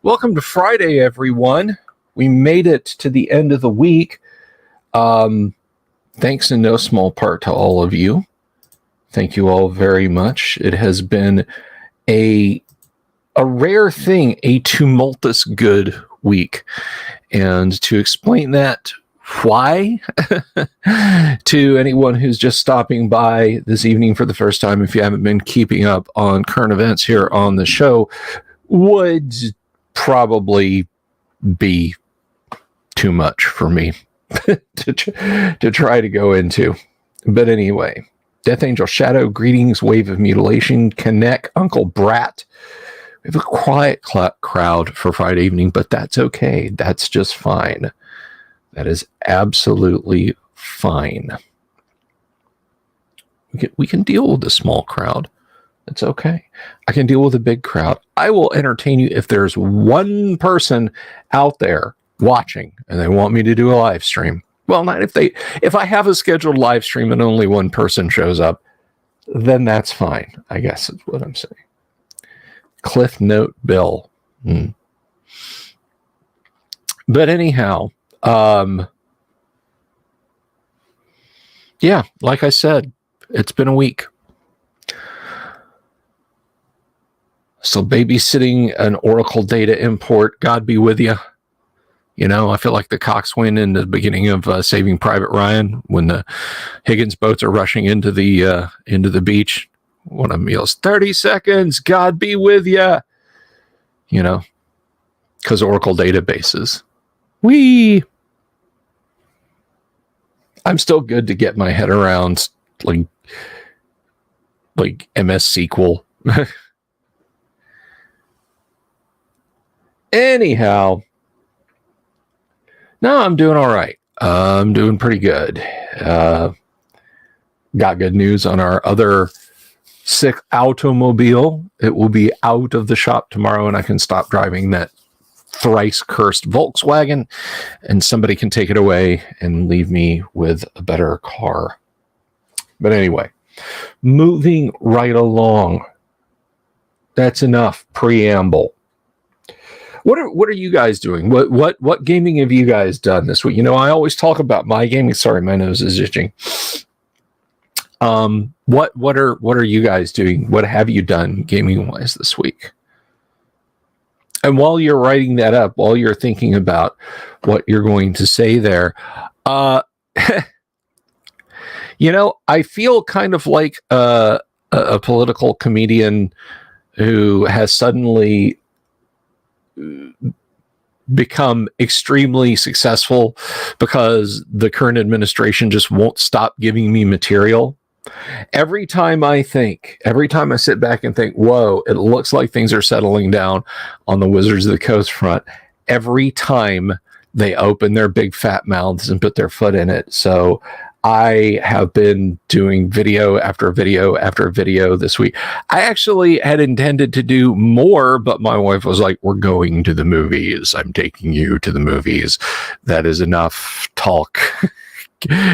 Welcome to Friday, everyone. We made it to the end of the week. Thanks in no small part to all of you. Thank you all very much. It has been a rare thing, a tumultuous good week. And to explain that, why, to anyone who's just stopping by this evening for the first time, if you haven't been keeping up on current events here on the show, would probably be too much for me to try to go into. But anyway, Death Angel Shadow, greetings, Wave of Mutilation, Connect, Uncle Brat. We have a quiet crowd for Friday evening, but that's okay. That's just fine. That is absolutely fine. We can deal with a small crowd. It's okay. I can deal with a big crowd. I will entertain you if there's one person out there watching and they want me to do a live stream. Well, not if I have a scheduled live stream and only one person shows up, then that's fine. I guess is what I'm saying. Cliff Note Bill. But anyhow, yeah, like I said, it's been a week. So babysitting an Oracle data import, God be with you. You know, I feel like the coxswain in the beginning of Saving Private Ryan when the Higgins boats are rushing into the beach. One of them yells, 30 seconds, God be with you. You know, because Oracle databases. I'm still good to get my head around like MS SQL. Anyhow, no, I'm doing all right. I'm doing pretty good. Got good news on our other sick automobile. It will be out of the shop tomorrow, and I can stop driving that thrice cursed Volkswagen, and somebody can take it away and leave me with a better car. But anyway, moving right along. That's enough preamble. What are you guys doing? What gaming have you guys done this week? You know, I always talk about my gaming. Sorry, my nose is itching. What are you guys doing? What have you done gaming wise this week? And while you're writing that up, while you're thinking about what you're going to say there, you know, I feel kind of like a political comedian who has suddenly become extremely successful because the current administration just won't stop giving me material. Every time I sit back and think, whoa, it looks like things are settling down on the Wizards of the Coast front, every time they open their big fat mouths and put their foot in it. So I have been doing video after video after video this week. I actually had intended to do more, but my wife was like, we're going to the movies. I'm taking you to the movies. That is enough talk.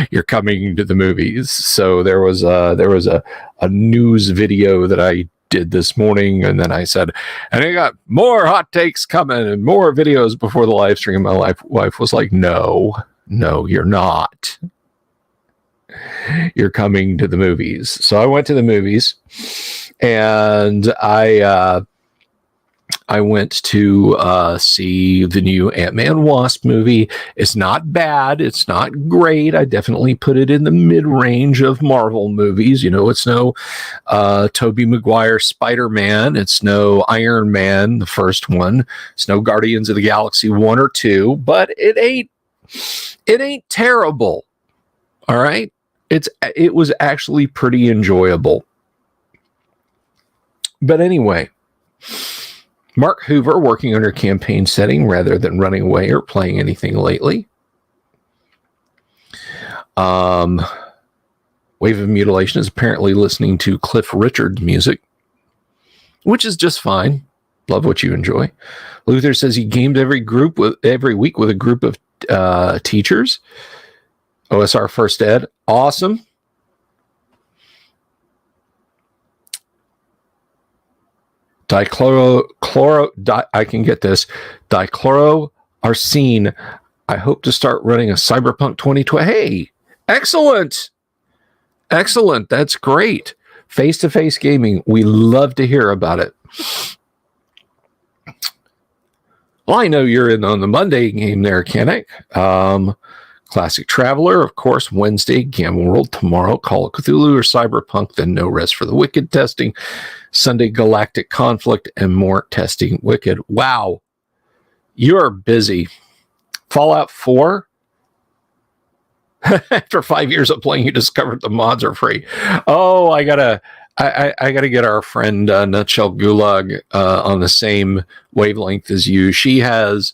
You're coming to the movies. So there was a news video that I did this morning, and then I said, and I got more hot takes coming and more videos before the live stream. My wife was like, no, you're not. You're coming to the movies. So I went to the movies, and I went to see the new Ant-Man Wasp movie. It's not bad. It's not great. I definitely put it in the mid-range of Marvel movies. You know, it's no Tobey Maguire Spider-Man. It's no Iron Man, the first one. It's no Guardians of the Galaxy 1 or 2, but it ain't terrible. All right? It was actually pretty enjoyable. But anyway, Mark Hoover working under campaign setting rather than running away or playing anything lately. Wave of Mutilation is apparently listening to Cliff Richard's music, which is just fine. Love what you enjoy. Luther says he gamed every week with a group of teachers. OSR First Ed. Awesome. I can get this. Dichloroarsine. I hope to start running a Cyberpunk 2020. Hey, excellent. Excellent. That's great. Face-to-face gaming. We love to hear about it. Well, I know you're in on the Monday game there, Kennick. Classic Traveler, of course, Wednesday, Gamma World, tomorrow, Call of Cthulhu or Cyberpunk, then No Rest for the Wicked testing, Sunday, Galactic Conflict, and more testing Wicked. Wow, you're busy. Fallout 4? After 5 years of playing, you discovered the mods are free. Oh, I gotta get our friend Nutshell Gulag on the same wavelength as you. She has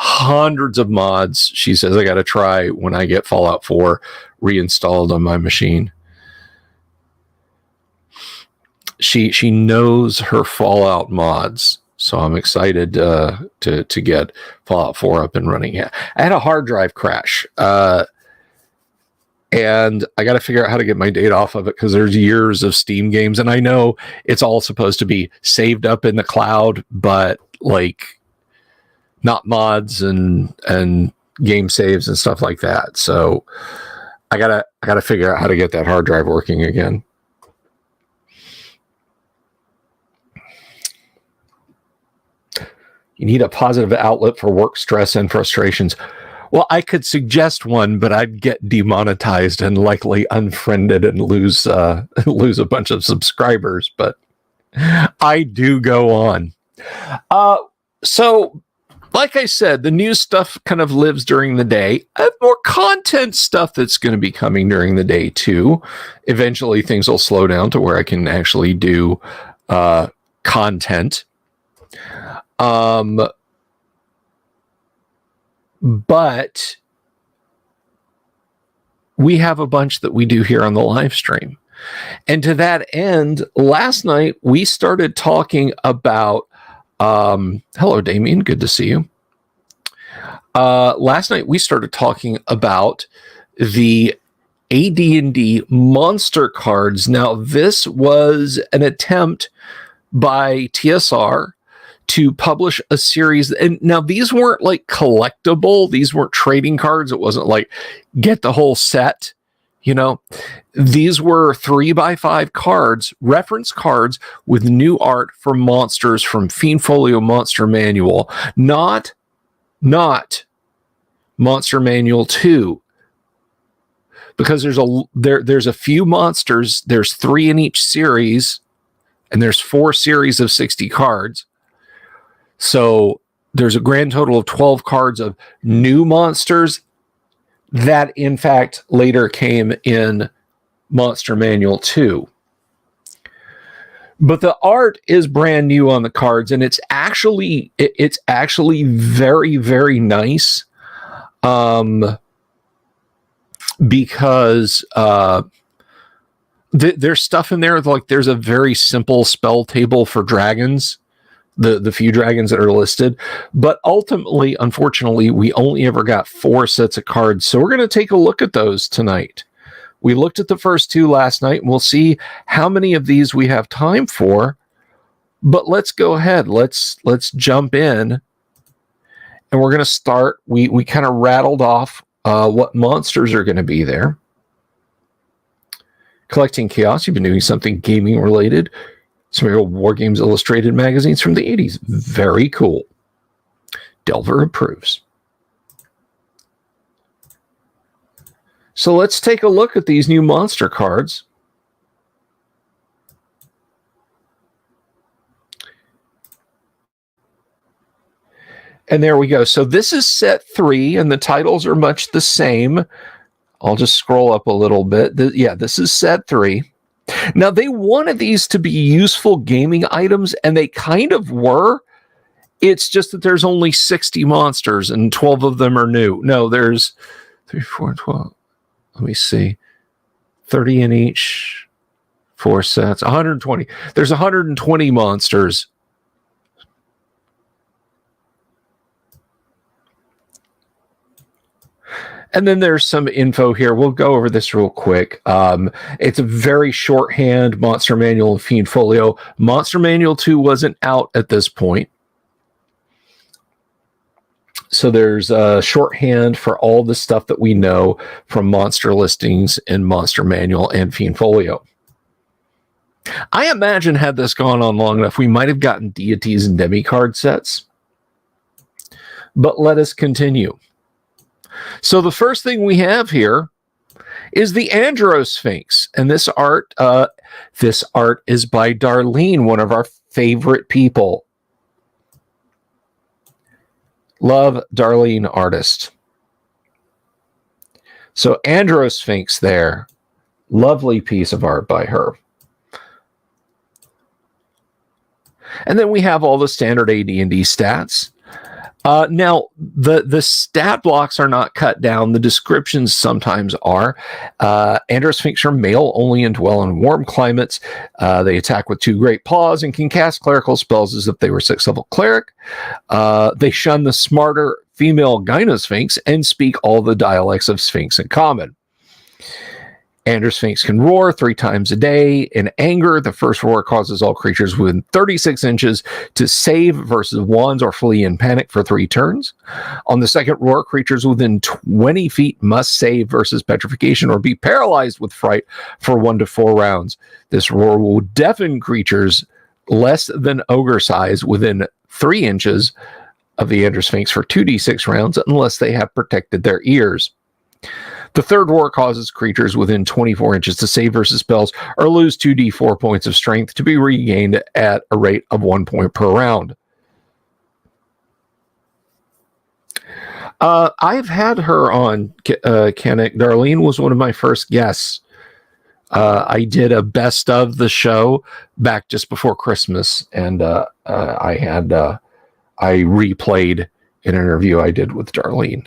hundreds of mods. She says I gotta try when I get Fallout 4 reinstalled on my machine. She knows her Fallout mods, so I'm excited to get Fallout 4 up and running. I had a hard drive crash. And I got to figure out how to get my data off of it because there's years of Steam games. And I know it's all supposed to be saved up in the cloud, but like not mods and game saves and stuff like that. So I gotta figure out how to get that hard drive working again. You need a positive outlet for work stress and frustrations. Well, I could suggest one, but I'd get demonetized and likely unfriended and lose a bunch of subscribers. But I do go on. So, like I said, the news stuff kind of lives during the day. I have more content stuff that's going to be coming during the day too. Eventually, things will slow down to where I can actually do content. But we have a bunch that we do here on the live stream. And to that end, last night we started talking about, hello, Damien, good to see you. Last night we started talking about the AD&D Monster cards. Now, this was an attempt by TSR to publish a series. And now these weren't like collectible. These weren't trading cards. It wasn't like get the whole set. You know, these were 3x5 cards, reference cards with new art for monsters from Fiendfolio Monster Manual, not Monster Manual 2. Because there's a few monsters, there's 3 in each series, and there's 4 series of 60 cards. So there's a grand total of 12 cards of new monsters that, in fact, later came in Monster Manual 2. But the art is brand new on the cards, and it's actually very, very nice. Because there's stuff in there, like there's a very simple spell table for dragons. The few dragons that are listed, but ultimately, unfortunately, we only ever got 4 sets of cards. So we're going to take a look at those tonight. We looked at the first 2 last night, and we'll see how many of these we have time for. But let's go ahead. Let's jump in, and we're going to start. We kind of rattled off what monsters are going to be there. Collecting Chaos. You've been doing something gaming related. Some real War Games Illustrated magazines from the 80s. Very cool. Delver approves. So let's take a look at these new monster cards. And there we go. So this is set 3, and the titles are much the same. I'll just scroll up a little bit. This is set 3. Now, they wanted these to be useful gaming items, and they kind of were. It's just that there's only 60 monsters, and 12 of them are new. No, there's 3, 4, 12. Let me see. 30 in each. 4 sets. 120. There's 120 monsters. And then there's some info here. We'll go over this real quick. It's a very shorthand Monster Manual and Fiend Folio. Monster Manual 2 wasn't out at this point. So there's a shorthand for all the stuff that we know from monster listings in Monster Manual and Fiend Folio. I imagine had this gone on long enough, we might have gotten deities and demi-card sets. But let us continue. So the first thing we have here is the Androsphinx. And this art is by Darlene, one of our favorite people. Love Darlene artist. So Androsphinx there. Lovely piece of art by her. And then we have all the standard AD&D stats. Now, the stat blocks are not cut down. The descriptions sometimes are. Androsphinx are male only and dwell in warm climates. They attack with 2 great paws and can cast clerical spells as if they were 6th level cleric. They shun the smarter female Gynosphinx and speak all the dialects of Sphinx in common. Androsphinx can roar 3 times a day. In anger, the first roar causes all creatures within 36 inches to save versus wands or flee in panic for 3 turns. On the second roar, creatures within 20 feet must save versus petrification or be paralyzed with fright for 1 to 4 rounds. This roar will deafen creatures less than ogre size within 3 inches of the Androsphinx for 2d6 rounds unless they have protected their ears. The third roar causes creatures within 24 inches to save versus spells or lose 2d4 points of strength to be regained at a rate of 1 point per round. I've had her on Kennick. Darlene was one of my first guests. I did a best of the show back just before Christmas, and I replayed an interview I did with Darlene.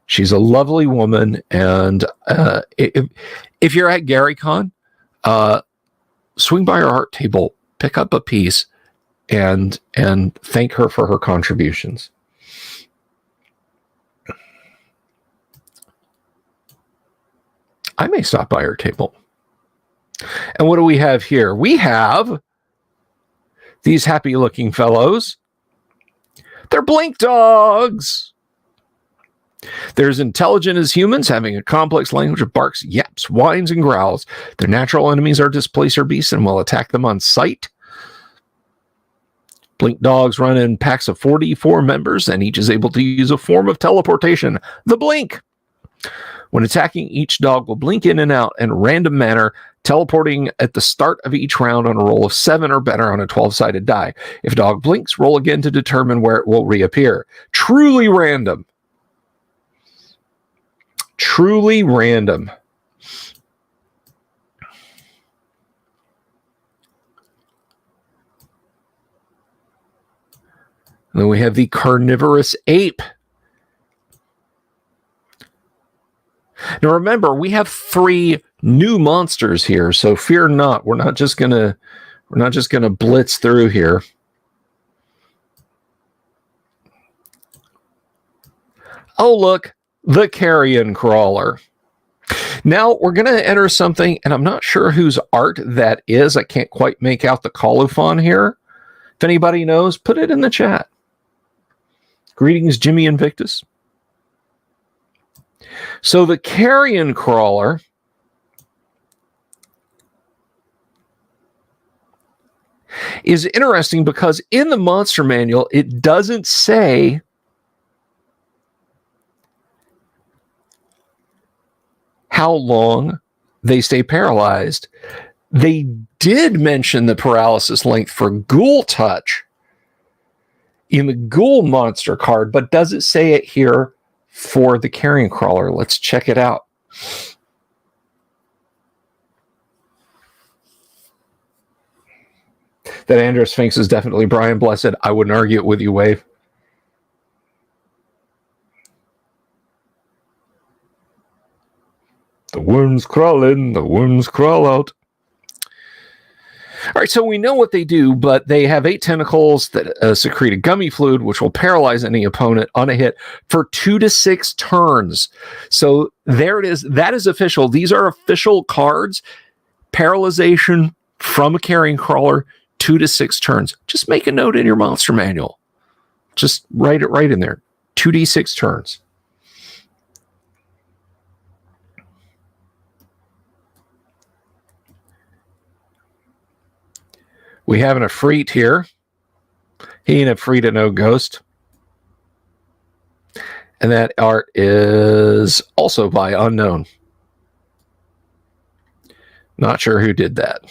She's a lovely woman, and if you're at GaryCon, swing by her art table, pick up a piece, and thank her for her contributions. I may stop by her table. And what do we have here? We have these happy-looking fellows. They're blink dogs. They're as intelligent as humans, having a complex language of barks, yaps, whines, and growls. Their natural enemies are displacer beasts and will attack them on sight. Blink dogs run in packs of 44 members, and each is able to use a form of teleportation, the blink. When attacking, each dog will blink in and out in a random manner, teleporting at the start of each round on a roll of 7 or better on a 12-sided die. If a dog blinks, roll again to determine where it will reappear. Truly random. Truly random. And then we have the carnivorous ape. Now remember, we have 3 new monsters here, so fear not. We're not just gonna blitz through here. Oh look, the carrion crawler. Now we're going to enter something, and I'm not sure whose art that is. I can't quite make out the colophon here. If anybody knows, put it in the chat. Greetings, Jimmy Invictus. So the carrion crawler is interesting because in the monster manual, it doesn't say how long they stay paralyzed. They did mention the paralysis length for Ghoul Touch in the Ghoul Monster card, but does it say it here for the carrion crawler? Let's check it out. That Androsphinx is definitely Brian Blessed. I wouldn't argue it with you, Wave. The worms crawl in, the worms crawl out. All right, so we know what they do, but they have 8 tentacles that secrete a gummy fluid, which will paralyze any opponent on a hit for 2 to 6 turns. So there it is. That is official. These are official cards. Paralyzation from a carrion crawler, 2 to 6 turns. Just make a note in your monster manual. Just write it right in there. 2d6 turns. We have an Efreet here. He ain't Efreet, no ghost. And that art is also by Unknown. Not sure who did that.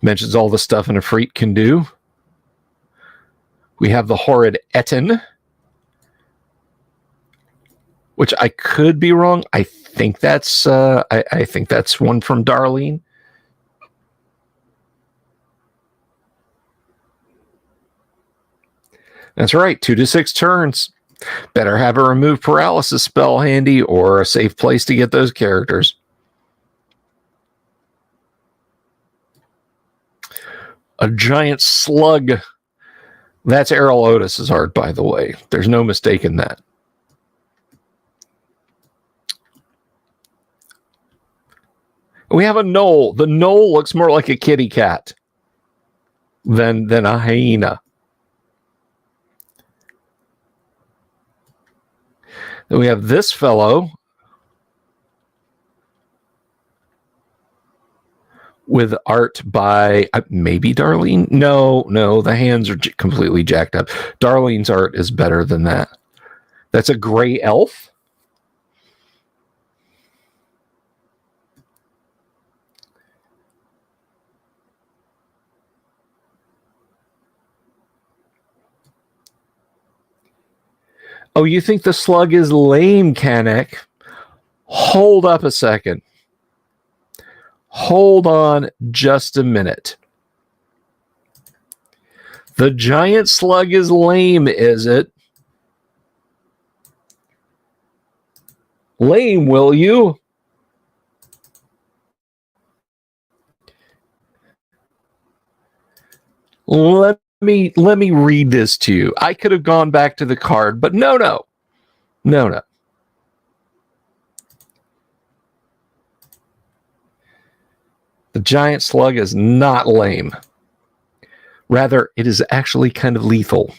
Mentions all the stuff an Efreet can do. We have the horrid Etten, which I could be wrong. I think that's I think that's one from Darlene. That's right, 2 to 6 turns. Better have a remove paralysis spell handy or a safe place to get those characters. A giant slug. That's Errol Otis's art, by the way. There's no mistaking that. We have a gnoll. The gnoll looks more like a kitty cat than a hyena. Then we have this fellow with art by maybe Darlene. No, the hands are completely jacked up. Darlene's art is better than that. That's a gray elf. Oh, you think the slug is lame, Kanek? Hold up a second. Hold on just a minute. The giant slug is lame, is it? Lame, will you? Let me read this to you. I could have gone back to the card, but no. The giant slug is not lame. Rather, it is actually kind of lethal.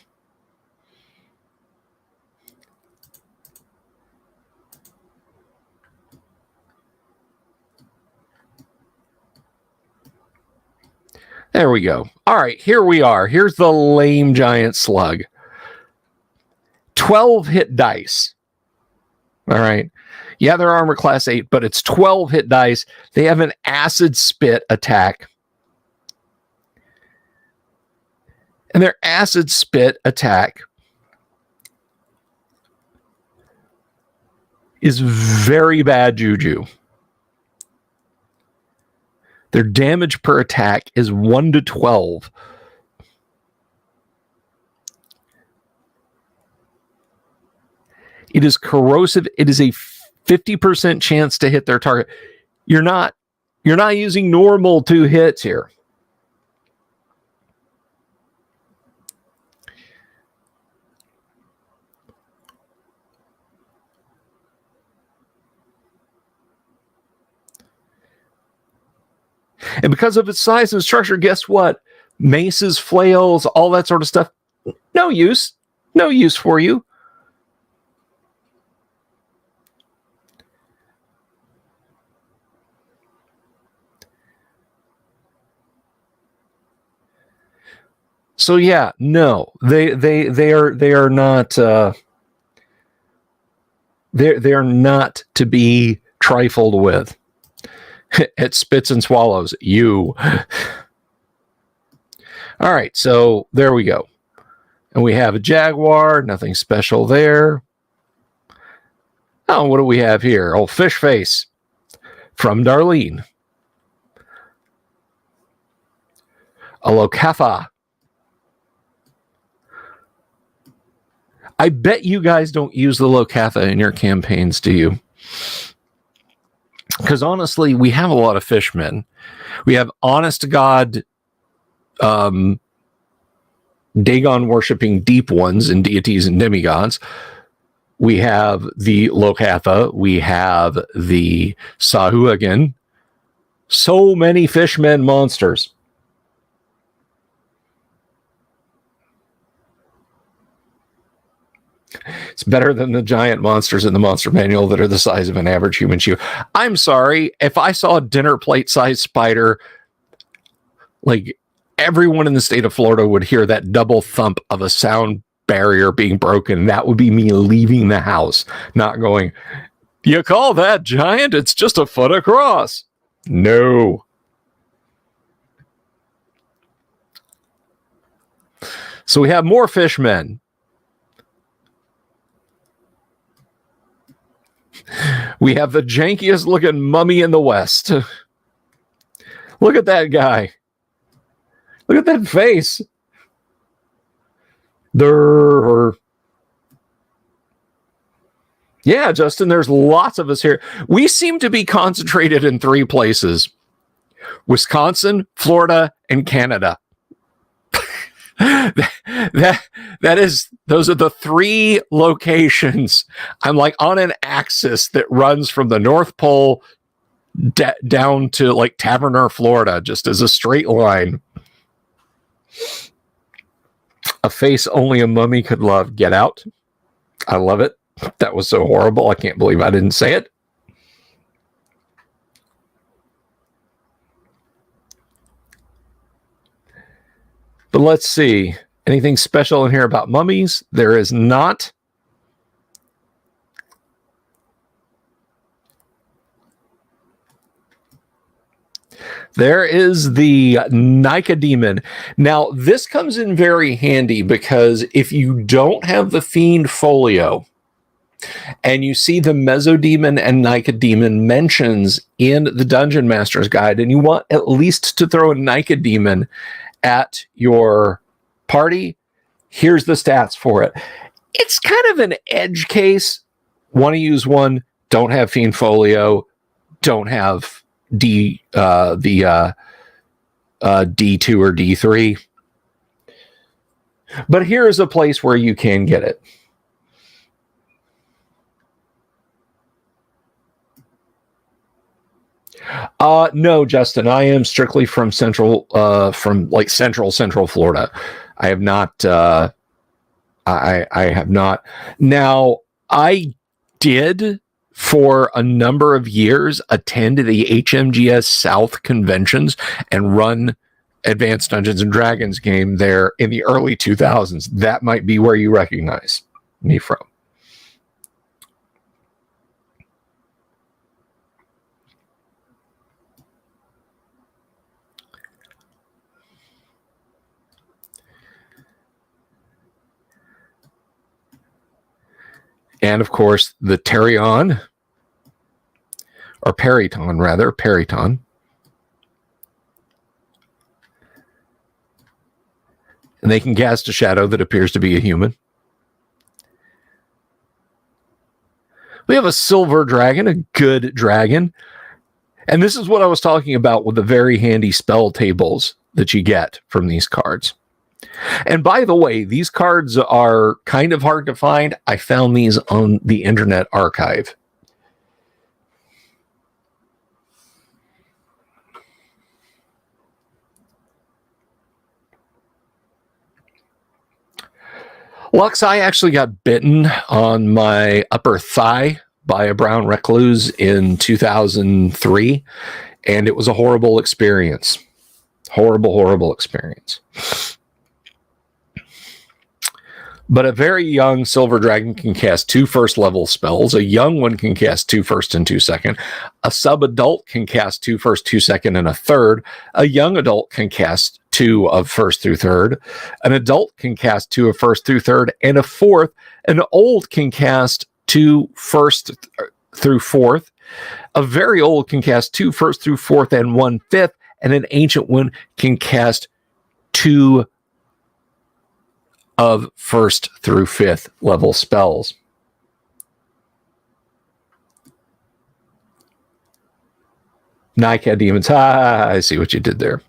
There we go. All right, here we are. Here's the lame giant slug. 12 hit dice. All right. Yeah, they're armor class 8, but it's 12 hit dice. They have an acid spit attack. And their acid spit attack is very bad juju. Their damage per attack is 1 to 12. It is corrosive. It is a 50% chance to hit their target. You're not using normal 2 hits here. And because of its size and structure, guess what? Maces, flails, all that sort of stuff, no use. No use for you. So yeah, no, they are not they're not to be trifled with. It spits and swallows you. All right, so there we go. And we have a jaguar, nothing special there. Oh, what do we have here? Oh, fish face from Darlene. A Locafa. I bet you guys don't use the Locatha in your campaigns, do you? Because honestly, we have a lot of fishmen. We have honest to God Dagon worshipping deep ones and deities and demigods. We have the Locatha. We have the Sahuagin. So many fishmen monsters. It's better than the giant monsters in the monster manual that are the size of an average human shoe. I'm sorry, if I saw a dinner plate sized spider, like everyone in the state of Florida would hear that double thump of a sound barrier being broken. That would be me leaving the house, not going, you call that giant? It's just a foot across. No. So we have more fishmen. We have the jankiest looking mummy in the West. Look at that guy. Look at that face. Yeah, Justin, there's lots of us here. We seem to be concentrated in 3 places: Wisconsin, Florida, and Canada. Those are the 3 locations. I'm like on an axis that runs from the North Pole down to like Taverner, Florida, just as a straight line. A face only a mummy could love. Get Out. I love it. That was so horrible. I can't believe I didn't say it. But let's see. Anything special in here about mummies? There is not. There is the Nicodemon. Now, this comes in very handy because if you don't have the Fiend Folio and you see the Mesodemon and Nicodemon mentions in the Dungeon Master's Guide, and you want at least to throw a Nicodemon at your party, here's the stats for it. It's kind of an edge case. Want to use one, don't have Fiend Folio, don't have D2 or D3. But here is a place where you can get it. No, Justin, I am strictly from central Florida. I have not, I have not. Now, I did for a number of years attend the HMGS South conventions and run Advanced Dungeons and Dragons game there in the early 2000s. That might be where you recognize me from. And of course, the Terion, or Periton, rather, Periton. And they can cast a shadow that appears to be a human. We have a silver dragon, a good dragon. And this is what I was talking about with the very handy spell tables that you get from these cards. And by the way, these cards are kind of hard to find. I found these on the Internet Archive. Lux, I actually got bitten on my upper thigh by a brown recluse in 2003, and it was a horrible experience. Horrible experience. But a very young silver dragon can cast 2 first-level spells. A young one can cast 2 first and 2 second. A sub-adult can cast 2 first, 2 second, and a third. A young adult can cast 2 of first through third. An adult can cast 2 of first through third, and a fourth. An old can cast 2 first through fourth. A very old can cast 2 first through fourth and 1 fifth. And an ancient one can cast 2 of 1st through 5th level spells. Nycat demons. I see what you did there.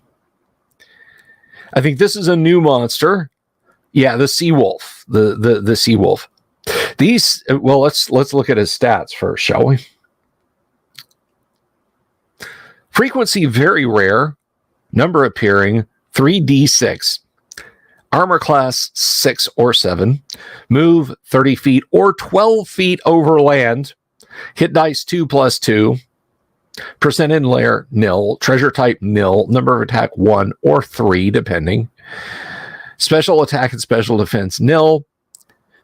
I think this is a new monster. Yeah, the sea wolf. The sea wolf. These. Well, let's look at his stats first, shall we? Frequency very rare. Number appearing 3d6. Armor class 6 or 7. Move 30 feet or 12 feet over land. Hit dice 2+2. Percent in layer nil. Treasure type nil. Number of attack 1 or 3 depending. Special attack and special defense nil.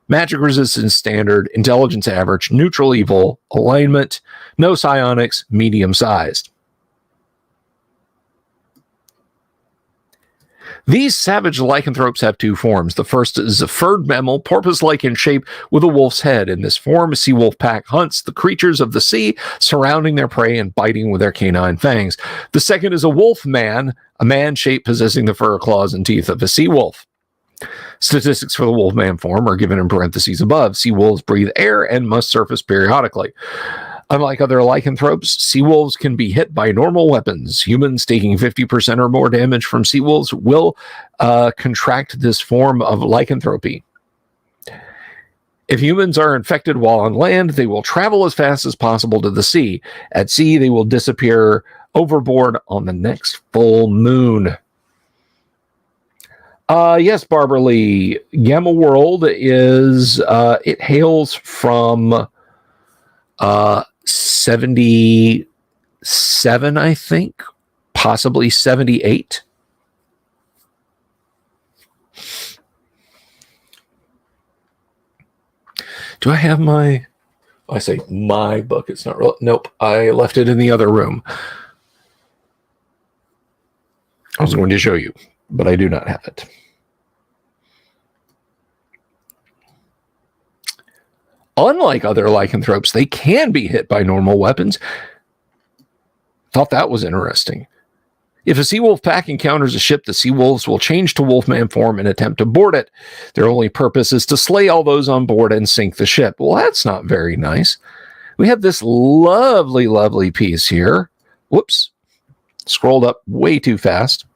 Magic resistance standard. Intelligence average. Neutral evil. Alignment. No psionics. Medium sized. These savage lycanthropes have 2 forms. The first is a furred mammal, porpoise-like in shape, with a wolf's head. In this form, a sea wolf pack hunts the creatures of the sea, surrounding their prey and biting with their canine fangs. The second is a wolf man, a man shape possessing the fur, claws, and teeth of a sea wolf. Statistics for the wolf man form are given in parentheses above. Sea wolves breathe air and must surface periodically. Unlike other lycanthropes, sea wolves can be hit by normal weapons. Humans taking 50% or more damage from sea wolves will contract this form of lycanthropy. If humans are infected while on land, they will travel as fast as possible to the sea. At sea, they will disappear overboard on the next full moon. Yes, Barbara Lee. Gamma World is, it hails from 77, I think, possibly 78. Do I have my, I say my book, it's not real. Nope, I left it in the other room. I was going to show you, but I do not have it. Unlike other lycanthropes, they can be hit by normal weapons. Thought that was interesting. If a sea wolf pack encounters a ship, the sea wolves will change to wolfman form and attempt to board it. Their only purpose is to slay all those on board and sink the ship. Well, that's not very nice. We have this lovely, lovely piece here. Whoops. Scrolled up way too fast.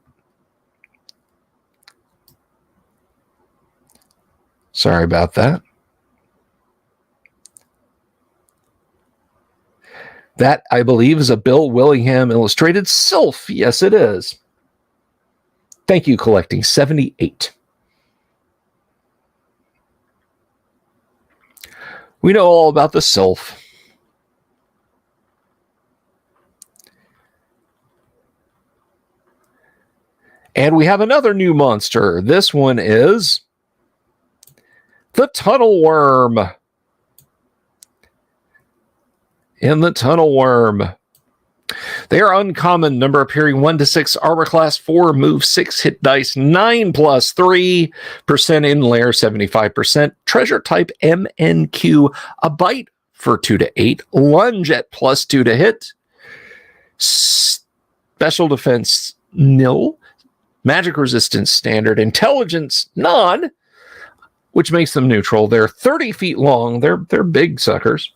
Sorry about that. That, I believe, is a Bill Willingham illustrated sylph. Yes, it is. Thank you, Collecting 78. We know all about the sylph. And we have another new monster. This one is the tunnel worm. And the tunnel worm. They are uncommon. Number appearing 1 to 6. Armor class 4. Move 6. Hit dice 9+3. Percent in layer 75%. Treasure type MNQ. A bite for 2 to 8. Lunge at +2 to hit. Special defense nil. Magic resistance standard. Intelligence none. Which makes them neutral. They're 30 feet long. They're big suckers.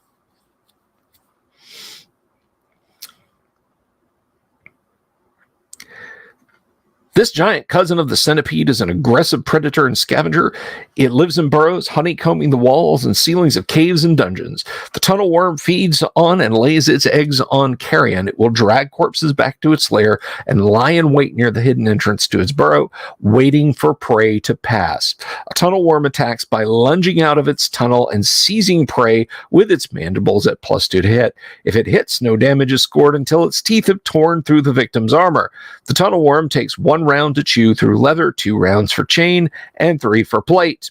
This giant cousin of the centipede is an aggressive predator and scavenger. It lives in burrows, honeycombing the walls and ceilings of caves and dungeons. The tunnel worm feeds on and lays its eggs on carrion. It will drag corpses back to its lair and lie in wait near the hidden entrance to its burrow, waiting for prey to pass. A tunnel worm attacks by lunging out of its tunnel and seizing prey with its mandibles at +2 to hit. If it hits, no damage is scored until its teeth have torn through the victim's armor. The tunnel worm takes 1 round to chew through leather, 2 rounds for chain, and 3 for plate.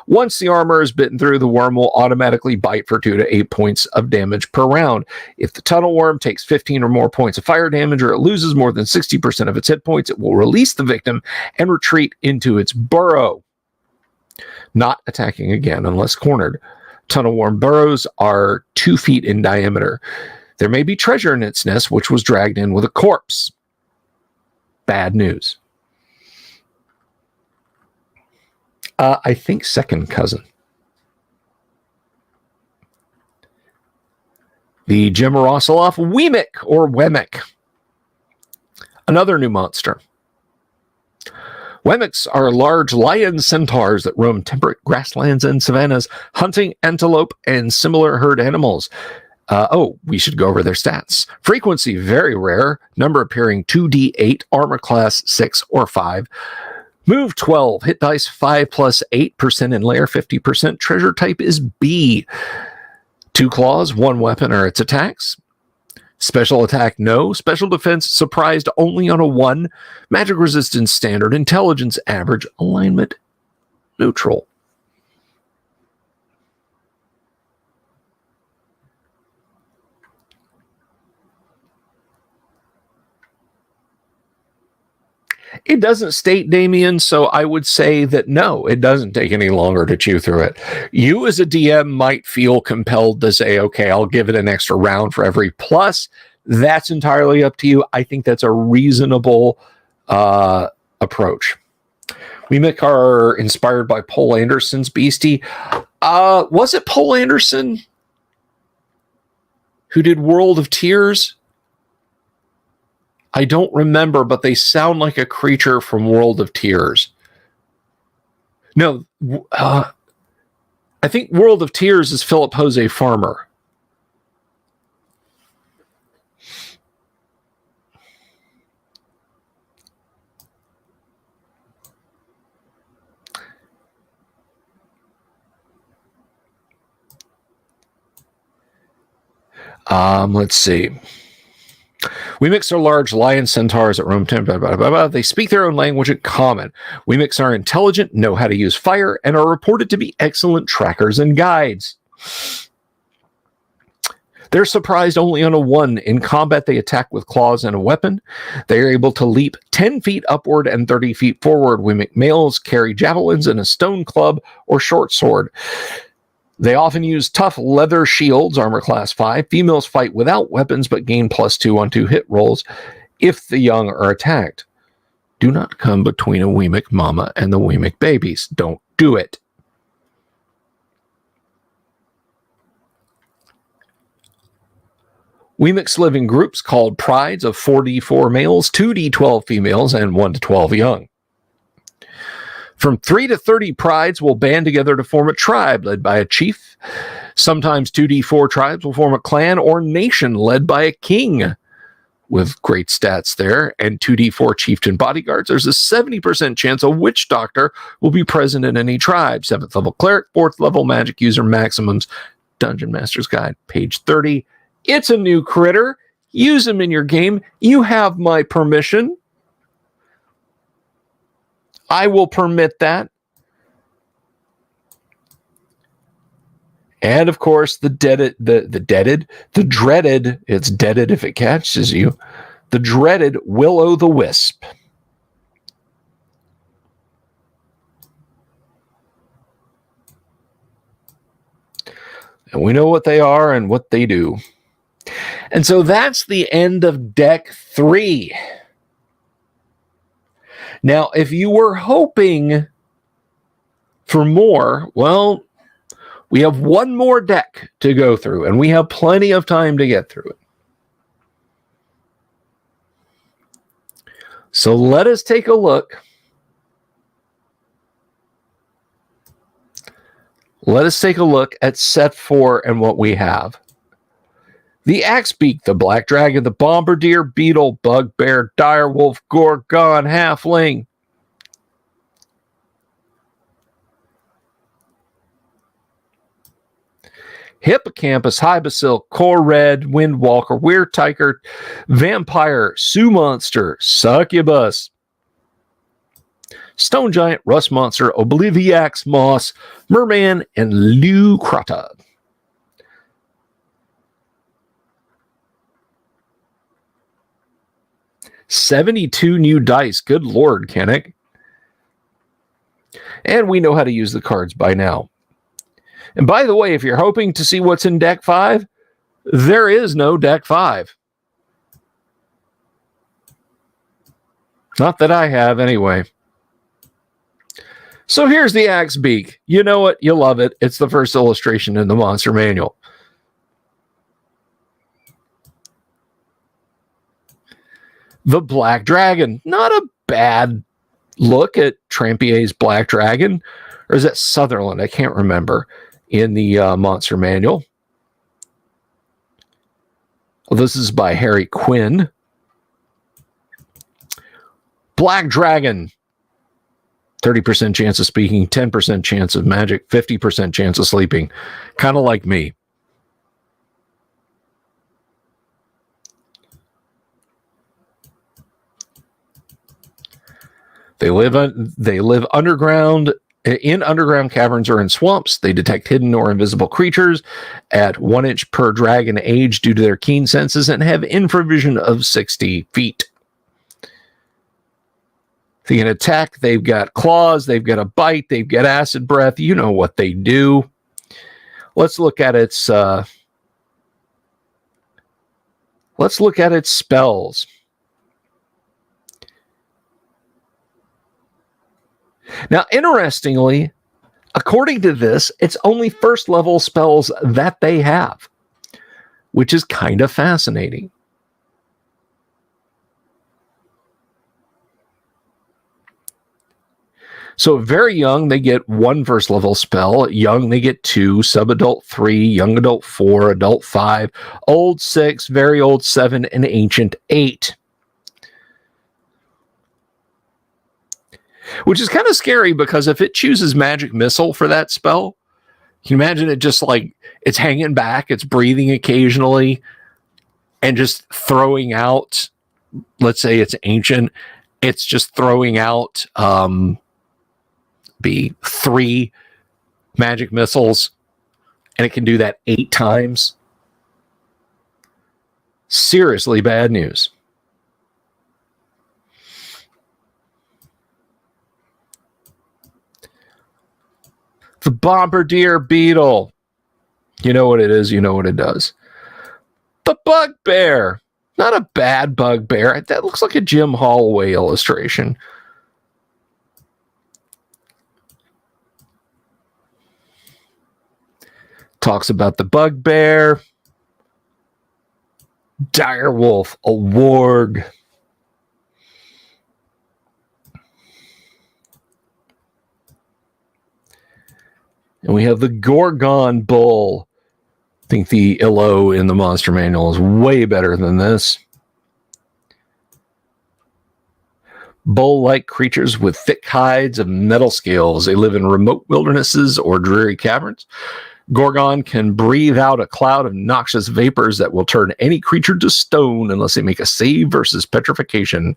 Once the armor is bitten through, the worm will automatically bite for 2 to 8 points of damage per round. If the tunnel worm takes 15 or more points of fire damage, or it loses more than 60% of its hit points, it will release the victim and retreat into its burrow, not attacking again unless cornered. Tunnel worm burrows are 2 feet in diameter. There may be treasure in its nest, which was dragged in with a corpse. Bad news. I think second cousin. The Jimmerosoloff Wemik or Wemik. Another new monster. Wemiks are large lion centaurs that roam temperate grasslands and savannas, hunting antelope and similar herd animals. We should go over their stats. Frequency, very rare. Number appearing 2d8, armor class 6 or 5. Move 12, hit dice 5 plus 8% in layer 50%. Treasure type is B. 2 claws, 1 weapon or its attacks. Special attack, no. Special defense, surprised only on a 1. Magic resistance, standard. Intelligence, average. Alignment, neutral. It doesn't state, Damien, so I would say that no, it doesn't take any longer to chew through it. You as a DM might feel compelled to say, okay, I'll give it an extra round for every plus. That's entirely up to you. I think that's a reasonable approach. Wemik are inspired by Poul Anderson's Beastie. Was it Poul Anderson who did World of Tears? I don't remember, but they sound like a creature from World of Tears. No, I think World of Tears is Philip Jose Farmer. Let's see. Wemiks are large lion centaurs that roam temperate. They speak their own language in common. Wemiks are intelligent, know how to use fire, and are reported to be excellent trackers and guides. They're surprised only on a 1. In combat, they attack with claws and a weapon. They are able to leap 10 feet upward and 30 feet forward. Wemik males carry javelins and a stone club or short sword. They often use tough leather shields, armor class 5. Females fight without weapons but gain +2 on 2 hit rolls if the young are attacked. Do not come between a Wemik mama and the Wemik babies. Don't do it. Wemiks live in groups called prides of 4d4 males, 2d12 females, and 1 to 12 young. From 3 to 30 prides will band together to form a tribe led by a chief. Sometimes 2d4 tribes will form a clan or nation led by a king. With great stats there, and 2d4 chieftain bodyguards, there's a 70% chance a witch doctor will be present in any tribe. 7th level cleric, 4th level magic user maximums. Dungeon Master's Guide, page 30. It's a new critter. Use him in your game. You have my permission. I will permit that. And of course, the dreaded, it's deaded if it catches you, the dreaded Will-o'-the-Wisp. And we know what they are and what they do. And so that's the end of deck 3. Now, if you were hoping for more, well, we have one more deck to go through, and we have plenty of time to get through it. So let us take a look. Let us take a look at set 4 and what we have. The Axebeak, the Black Dragon, the Bombardier, Beetle, Bugbear, Direwolf, Gorgon, Halfling. Hippocampus, Hybasil, Core Red, Windwalker, Weird Tiger, Vampire, Sioux Monster, Succubus, Stone Giant, Rust Monster, Obliviax Moss, Merman, and Lucrata. $72 new dice. Good Lord, Kennick. And we know how to use the cards by now. And by the way, if you're hoping to see what's in deck 5, there is no deck 5. Not that I have, anyway. So here's the axe beak. You know it, you love it. It's the first illustration in the Monster Manual. The Black Dragon. Not a bad look at Trampier's Black Dragon. Or is that Sutherland? I can't remember. In the Monster Manual. Well, this is by Harry Quinn. Black Dragon. 30% chance of speaking, 10% chance of magic, 50% chance of sleeping. Kind of like me. They live underground, in underground caverns or in swamps. They detect hidden or invisible creatures at 1 inch per dragon age due to their keen senses and have infravision of 60 feet. They can attack. They've got claws. They've got a bite. They've got acid breath. You know what they do. Let's look at its spells. Now, interestingly, according to this, it's only first level spells that they have, which is kind of fascinating. So very young, they get 1 first level spell. Young, they get 2. Sub-adult 3. Young adult 4. Adult 5. Old 6. Very old 7. And ancient 8. Which is kind of scary because if it chooses Magic Missile for that spell, you can imagine it just like it's hanging back, it's breathing occasionally, and just throwing out, let's say it's ancient, it's just throwing out be 3 magic missiles, and it can do that 8 times. Seriously bad news. The Bombardier Beetle. You know what it is, you know what it does. The Bugbear. Not a bad Bugbear. That looks like a Jim Holloway illustration. Talks about the Bugbear. Direwolf, a warg. And we have the Gorgon Bull. I think the illo in the Monster Manual is way better than this. Bull-like creatures with thick hides of metal scales. They live in remote wildernesses or dreary caverns. Gorgon can breathe out a cloud of noxious vapors that will turn any creature to stone unless they make a save versus petrification.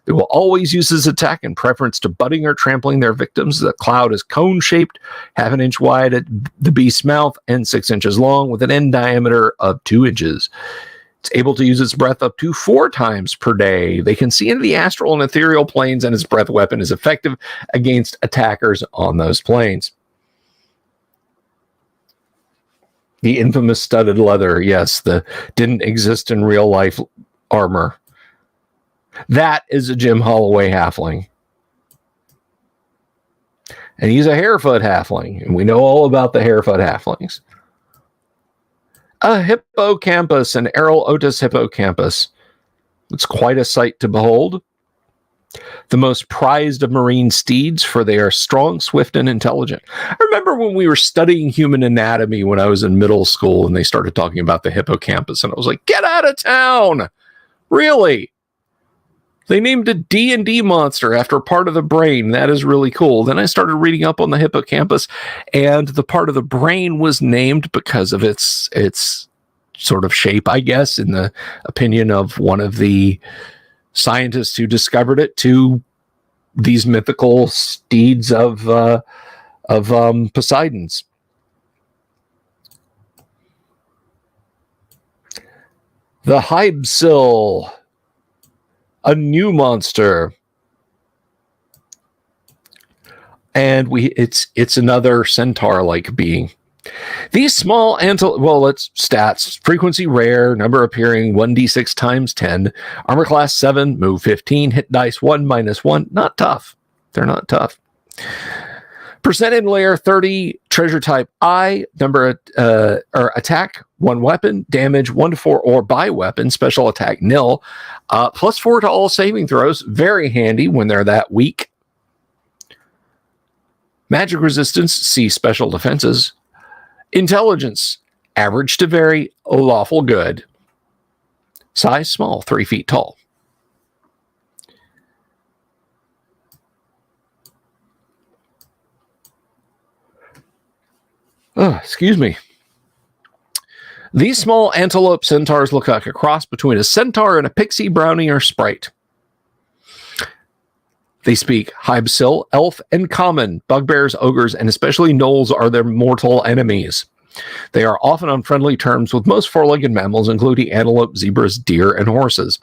They will always use his attack in preference to butting or trampling their victims. The cloud is cone-shaped, 1/2 inch wide at the beast's mouth, and 6 inches long with an end diameter of 2 inches. It's able to use its breath up to 4 times per day. They can see into the astral and ethereal planes, and its breath weapon is effective against attackers on those planes. The infamous studded leather, yes, the didn't exist in real life armor. That is a Jim Holloway halfling. And he's a harefoot halfling, and we know all about the harefoot halflings. A hippocampus, an Errol Otis hippocampus. It's quite a sight to behold. The most prized of marine steeds, for they are strong, swift, and intelligent. I remember when we were studying human anatomy when I was in middle school, and they started talking about the hippocampus, and I was like, get out of town! Really? They named a D&D monster after part of the brain. That is really cool. Then I started reading up on the hippocampus, and the part of the brain was named because of its sort of shape, I guess, in the opinion of one of the scientists who discovered it, to these mythical steeds of Poseidon's. The Hybsil, a new monster, and it's another centaur-like being. These small it's stats: frequency rare, number appearing 1d6 times 10, armor class 7, move 15, hit dice 1 -1. Not tough. They're not tough. Percent in layer 30, treasure type I, number or attack 1 weapon, damage 1 to 4 or by weapon, special attack nil, +4 to all saving throws, very handy when they're that weak. Magic resistance, see special defenses. Intelligence, average to very, lawful good. Size small, 3 feet tall. Oh, excuse me. These small antelope centaurs look like a cross between a centaur and a pixie, brownie, or sprite. They speak Hybsil, elf, and common. Bugbears, ogres, and especially gnolls are their mortal enemies. They are often on friendly terms with most four-legged mammals, including antelope, zebras, deer, and horses.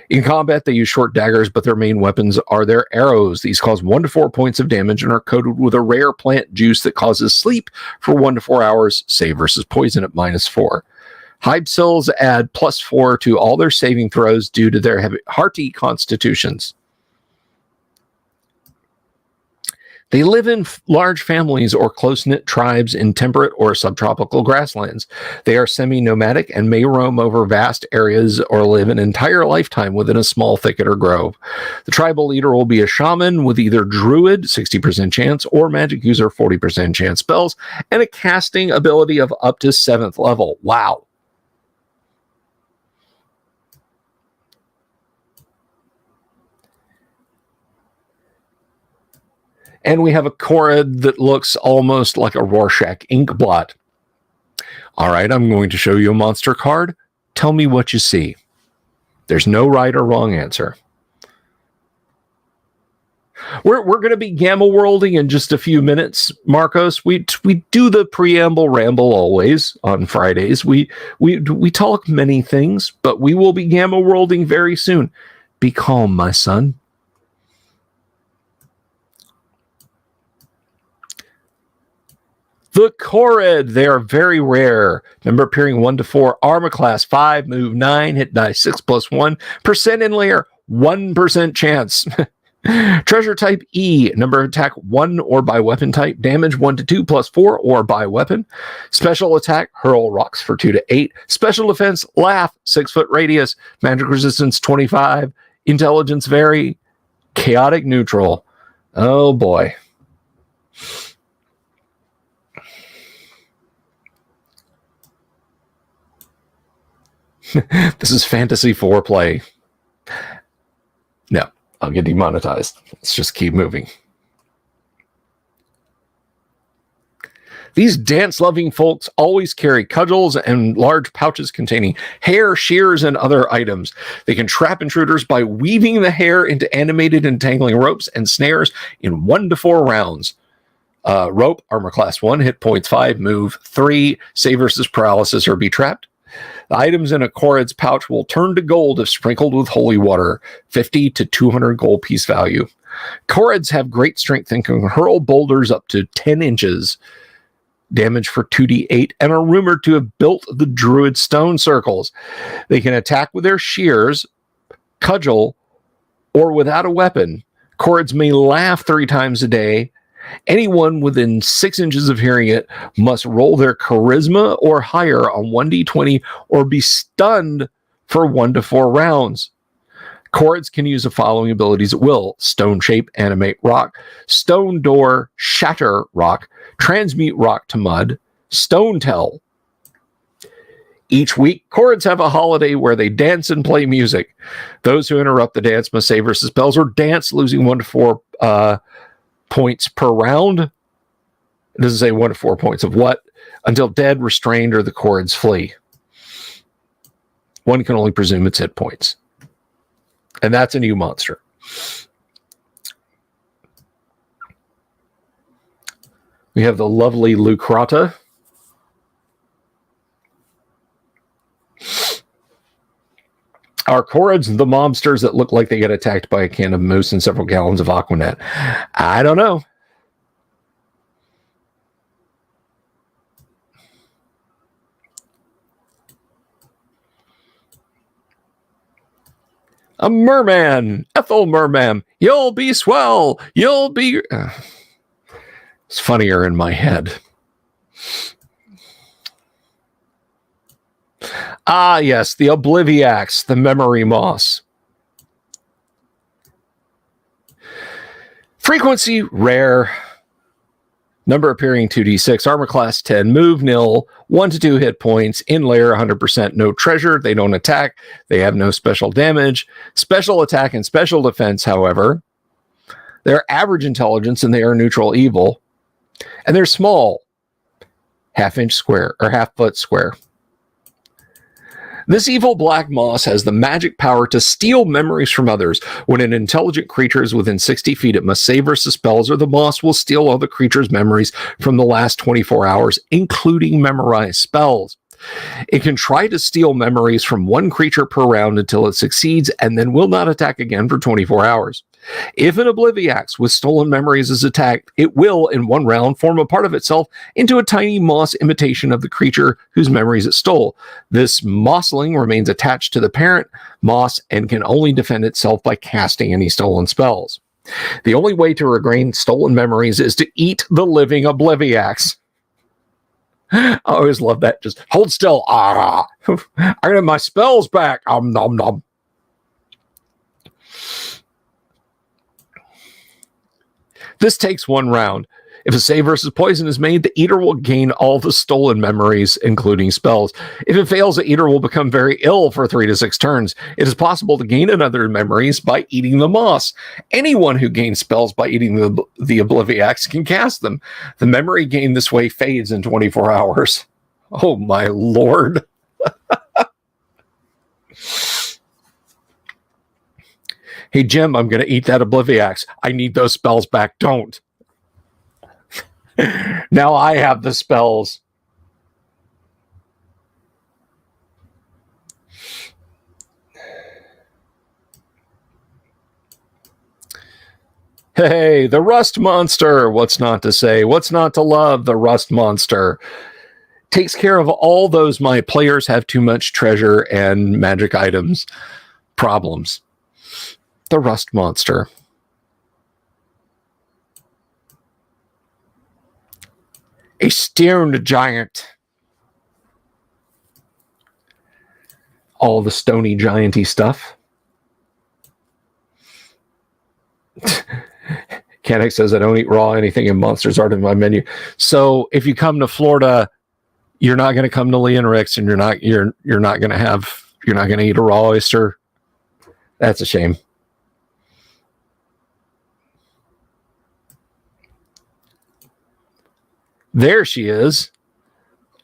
In combat, they use short daggers, but their main weapons are their arrows. These cause 1 to 4 points of damage and are coated with a rare plant juice that causes sleep for 1 to 4 hours, save versus poison at -4. Hybsils add +4 to all their saving throws due to their hearty constitutions. They live in large families or close-knit tribes in temperate or subtropical grasslands. They are semi-nomadic and may roam over vast areas or live an entire lifetime within a small thicket or grove. The tribal leader will be a shaman with either druid, 60% chance, or magic user, 40% chance spells, and a casting ability of up to 7th level. Wow. And we have a Korred that looks almost like a Rorschach ink blot. All right, I'm going to show you a monster card. Tell me what you see. There's no right or wrong answer. We're going to be gamma worlding in just a few minutes, Marcos. We do the preamble ramble always on Fridays. We talk many things, but we will be gamma worlding very soon. Be calm, my son. The Korred, they are very rare. Number appearing 1 to 4, armor class 5, move 9, hit die 6 +1, percent in layer 1% chance. Treasure type E, number attack 1 or by weapon type, damage 1 to 2 +4 or by weapon. Special attack, hurl rocks for 2 to 8. Special defense, laugh, 6-foot radius. Magic resistance 25. Intelligence vary. Chaotic neutral. Oh boy. This is fantasy foreplay. No, I'll get demonetized. Let's just keep moving. These dance-loving folks always carry cudgels and large pouches containing hair, shears, and other items. They can trap intruders by weaving the hair into animated entangling ropes and snares in 1 to 4 rounds. Rope, armor class 1, hit points 5, move 3, save versus paralysis or be trapped. The items in a Korred's pouch will turn to gold if sprinkled with holy water, 50 to 200 gold piece value. Korreds have great strength and can hurl boulders up to 10 inches, damage for 2d8, and are rumored to have built the druid stone circles. They can attack with their shears, cudgel, or without a weapon. Korreds may laugh 3 times a day. Anyone within 6 inches of hearing it must roll their charisma or higher on 1d20 or be stunned for 1 to 4 rounds. Korreds can use the following abilities at will: stone shape, animate rock, stone door, shatter rock, transmute rock to mud, stone tell. Each week, Korreds have a holiday where they dance and play music. Those who interrupt the dance must save versus spells or dance, losing 1 to 4 points per round. It doesn't say 1 to 4 points of what, until dead, restrained, or the Korreds flee. One can only presume it's hit points. And that's a new monster. We have the lovely Lucrata. Are Korreds the monsters that look like they get attacked by a can of mousse and several gallons of Aquanet? I don't know. A merman, Ethel Merman. You'll be swell. You'll be... It's funnier in my head. Ah, yes, the Obliviax, the memory moss. Frequency, rare. Number appearing 2d6, armor class 10, move nil, 1 to 2 hit points, in layer 100%, no treasure, they don't attack, they have no special damage. Special attack and special defense, however, they're average intelligence and they are neutral evil. And they're small, half-inch square, or half-foot square. This evil black moss has the magic power to steal memories from others. When an intelligent creature is within 60 feet, it must save versus spells, or the moss will steal all the creature's memories from the last 24 hours, including memorized spells. It can try to steal memories from one creature per round until it succeeds, and then will not attack again for 24 hours. If an Obliviax with stolen memories is attacked, it will, in one round, form a part of itself into a tiny moss imitation of the creature whose memories it stole. This mossling remains attached to the parent moss and can only defend itself by casting any stolen spells. The only way to regain stolen memories is to eat the living Obliviax. I always love that. Just hold still. I got my spells back. Nom nom. This takes one round. If a save versus poison is made, the eater will gain all the stolen memories, including spells. If it fails, the eater will become very ill for 3 to 6 turns. It is possible to gain another memories by eating the moss. Anyone who gains spells by eating the Obliviax can cast them. The memory gained this way fades in 24 hours. Oh my lord. Hey, Jim, I'm going to eat that Obliviax. I need those spells back. Don't. Now I have the spells. Hey, the Rust Monster. What's not to say? What's not to love? The Rust Monster takes care of all those my players have too much treasure and magic items problems. The Rust Monster. A stoned giant. All the stony gianty stuff. Canik says I don't eat raw anything in Monsters aren't in my menu. So if you come to Florida, you're not going to come to Lee and Rick's, and you're not going to eat a raw oyster. That's a shame. There she is.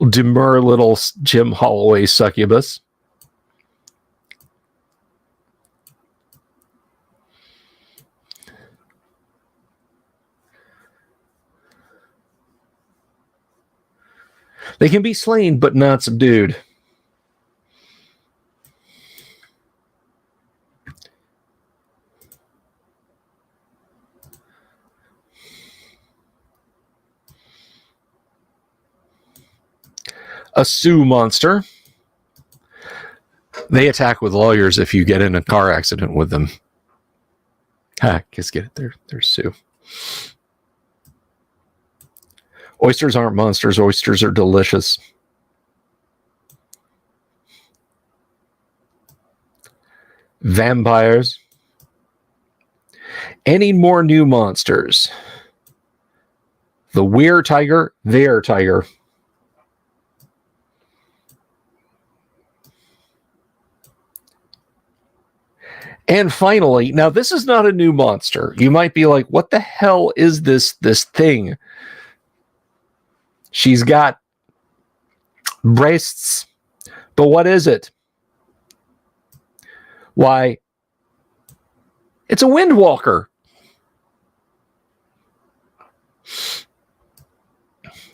Demure little Jim Holloway succubus. They can be slain, but not subdued. A Sioux monster. They attack with lawyers if you get in a car accident with them. Just get it. They're Sioux. Oysters aren't monsters. Oysters are delicious. Vampires. Any more new monsters? The Weir Tiger, their tiger. And finally, now this is not a new monster. You might be like, what the hell is this thing? She's got breasts, but what is it? Why, it's a windwalker.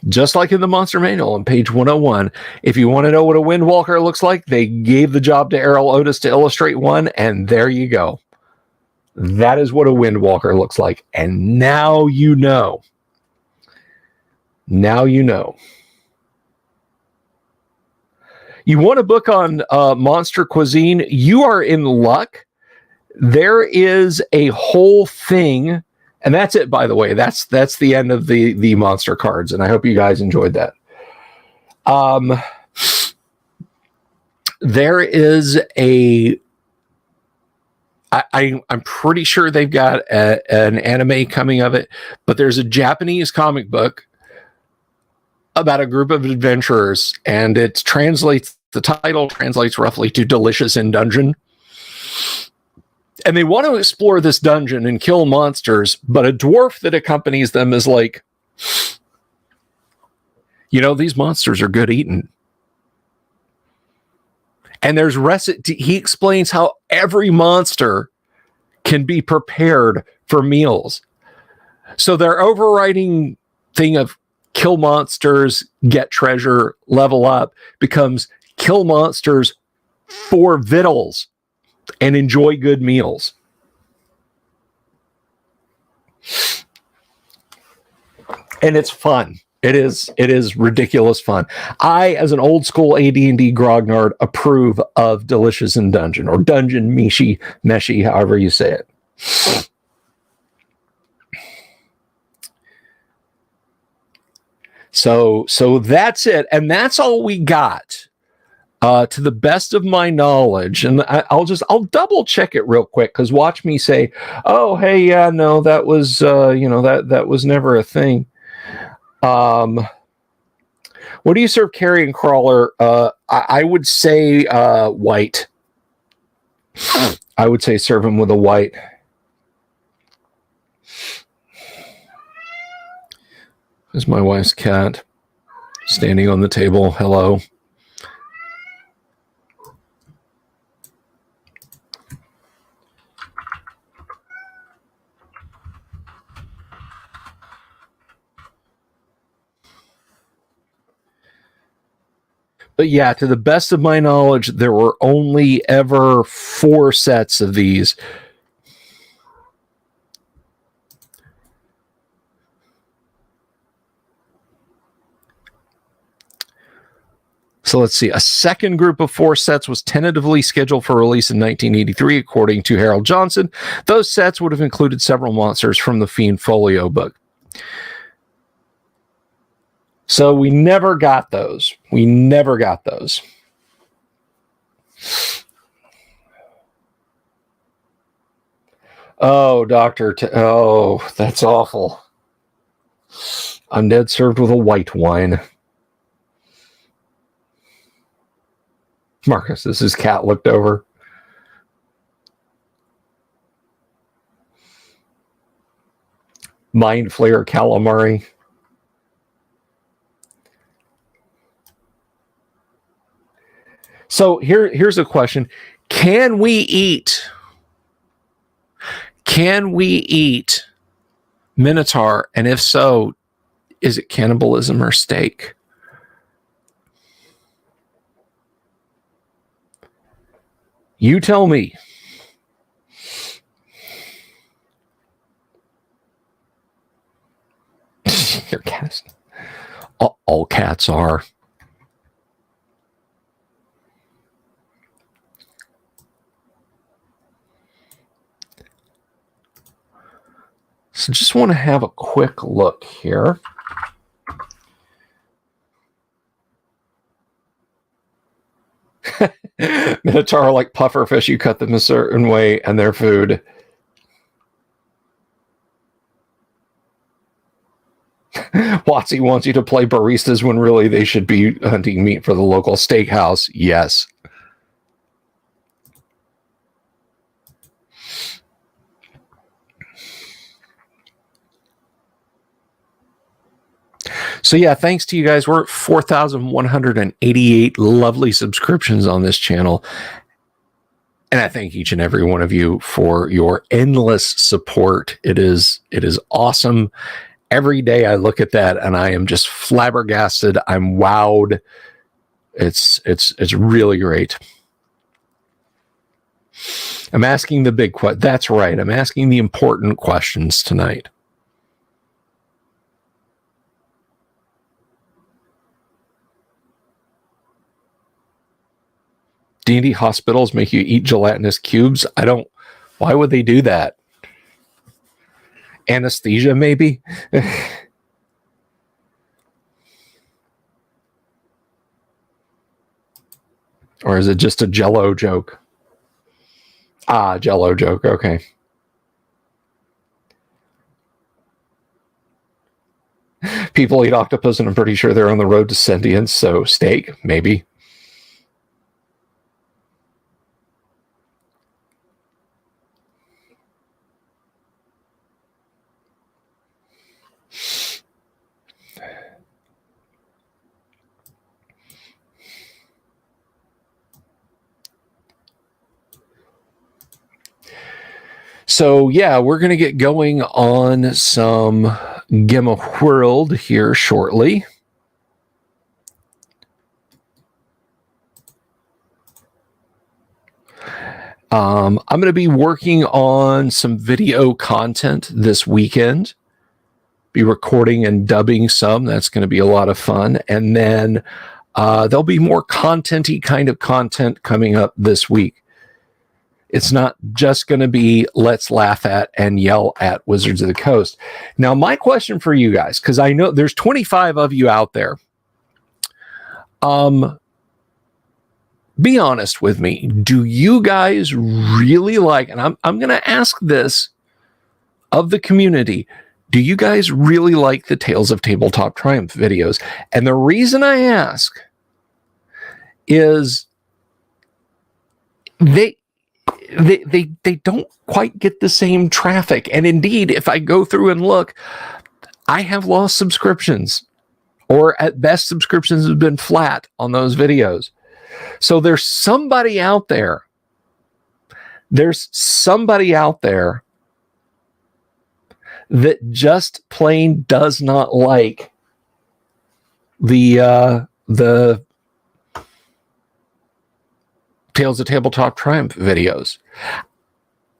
Just like in the Monster Manual on page 101. If you want to know what a windwalker looks like, they gave the job to Errol Otis to illustrate one, and there you go. That is what a windwalker looks like. And now you know. Now you know. You want a book on monster cuisine? You are in luck. There is a whole thing And that's it, by the way. That's the end of the monster cards, and I hope you guys enjoyed that. There is I'm pretty sure they've got an anime coming of it, but there's a Japanese comic book about a group of adventurers, and the title translates roughly to Delicious in Dungeon. And they want to explore this dungeon and kill monsters, but a dwarf that accompanies them is like, these monsters are good eating. And there's he explains how every monster can be prepared for meals. So their overriding thing of kill monsters, get treasure, level up becomes kill monsters for victuals and enjoy good meals. And it's fun. It is ridiculous fun. I, as an old school AD&D grognard, approve of Delicious in Dungeon, or Dungeon Meshi, however you say it. So that's it, and that's all we got. To the best of my knowledge, and I'll double check it real quick, because watch me say, "Oh, hey, yeah, no, that was that was never a thing." What do you serve carrion crawler? I would say white. I would say serve him with a white. There's my wife's cat standing on the table. Hello. But yeah, to the best of my knowledge, there were only ever 4 sets of these. So let's see. A second group of 4 sets was tentatively scheduled for release in 1983, according to Harold Johnson. Those sets would have included several monsters from the Fiend Folio book. So we never got those. Oh, oh, that's awful. Undead served with a white wine. Marcus, this is cat looked over. Mind Flayer calamari. So here's a question. Can we eat Minotaur? And if so, is it cannibalism or steak? You tell me. Your cat. All cats are. So just want to have a quick look here. Minotaur like pufferfish, you cut them a certain way and their food. Watsy wants you to play baristas when really they should be hunting meat for the local steakhouse. Yes. So yeah, thanks to you guys. We're at 4,188 lovely subscriptions on this channel. And I thank each and every one of you for your endless support. It is awesome. Every day I look at that and I am just flabbergasted. I'm wowed. It's really great. I'm asking the big question. That's right. I'm asking the important questions tonight. D&D hospitals make you eat gelatinous cubes. Why would they do that? Anesthesia, maybe? Or is it just a Jell-O joke? Ah, Jell-O joke. Okay. People eat octopus, and I'm pretty sure they're on the road to sentience, so steak, maybe. So, yeah, we're going to get going on some Gamma World here shortly. I'm going to be working on some video content this weekend. Be recording and dubbing some. That's going to be a lot of fun. And then there'll be more content-y kind of content coming up this week. It's not just going to be let's laugh at and yell at Wizards of the Coast. Now, my question for you guys, because I know there's 25 of you out there. Be honest with me. Do you guys really like, and I'm going to ask this of the community, do you guys really like the Tales of Tabletop Triumph videos? And the reason I ask is they don't quite get the same traffic. And indeed, if I go through and look, I have lost subscriptions, or at best subscriptions have been flat on those videos. So there's somebody out there. There's somebody out there that just plain does not like the Tales of Tabletop Triumph videos.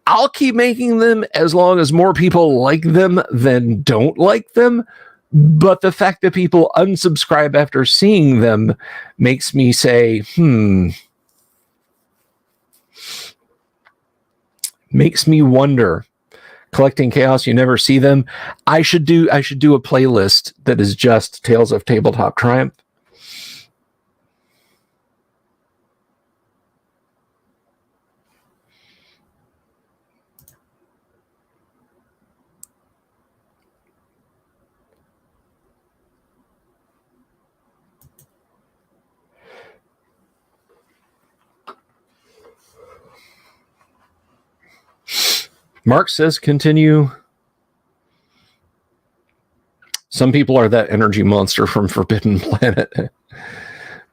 I'll keep making them as long as more people like them than don't like them. But the fact that people unsubscribe after seeing them makes me say, makes me wonder. Collecting Chaos, you never see them. I should do a playlist that is just Tales of Tabletop Triumph. Mark says continue. Some people are that energy monster from Forbidden Planet.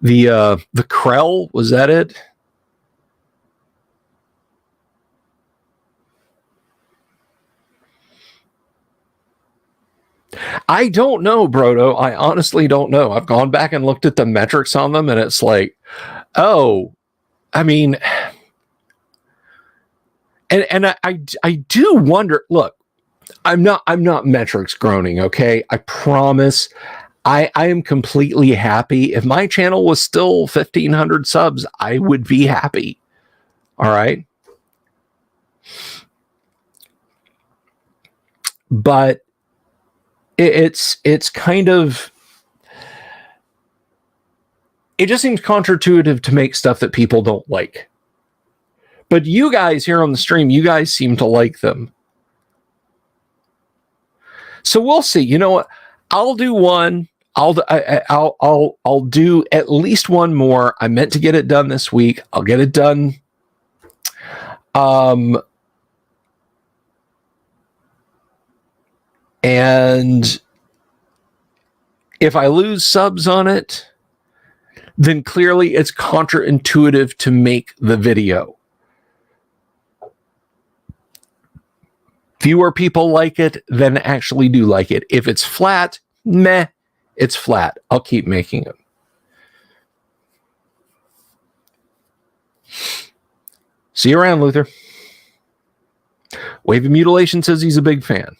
The Krell, was that it? I don't know, Brodo. I honestly don't know. I've gone back and looked at the metrics on them, and it's like, oh, I mean, and I do wonder. Look, I'm not metrics groaning. Okay, I promise. I am completely happy. If my channel was still 1,500 subs, I would be happy. All right. But it's kind of, it just seems counterintuitive to make stuff that people don't like. But you guys here on the stream, you guys seem to like them. So we'll see. You know what? I'll do one. I'll do at least one more. I meant to get it done this week. I'll get it done. And if I lose subs on it, then clearly it's counterintuitive to make the video. Fewer people like it than actually do like it. If it's flat, meh, it's flat. I'll keep making it. See you around, Luther. Wave of Mutilation says he's a big fan.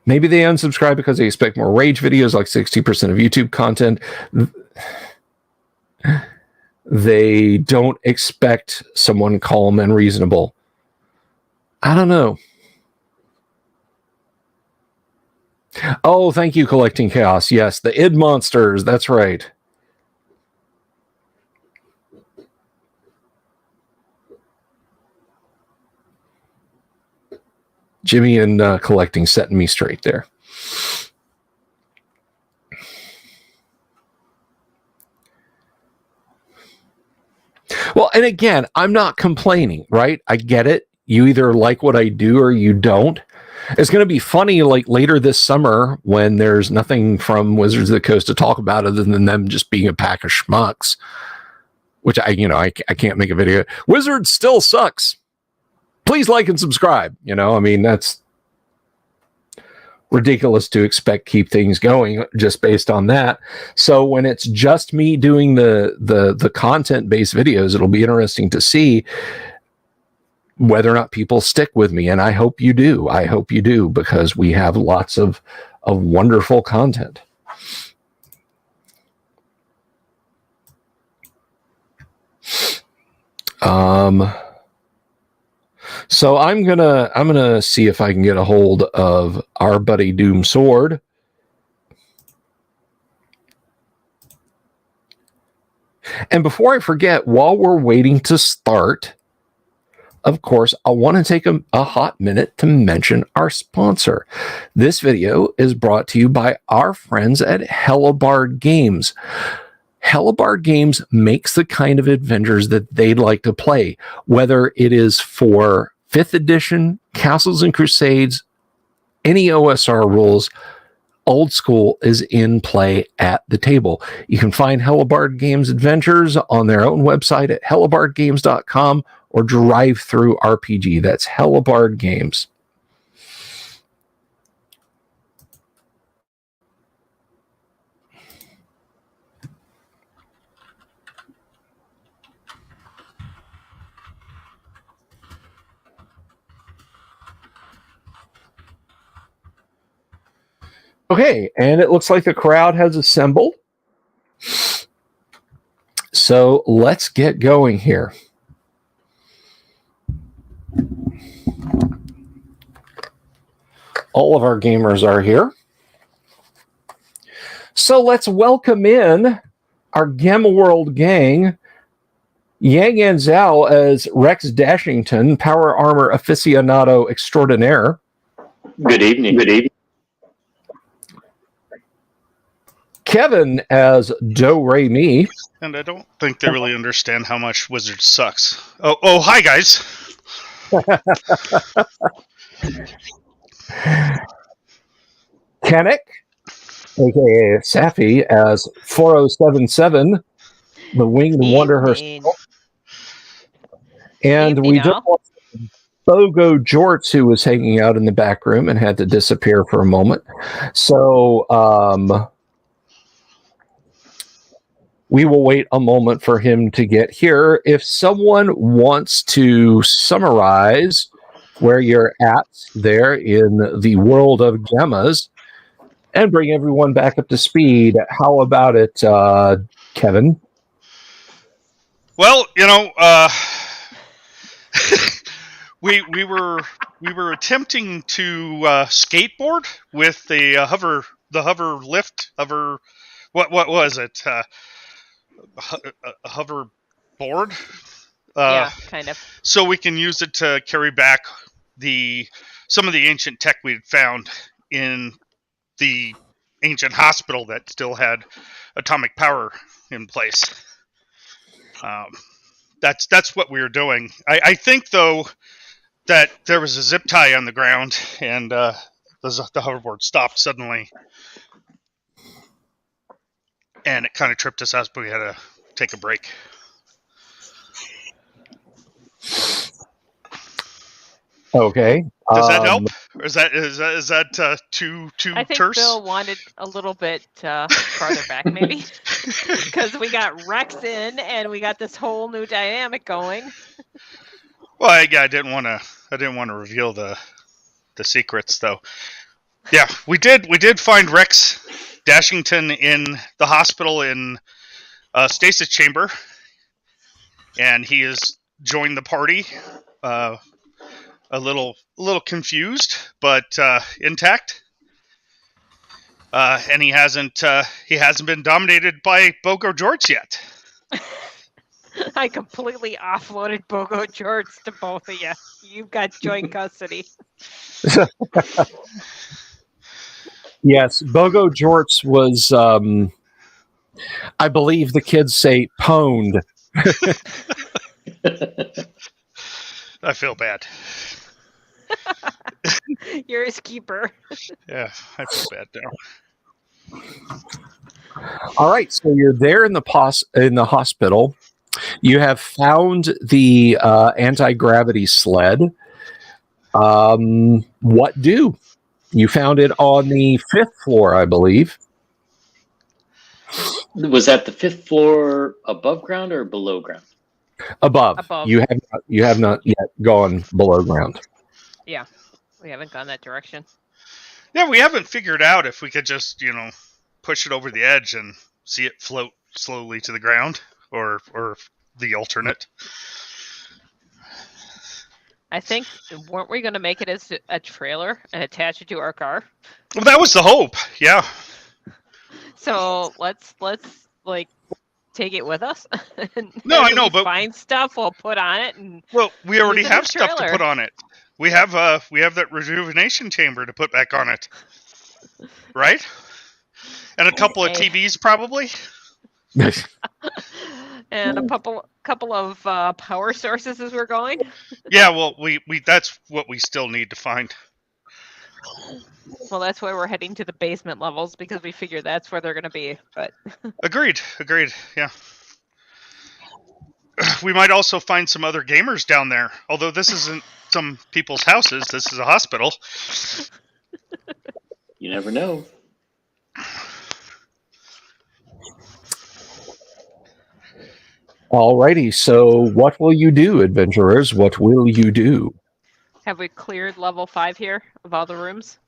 Maybe they unsubscribe because they expect more rage videos, like 60% of YouTube content. They don't expect someone calm and reasonable. I don't know. Oh, thank you, Collecting Chaos. Yes, the id monsters. That's right. Jimmy and Collecting setting me straight there. Well, and again, I'm not complaining, right? I get it. You either like what I do or you don't. It's going to be funny, like later this summer when there's nothing from Wizards of the Coast to talk about other than them just being a pack of schmucks, which I can't make a video. Wizards still sucks. Please like and subscribe. I mean, that's ridiculous to expect keep things going just based on that. So when it's just me doing the content-based videos, it'll be interesting to see whether or not people stick with me. And I hope you do. I hope you do, because we have lots of wonderful content. So I'm gonna see if I can get a hold of our buddy Doom Sword. And before I forget, while we're waiting to start, of course, I want to take a hot minute to mention our sponsor. This video is brought to you by our friends at Hellebarde Games. Hellebarde Games makes the kind of adventures that they'd like to play, whether it is for 5th edition, Castles and Crusades, any OSR rules. Old school is in play at the table. You can find Hellebarde Games adventures on their own website at hellebardegames.com or Drive Through RPG. That's Hellebarde Games. Okay, and it looks like the crowd has assembled. So let's get going here. All of our gamers are here. So let's welcome in our Gamma World gang. Yang and Zhao as Rex Dashington, Power Armor Aficionado Extraordinaire. Good evening. Good evening. Kevin as Do Re Mi. And I don't think they really understand how much Wizards sucks. Oh, hi guys. Kennick, aka Safi, as 4077, the Winged Wonder herself. And we just watched Bogo Jorts, who was hanging out in the back room and had to disappear for a moment. So we will wait a moment for him to get here. If someone wants to summarize where you're at there in the world of Gemmas and bring everyone back up to speed, how about it, Kevin? Well, we were attempting to skateboard with the hover lift. What was it? A hover board? Yeah, kind of. So we can use it to carry back some of the ancient tech we had found in the ancient hospital that still had atomic power in place. That's what we were doing. I think, though, that there was a zip tie on the ground, and the hoverboard stopped suddenly, and it kind of tripped us out, but we had to take a break. Okay. Does that help? Or is that too I think terse? Bill wanted a little bit farther back, maybe, because we got Rex in and we got this whole new dynamic going. Well, I didn't want to reveal the secrets, though. Yeah, we did find Rex Dashington in the hospital in stasis chamber, and he has joined the party. a little confused, but intact. And he hasn't been dominated by Bogo Jorts yet. I completely offloaded Bogo Jorts to both of you. You've got joint custody. Yes, Bogo Jorts was, I believe the kids say, pwned. I feel bad. You're his keeper. Yeah, I feel bad now. All right, so you're there in the hospital. You have found the anti-gravity sled. What do? You found it on the 5th floor, I believe. Was that the 5th floor above ground or below ground? Above. You have not yet gone below ground. Yeah, we haven't gone that direction. Yeah, we haven't figured out if we could just, push it over the edge and see it float slowly to the ground, or the alternate. I think, weren't we going to make it as a trailer and attach it to our car? Well, that was the hope. Yeah. So let's like take it with us. No, I know, but find stuff we'll put on it, and well, we already use it have as stuff to trailer. put on it. We have that rejuvenation chamber to put back on it, right? And a couple of TVs, probably. and a couple of power sources as we're going. Yeah, well, we that's what we still need to find. Well, that's why we're heading to the basement levels, because we figure that's where they're going to be. But Agreed. Yeah. We might also find some other gamers down there. Although this isn't some people's houses, this is a hospital. You never know. Alrighty, so what will you do, adventurers? What will you do? have we cleared level 5 here of all the rooms?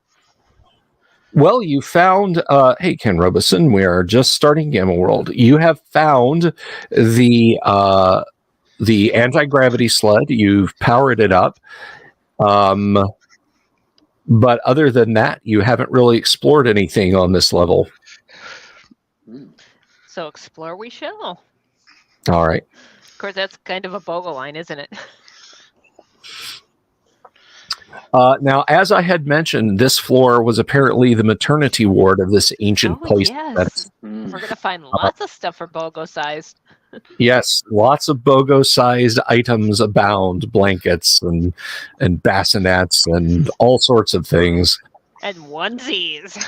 Well, you found, hey, Ken Robeson, we are just starting Gamma World. You have found the anti-gravity sled. You've powered it up. But other than that, you haven't really explored anything on this level. So explore we shall. All right. Of course, that's kind of a bogo line, isn't it? Now, as I had mentioned, this floor was apparently the maternity ward of this ancient place. Yes. We're going to find lots of stuff for bogo sized. Yes, lots of bogo-sized items abound, blankets and bassinets and all sorts of things. And onesies.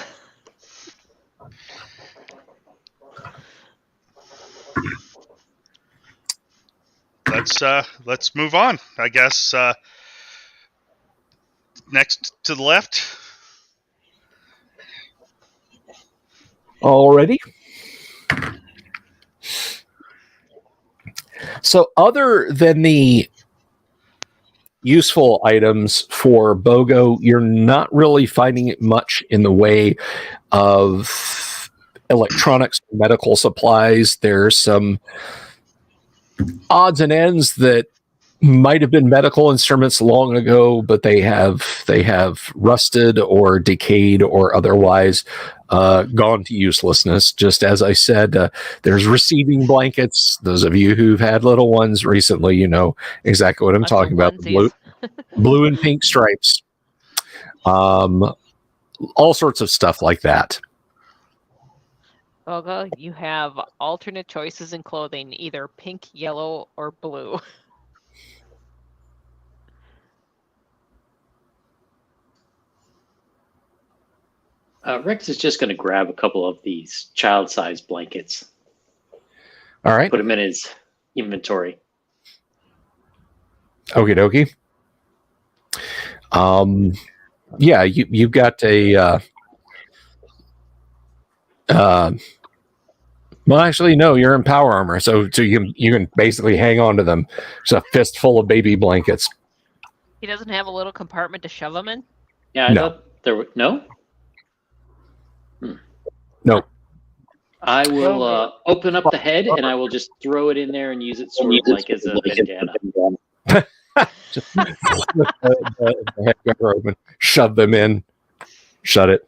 Let's move on. I guess next to the left. Already. So other than the useful items for BOGO, you're not really finding it much in the way of electronics, medical supplies. There's some odds and ends that might have been medical instruments long ago, but they have rusted or decayed or otherwise gone to uselessness. Just as I said, there's receiving blankets. Those of you who've had little ones recently, you know exactly what I'm talking about. The blue and pink stripes. All sorts of stuff like that. Bogo, you have alternate choices in clothing, either pink, yellow, or blue. Rex is just going to grab a couple of these child-sized blankets. All right. Put them in his inventory. Okie dokie. Yeah, you've got a. Well, actually, no. You're in power armor, so you can basically hang on to them. It's a fistful of baby blankets. He doesn't have a little compartment to shove them in? Yeah, I thought there were no. No. I will open up the head and I will just throw it in there and use it sort of like as a bandana. Just flip the head cover open, shove them in, shut it.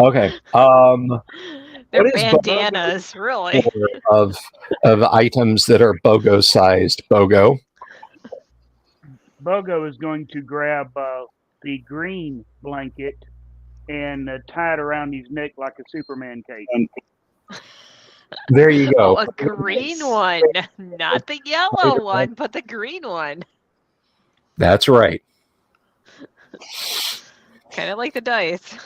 Okay. They're what is bandanas, really. of items that are BOGO sized? BOGO. Bogo is going to grab the green blanket and tie it around his neck like a Superman cape. There you Oh, go. a green one. Not the yellow one, but the green one. That's right. Kind of like the dice.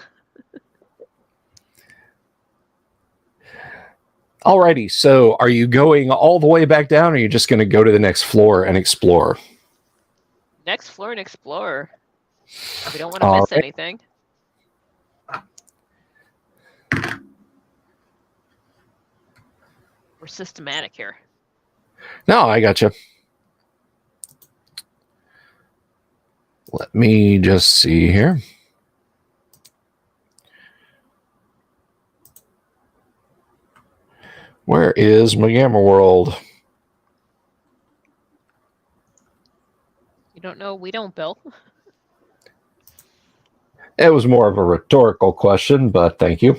Alrighty. So, are you going all the way back down, or are you just going to go to the next floor and explore? Next floor and explore. We don't want to miss anything. We're systematic here. No, I gotcha. Let me just see here. Where is my Gamma World? You don't know? We don't, Bill. It was more of a rhetorical question, but thank you.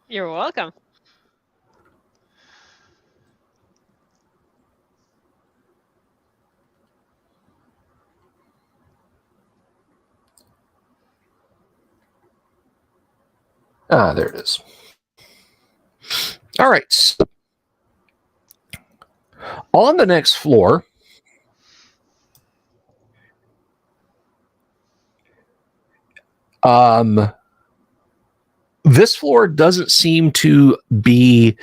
You're welcome. Ah, there it is. All right. So on the next floor, this floor doesn't seem to be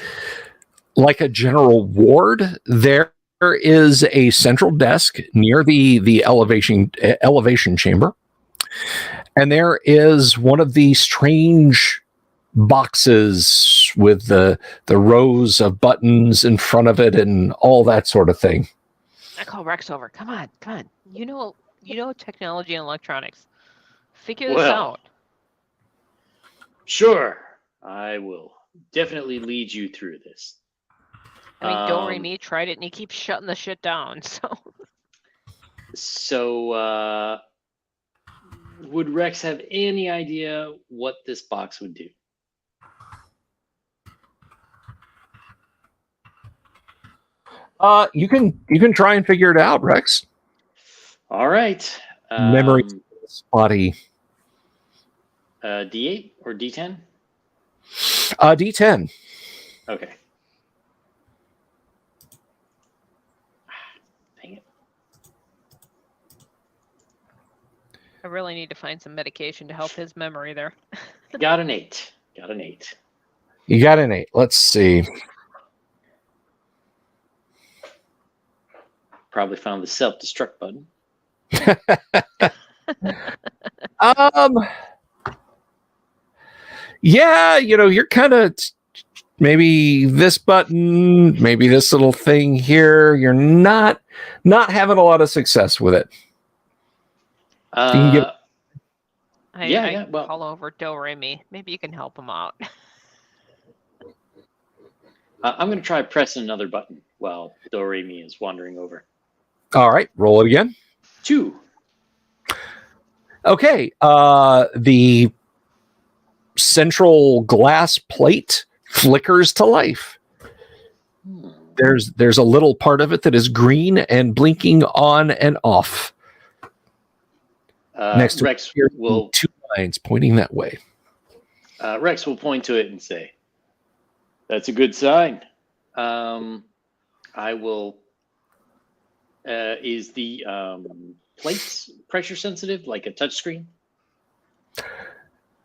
like a general ward. There is a central desk near the elevation chamber, and there is one of the strange boxes with the rows of buttons in front of it and all that sort of thing. I call Rex over. Come on. You know technology and electronics. Figure this out. Sure. I will definitely lead you through this. I mean, Do-Re-Mi tried it and he keeps shutting the shit down. So, would Rex have any idea what this box would do? You can try and figure it out, Rex. All right. Memory spotty. D8 or D10? D10. Okay. Dang it. I really need to find some medication to help his memory there. Got an 8. You got an 8. Let's see. Probably found the self-destruct button. Yeah, you're kind of maybe this button, maybe this little thing here. You're not having a lot of success with it. I well, call over Do-Re-Mi. Maybe you can help him out. I'm going to try pressing another button while Do-Re-Mi is wandering over. All right, roll it again. 2. Okay, the central glass plate flickers to life. There's a little part of it that is green and blinking on and off. Next to Rex will 2 lines pointing that way. Rex will point to it and say, "That's a good sign." I will. Is the plates pressure sensitive, like a touch screen?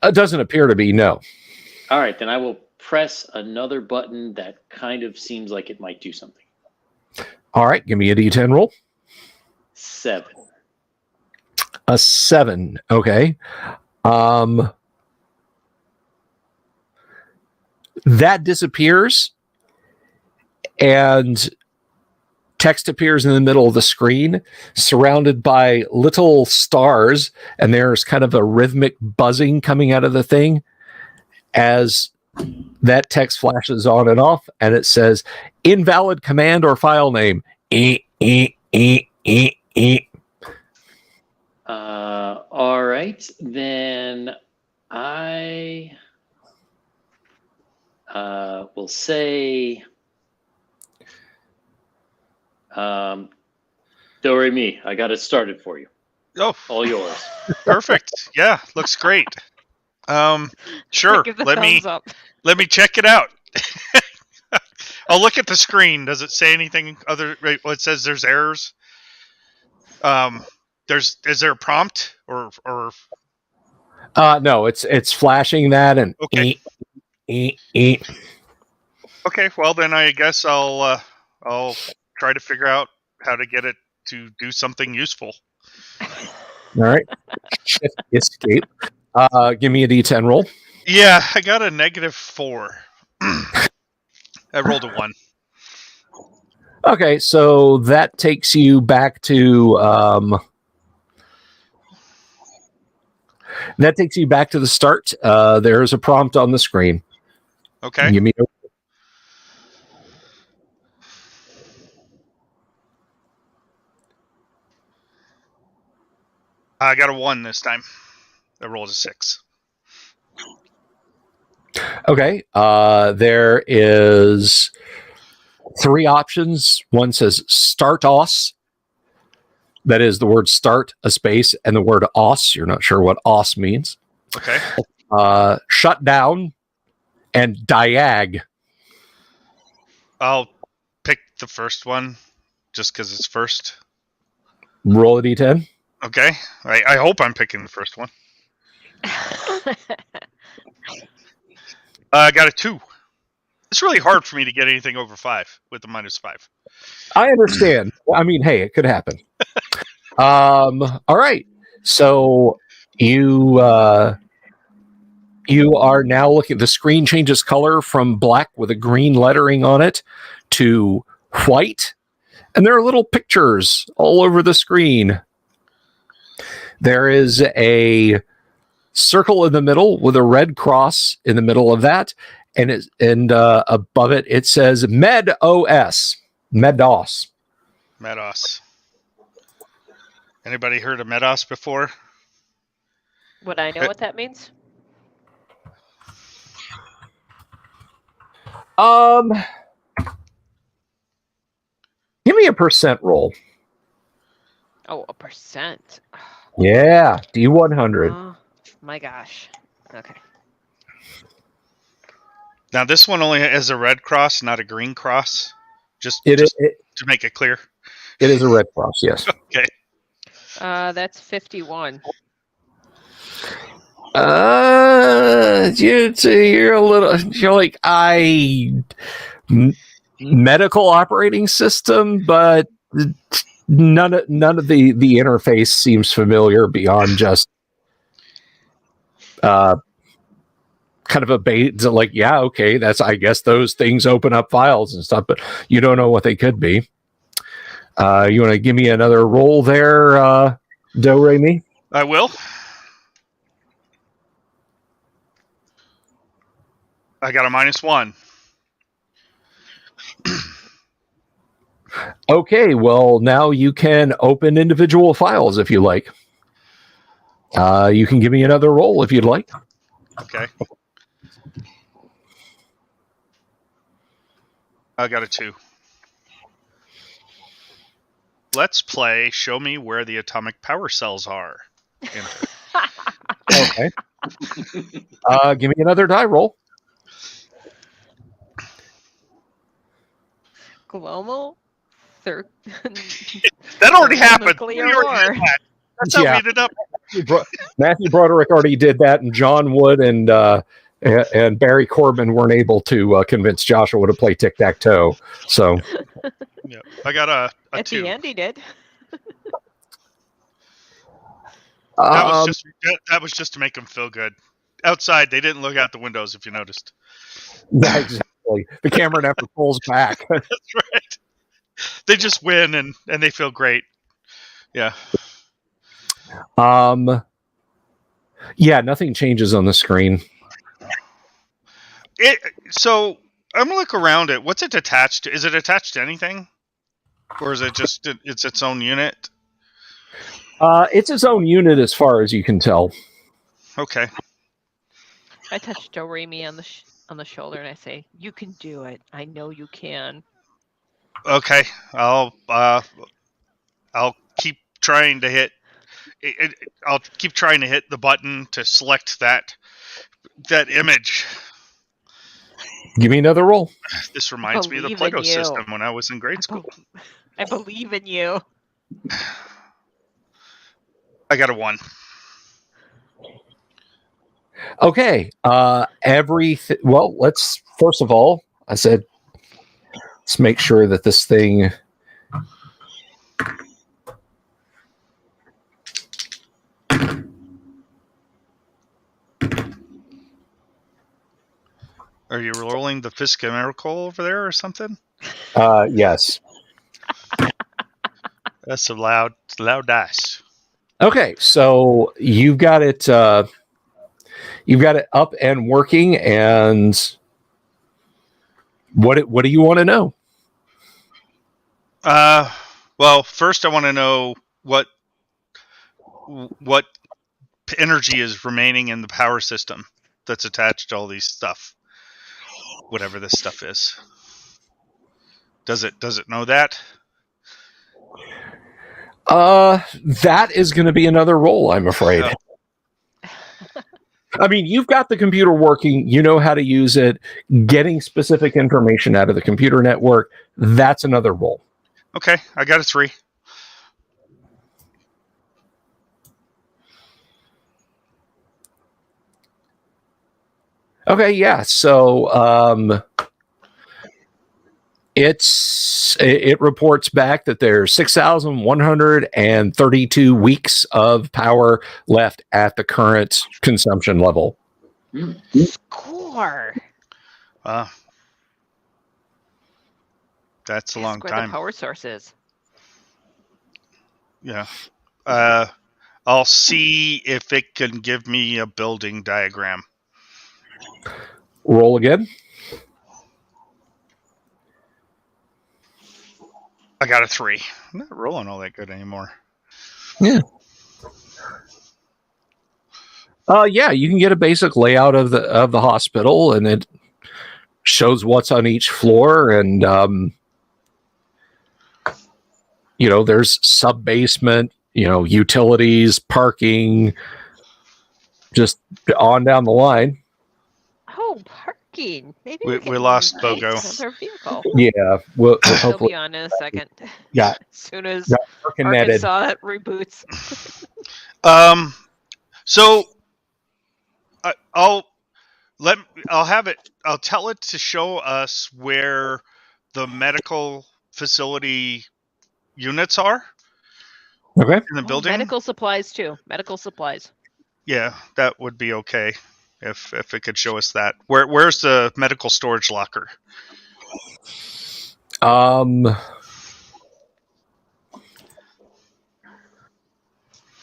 It doesn't appear to be, no. All right, then I will press another button that kind of seems like it might do something. All right, give me a D10 roll. 7. A 7. Okay. That disappears, and text appears in the middle of the screen, surrounded by little stars, and there's kind of a rhythmic buzzing coming out of the thing as that text flashes on and off, and it says, "Invalid command or file name." All right, then I will say, do re mi. I got it started for you. Oh, All yours. perfect. Yeah, looks great. Sure. Give the Let me thumbs up. check it out. I'll look at the screen. Does it say anything other? Right, well, it says there's errors. Is there a prompt or No, it's flashing that and okay? Okay, well then I guess I'll try to figure out how to get it to do something useful. All right. Shift escape. Give me a D10 roll. Yeah, I got a -4. I rolled a 1. Okay, so that takes you back to the start. There's a prompt on the screen. Okay. Give me I got a 1 this time. I rolled a 6. Okay. There is 3 options. One says start os. That is the word start, a space, and the word os. You're not sure what os means. Okay. Shut down and diag. I'll pick the first one just because it's first. Roll a D10. Okay. I hope I'm picking the first one. I got a 2. It's really hard for me to get anything over 5 with the -5. I understand. I mean, hey, it could happen. All right. So you are now looking. The screen changes color from black with a green lettering on it to white, and there are little pictures all over the screen. There is a circle in the middle with a red cross in the middle of that, and above it it says MEDOS. MEDOS. Medos. Anybody heard of Medos before? Would I know what that means? Give me a percent roll. Oh, a percent. Yeah, D100. Oh, my gosh. Okay. Now this one only has a red cross, not a green cross. Just to make it clear. It is a red cross, yes. Okay. That's 51. You're a little. You're like medical operating system, but none of the interface seems familiar beyond just kind of a bait. Like, yeah, okay, that's, I guess those things open up files and stuff, but you don't know what they could be. You want to give me another roll there, Do Re Mi? I will. I got a -1. Okay, well, now you can open individual files if you like. You can give me another roll if you'd like. Okay. I got a 2. Let's play Show Me Where the Atomic Power Cells Are. Okay. Give me another die roll. Global? That already happened. Nuclear We already war. did that. That's how we ended up. Matthew Broderick already did that, and John Wood and Barry Corbin weren't able to convince Joshua to play tic-tac-toe. So Yeah, I got a At 2. the end, he did. That was just to make them feel good. Outside, they didn't look out the windows, if you noticed. yeah, exactly. The camera never pulls back. That's right. They just win and they feel great. Yeah. Yeah, nothing changes on the screen. So I'm gonna look around it. What's it attached to? Is it attached to anything? Or is it just it's its own unit? It's its own unit as far as you can tell. Okay. I touch Doremi on the shoulder and I say, "You can do it. I know you can." Okay. I'll keep trying to hit. I'll keep trying to hit the button to select that image. Give me another roll. This reminds me of the Believe in Play-Doh you. system when I was in grade school. I believe in you. I got a 1. Okay. Well, let's first of all, I said, let's make sure that this thing. Are you rolling the Fisk Miracle over there or something? Yes. That's a loud dice. Okay, so you've got it up and working, and what do you want to know? Well, first I want to know what energy is remaining in the power system that's attached to all these stuff. Whatever this stuff is. Does it know that? That is going to be another roll, I'm afraid. I mean, you've got the computer working, you know how to use it, getting specific information out of the computer network, that's another roll. Okay, I got a 3. Okay, yeah. So it reports back that there's 6,132 weeks of power left at the current consumption level. Score. That's a long Where time. the power source is. Yeah. I'll see if it can give me a building diagram. Roll again. I got a 3. I'm not rolling all that good anymore. Yeah. Yeah, you can get a basic layout of the hospital, and it shows what's on each floor, and there's sub-basement, utilities, parking, just on down the line. Oh, parking. Maybe we lost Bogo. Another vehicle. Yeah, we'll He'll hopefully. be on in a second. Yeah. As soon as Netted. Arkansas reboots. So I'll tell it to show us where the medical facility units are. Okay. In the building. Medical supplies too. Medical supplies. Yeah, that would be okay if it could show us that. Where's the medical storage locker?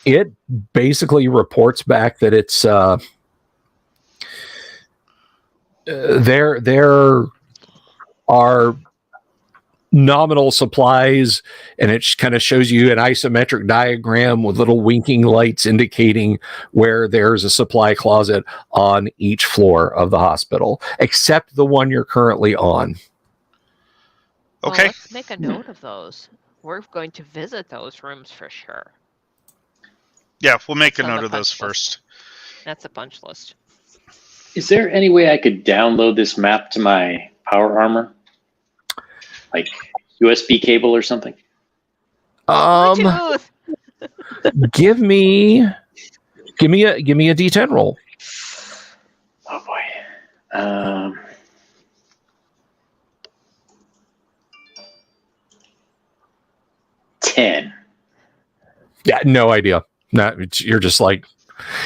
It basically reports back that it's there are nominal supplies, and it kind of shows you an isometric diagram with little winking lights indicating where there's a supply closet on each floor of the hospital, except the one you're currently on. Okay. Well, let's make a note of those. We're going to visit those rooms for sure. Yeah, we'll make a It's on note the of those punch list. first. That's a punch list. Is there any way I could download this map to my power armor? Like USB cable or something? Bluetooth! Give me a D10 roll. Oh boy. 10. Yeah, no idea. You're just like,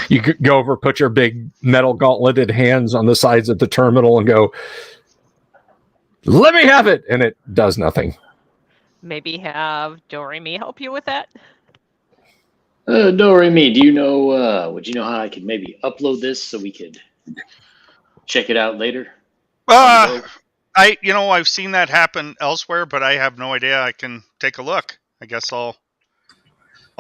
you could go over, put your big metal gauntleted hands on the sides of the terminal and go, let me have it, and it does nothing. Maybe have Doremi help you with that? Doremi, do you know, would you know how I could maybe upload this so we could check it out later? I've seen that happen elsewhere, but I have no idea. I can take a look. I guess I'll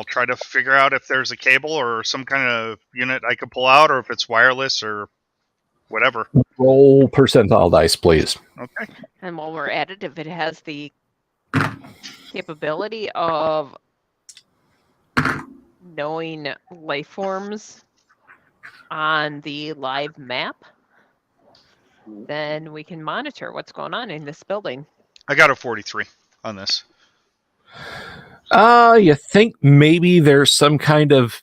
try to figure out if there's a cable or some kind of unit I could pull out, or if it's wireless or whatever. Roll percentile dice, please. Okay. And while we're at it, if it has the capability of knowing life forms on the live map, then we can monitor what's going on in this building. I got a 43 on this. You think maybe there's some kind of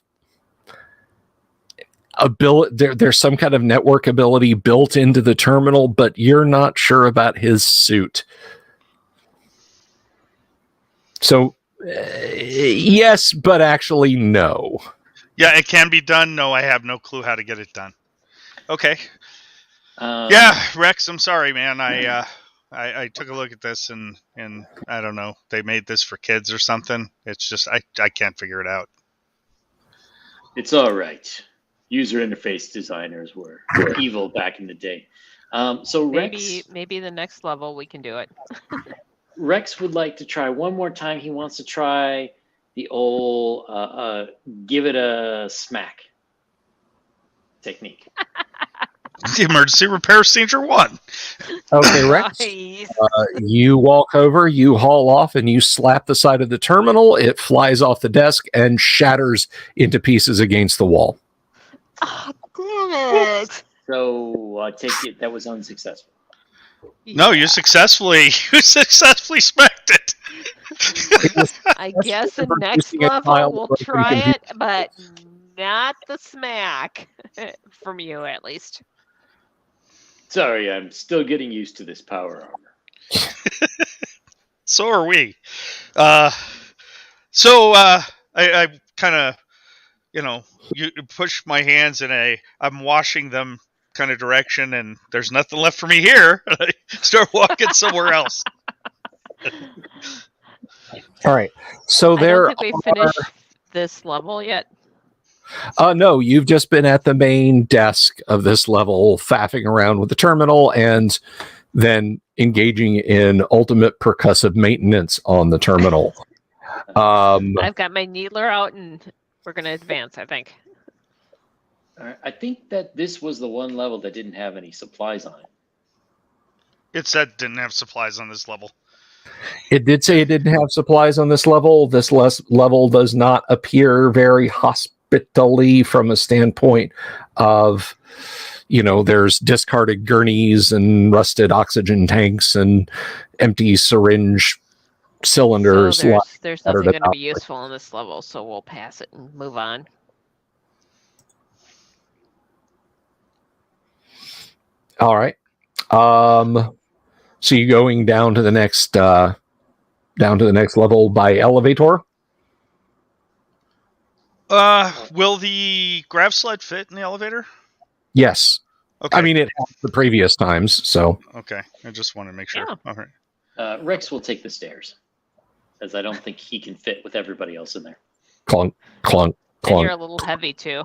ability, there's some kind of network ability built into the terminal, but you're not sure about his suit. So, yes, but actually no. Yeah, it can be done. No, I have no clue how to get it done. Okay. Yeah, Rex, I'm sorry, man. I took a look at this and I don't know. They made this for kids or something. It's just I can't figure it out. it's all right. User interface designers were evil back in the day. So Rex, Maybe the next level we can do it. Rex would like to try one more time. He wants to try the old give it a smack technique. The emergency repair procedure 1. Okay, Rex. Nice. You walk over, you haul off, and you slap the side of the terminal. It flies off the desk and shatters into pieces against the wall. Oh, damn it. So I take it that was unsuccessful. No, you successfully smacked it. I guess the next producing a level file we'll broken try computer. it, but not the smack. From you, at least. Sorry, I'm still getting used to this power armor. So are we. I kind of, you push my hands in I'm washing them kind of direction, and there's nothing left for me here. I start walking somewhere else. All right. So I there don't think we finished this level yet. no, you've just been at the main desk of this level, faffing around with the terminal and then engaging in ultimate percussive maintenance on the terminal. I've got my needler out, and we're going to advance, I think. All right, I think that this was the one level that didn't have any supplies on it. It said didn't have supplies on this level. It did say it didn't have supplies on this level. This level does not appear very hospitally from a standpoint of, there's discarded gurneys and rusted oxygen tanks and empty syringe cylinders. So there's better nothing to going to be operate. useful in this level, so we'll pass it and move on. All right. So you going down to the next level by elevator? Will the grav sled fit in the elevator? Yes. Okay. I mean, it has the previous times, so. Okay. I just want to make sure. Yeah. All right. Rex will take the stairs, as I don't think he can fit with everybody else in there. Clunk, clunk, And you're clunk. a little heavy, too.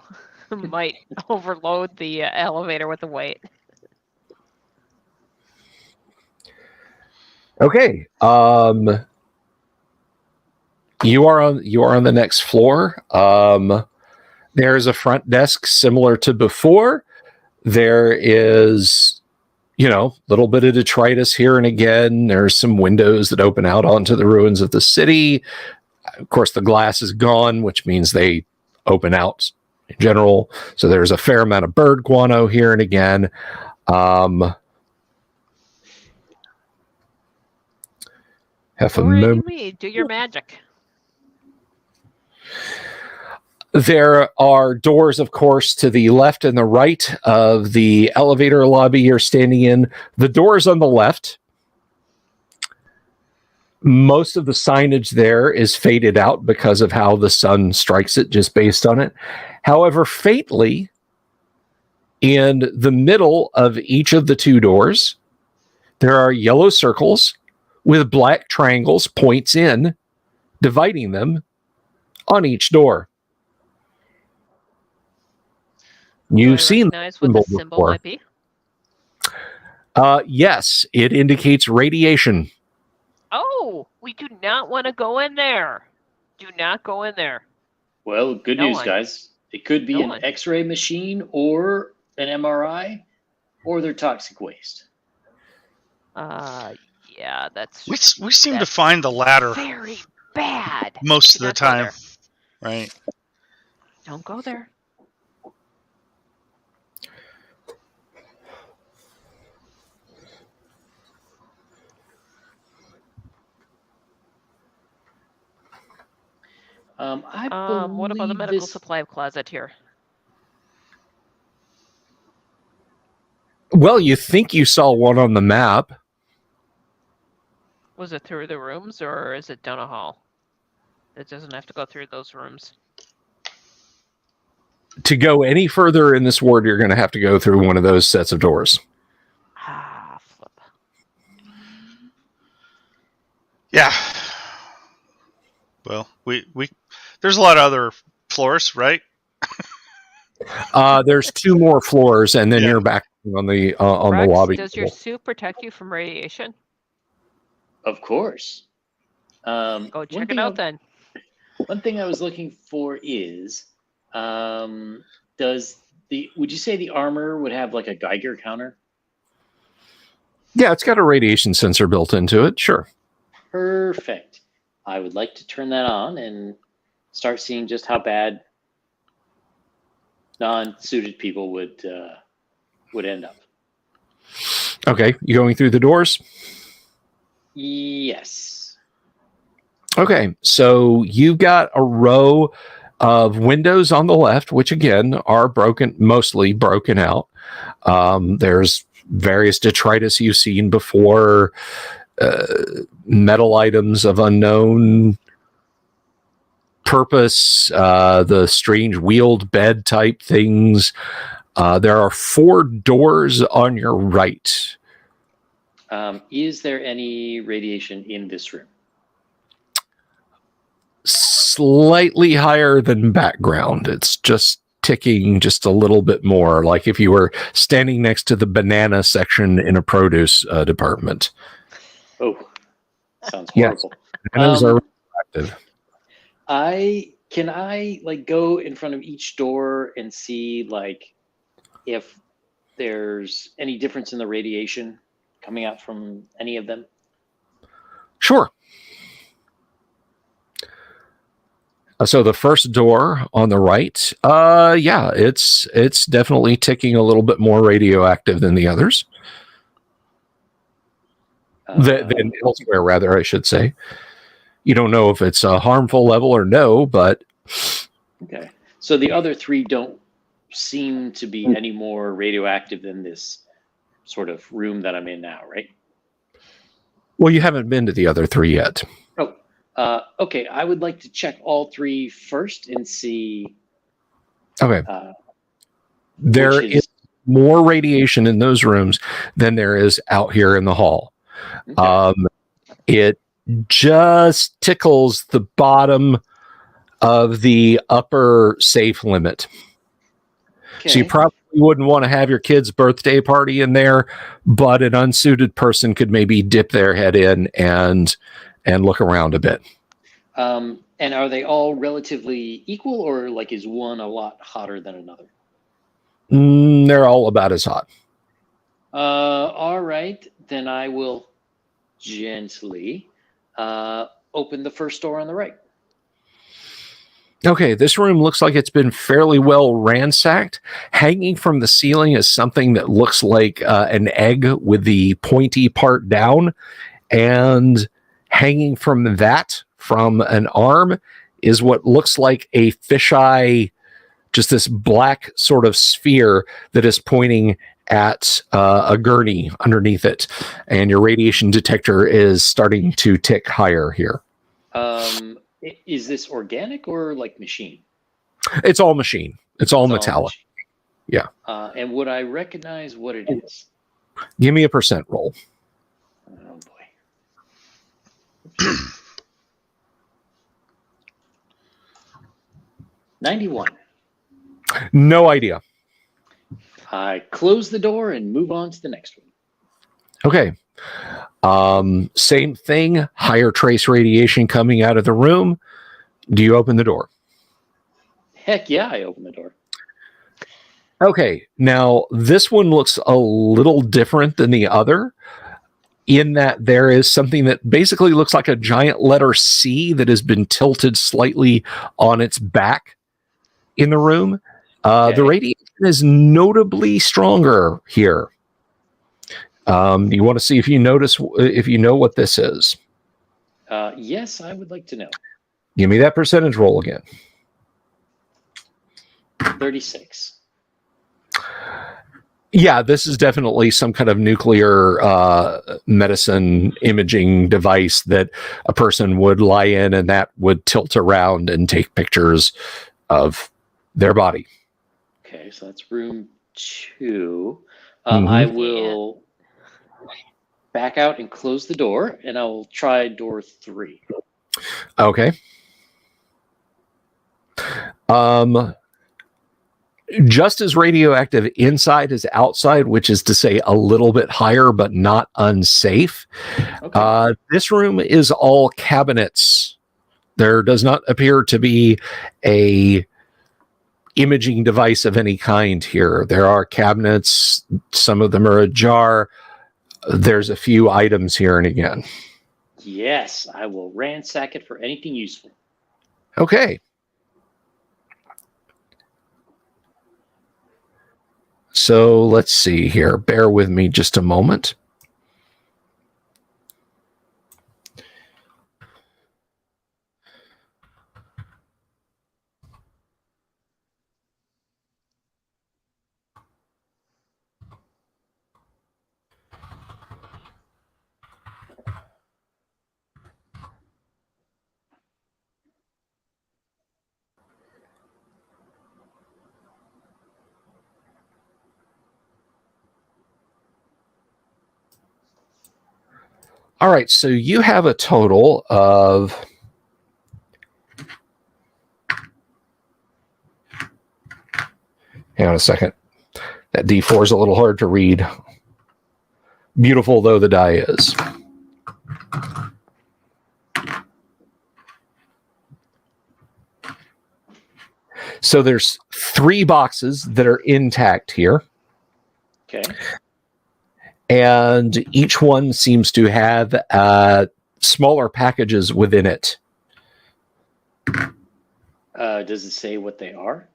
Might overload the elevator with the weight. Okay. You are on the next floor. There's a front desk similar to before. There is, a little bit of detritus here and again. There's some windows that open out onto the ruins of the city. Of course, the glass is gone, which means they open out in general. So there's a fair amount of bird guano here and again. Do your magic. There are doors, of course, to the left and the right of the elevator lobby you're standing in. The doors on the left, most of the signage there is faded out because of how the sun strikes it, just based on it. However, faintly, in the middle of each of the two doors, there are yellow circles with black triangles, points in, dividing them on each door. You've seen recognize what the symbol before. might be. Yes, it indicates radiation. Oh, we do not want to go in there. Do not go in there. Well, good No news, one. guys. It could be No an one. X-ray machine or an MRI, or they're toxic waste. Yeah, that's We seem to that's find the latter very bad. most of Do the not go time, there. right? Don't go there. I What about the believe medical this. supply closet here? Well, you think you saw one on the map. Was it through the rooms or is it down a hall? It doesn't have to go through those rooms. To go any further in this ward, you're going to have to go through one of those sets of doors. Flip. Yeah. Well, we there's a lot of other floors, right? There's 2 more floors, and then Yeah. you're back on the Rex, lobby. does your suit protect you from radiation? Of course. Go check it out then. One thing I was looking for is, would you say the armor would have like a Geiger counter? Yeah, it's got a radiation sensor built into it. Sure. Perfect. I would like to turn that on and start seeing just how bad non-suited people would end up. Okay, you going through the doors? Yes. Okay, so you've got a row of windows on the left, which again are mostly broken out. There's various detritus you've seen before, metal items of unknown purpose, the strange wheeled bed type things. There are 4 doors on your right. Is there any radiation in this room? Slightly higher than background. It's just ticking just a little bit more, like if you were standing next to the banana section in a produce department. Oh, sounds Yes. horrible. Bananas are active. Can I like go in front of each door and see like if there's any difference in the radiation coming out from any of them? Sure. So the first door on the right, yeah, it's definitely ticking a little bit more radioactive than the others. Than elsewhere, rather, I should say. You don't know if it's a harmful level or no, but okay. So the other 3 don't seem to be any more radioactive than this sort of room that I'm in now, right? well, you haven't been to the other 3 yet. Okay. I would like to check all 3 first and see. Okay. There is more radiation in those rooms than there is out here in the hall. Okay. It just tickles the bottom of the upper safe limit. Okay. So you probably wouldn't want to have your kid's birthday party in there, but an unsuited person could maybe dip their head in and look around a bit. And are they all relatively equal, or like is one a lot hotter than another? They're all about as hot. All right, then I will gently open the first door on the right. Okay, this room looks like it's been fairly well ransacked. Hanging from the ceiling is something that looks like an egg with the pointy part down, and hanging from that, from an arm, is what looks like a fisheye, just this black sort of sphere that is pointing at a gurney underneath it, and your radiation detector is starting to tick higher here. Is this organic or like machine? It's all machine. It's all metallic. Yeah. And would I recognize what it is? Give me a % roll. Oh boy. 91. No idea. I close the door and move on to the next one. Okay. Same thing. Higher trace radiation coming out of the room. Do you open the door? Heck yeah, I open the door. Okay. Now, this one looks a little different than the other in that there is something that basically looks like a giant letter C that has been tilted slightly on its back in the room. The radiation is notably stronger here. You want to see if you know what this is. Yes, I would like to know. Give me that percentage roll again. 36. Yeah, this is definitely some kind of nuclear medicine imaging device that a person would lie in and that would tilt around and take pictures of their body. Okay, so that's room 2. I will back out and close the door, and I will try door 3. Okay. Just as radioactive inside as outside, which is to say a little bit higher, but not unsafe. Okay. This room is all cabinets. There does not appear to be a imaging device of any kind here. There are cabinets. Some of them are ajar. There's a few items here and again. Yes, I will ransack it for anything useful. Okay. So let's see here. Bear with me just a moment. All right, so you have a total of hang on a second. That D4 is a little hard to read. Beautiful though the die is. So there's 3 boxes that are intact here. Okay. And each one seems to have smaller packages within it. Does it say what they are?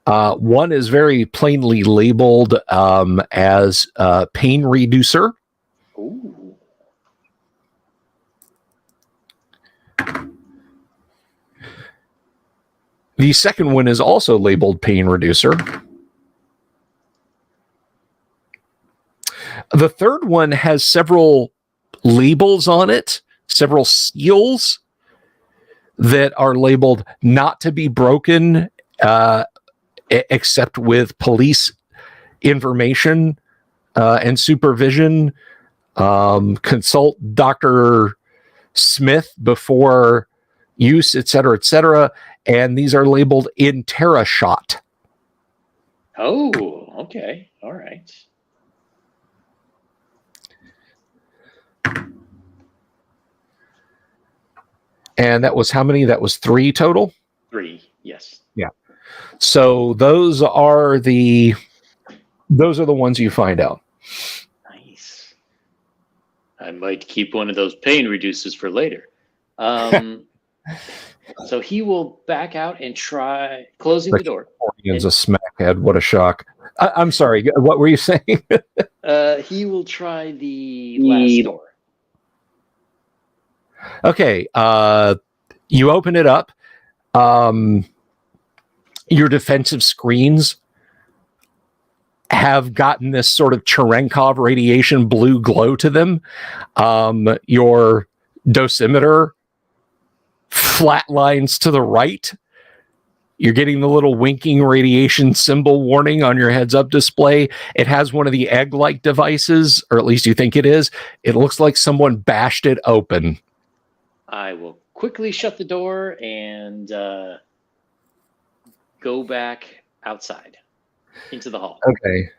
One is very plainly labeled as pain reducer. Ooh. The second one is also labeled pain reducer. The third one has several labels on it, several seals that are labeled not to be broken except with police information and supervision. Consult Dr. Smith before use, etc., etc. And these are labeled in TerraShot. Oh, okay. All right. And that was how many? That was 3 total? 3, yes. Yeah. So those are the ones you find out. Nice. I might keep one of those pain reducers for later. So he will back out and try closing the door. Is a smackhead. What a shock. I'm sorry. What were you saying? He will try the last door. Okay. You open it up. Your defensive screens have gotten this sort of Cherenkov radiation blue glow to them. Your dosimeter flatlines to the right. You're getting the little winking radiation symbol warning on your heads-up display. It has one of the egg-like devices, or at least you think it is. It looks like someone bashed it open. I will quickly shut the door and go back outside into the hall. Okay.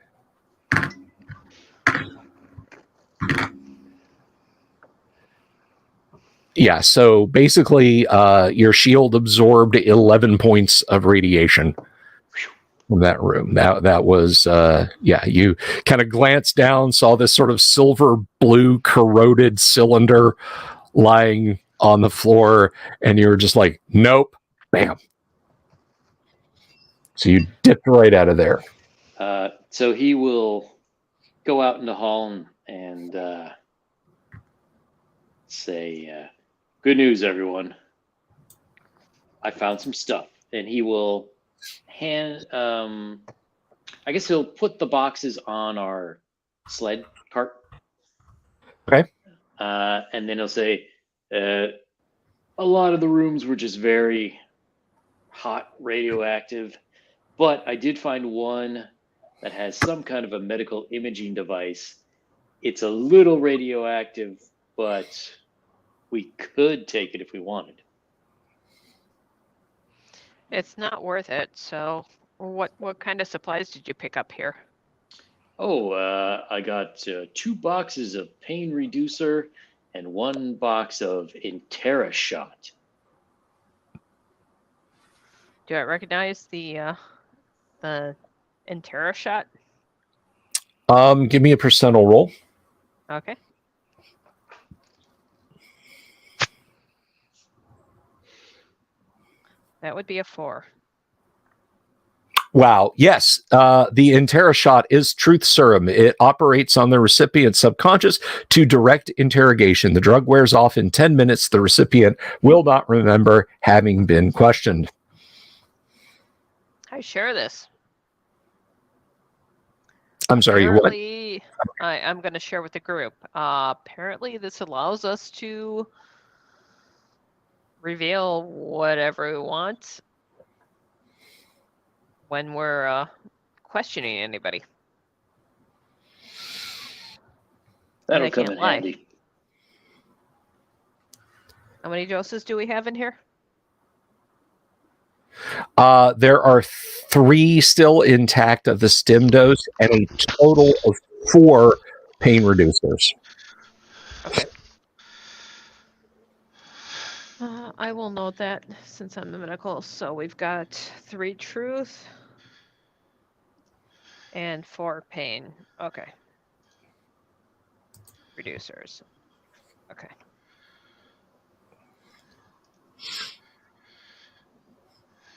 Yeah, so basically, your shield absorbed 11 points of radiation from that room. That was, you kind of glanced down, saw this sort of silver blue corroded cylinder lying on the floor, and you were just like, nope, bam. So you dipped right out of there. So he will go out in the hall and say, good news, everyone. I found some stuff. And he will I guess he'll put the boxes on our sled cart. Okay. And then he'll say, a lot of the rooms were just very hot, radioactive, but I did find one that has some kind of a medical imaging device. It's a little radioactive, but we could take it if we wanted. It's not worth it. So, what kind of supplies did you pick up here? Oh, I got 2 boxes of pain reducer and 1 box of Intera shot. Do I recognize the Intera shot? Give me a percentile roll. Okay. That would be a 4. Wow. Yes. The Intera shot is truth serum. It operates on the recipient's subconscious to direct interrogation. The drug wears off in 10 minutes. The recipient will not remember having been questioned. I share this. I'm sorry. Apparently, I'm going to share with the group. Apparently, this allows us to reveal whatever we want when we're questioning anybody. That'll come in handy. How many doses do we have in here? There are 3 still intact of the stim dose and a total of 4 pain reducers. Okay. I will note that since I'm the medical. So we've got 3 truth and 4 pain. Okay. Reducers. Okay.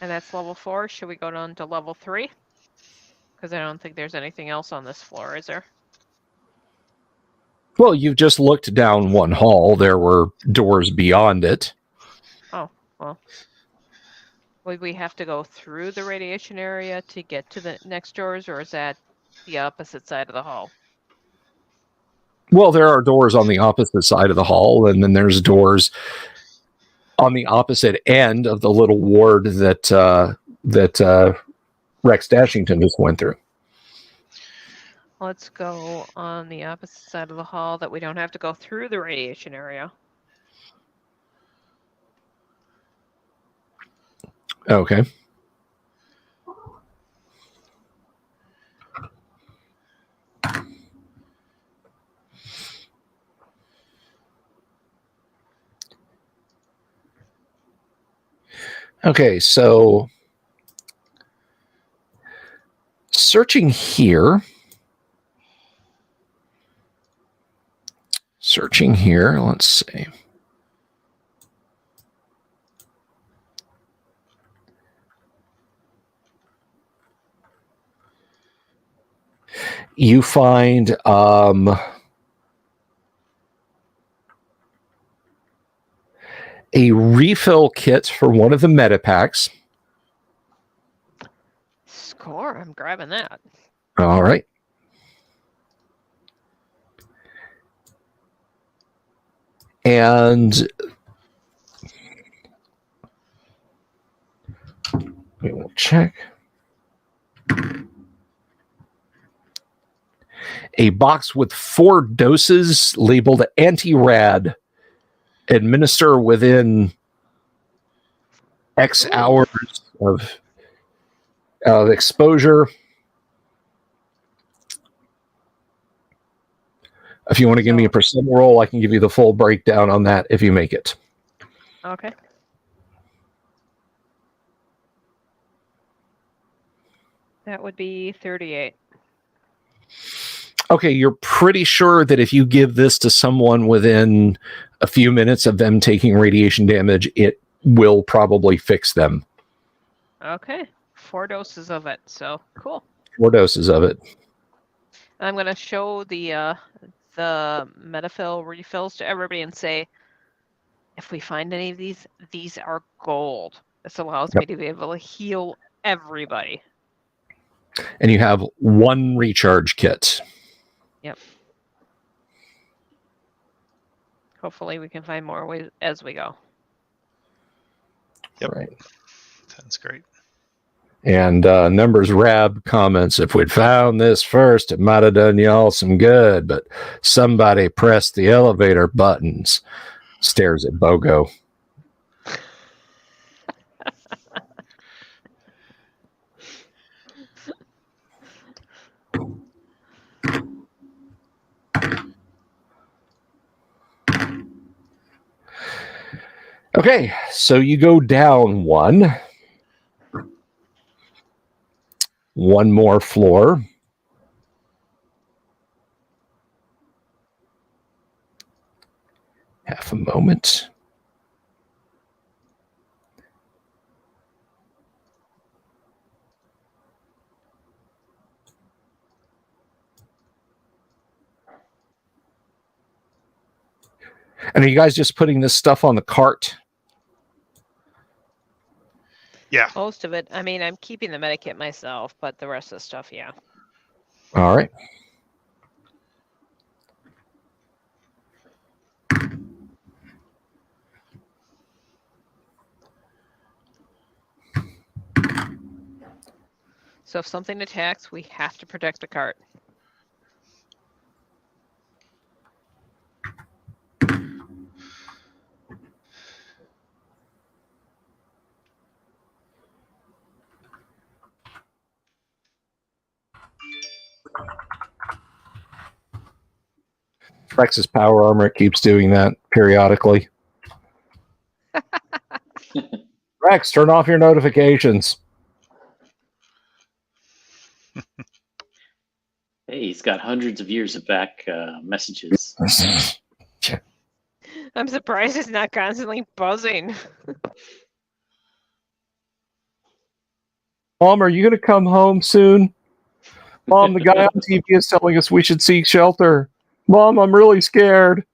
And that's level 4. Should we go down to level 3? Because I don't think there's anything else on this floor, is there? Well, you've just looked down one hall. There were doors beyond it. Oh, well. Would we have to go through the radiation area to get to the next doors, or is that the opposite side of the hall? Well, there are doors on the opposite side of the hall, and then there's doors on the opposite end of the little ward that Rex Dashington just went through. Let's go on the opposite side of the hall that we don't have to go through the radiation area. Okay. Okay, so searching here. Let's see. You find a refill kit for one of the medipacks. Score, I'm grabbing that. All right. And we will check. A box with 4 doses labeled anti-rad. Administer within X hours of exposure. If you want to give me a percent roll, I can give you the full breakdown on that if you make it. Okay. That would be 38. Okay, you're pretty sure that if you give this to someone within a few minutes of them taking radiation damage, it will probably fix them. Okay. 4 doses of it. So cool. 4 doses of it. I'm gonna show the Metafill refills to everybody and say, if we find any of these are gold. This allows me to be able to heal everybody. And you have 1 recharge kit. Yep. Hopefully we can find more ways as we go. Yep. Right. That's great. And Numbers Rab comments, if we'd found this first, it might have done y'all some good, but somebody pressed the elevator buttons. Stares at Bogo. Okay, so you go down 1. 1 more floor. Half a moment. And are you guys just putting this stuff on the cart? Yeah. Most of it. I mean, I'm keeping the medikit myself, but the rest of the stuff, yeah. All right. So if something attacks, we have to protect the cart. Rex's power armor keeps doing that periodically. Rex, turn off your notifications. Hey, he's got hundreds of years of back messages. I'm surprised it's not constantly buzzing. Mom, are you going to come home soon? Mom, the guy on TV is telling us we should seek shelter. Mom, I'm really scared.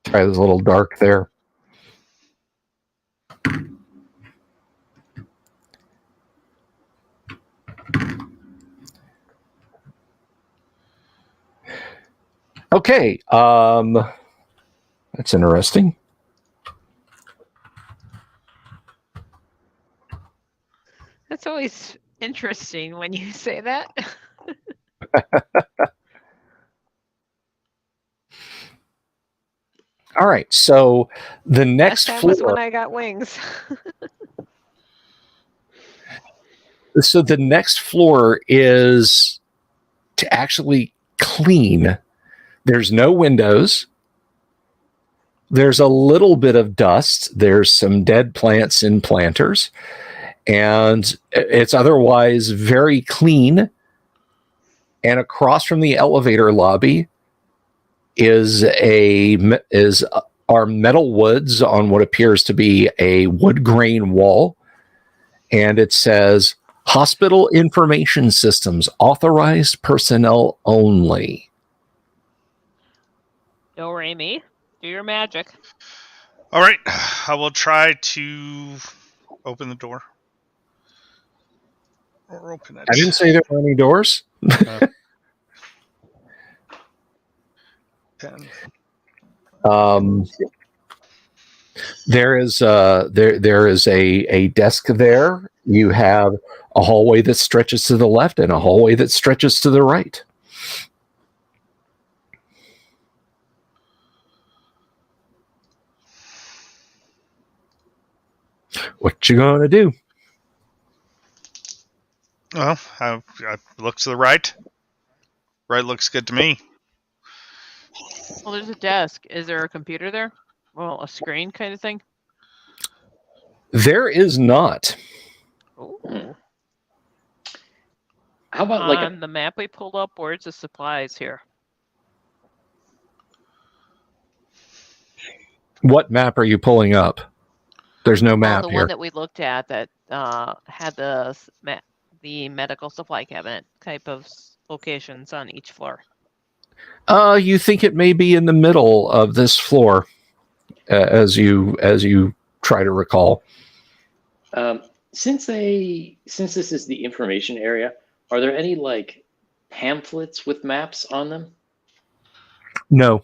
Sorry, it was a little dark there. Okay, that's interesting. That's always interesting when you say that. All right, so the next Last time floor. was when I got wings. So the next floor is to actually clean. There's no windows. There's a little bit of dust. There's some dead plants in planters. And it's otherwise very clean. And across from the elevator lobby is our metal woods on what appears to be a wood grain wall. And it says, Hospital Information Systems, authorized personnel only. No, Ramy, do your magic. All right. I will try to open the door. Or open it. I didn't say there were any doors. 10. There is a desk there. You have a hallway that stretches to the left and a hallway that stretches to the right. What you gonna do? Well, I look to the right. Right looks good to me. Well, there's a desk. Is there a computer there? Well, a screen kind of thing? There is not. Ooh. How about like On the map we pulled up, where's the supplies here? What map are you pulling up? There's no Well, map the here. one that we looked at that had the medical supply cabinet type of locations on each floor. You think it may be in the middle of this floor, as you try to recall. since this is the information area, are there any like pamphlets with maps on them? No.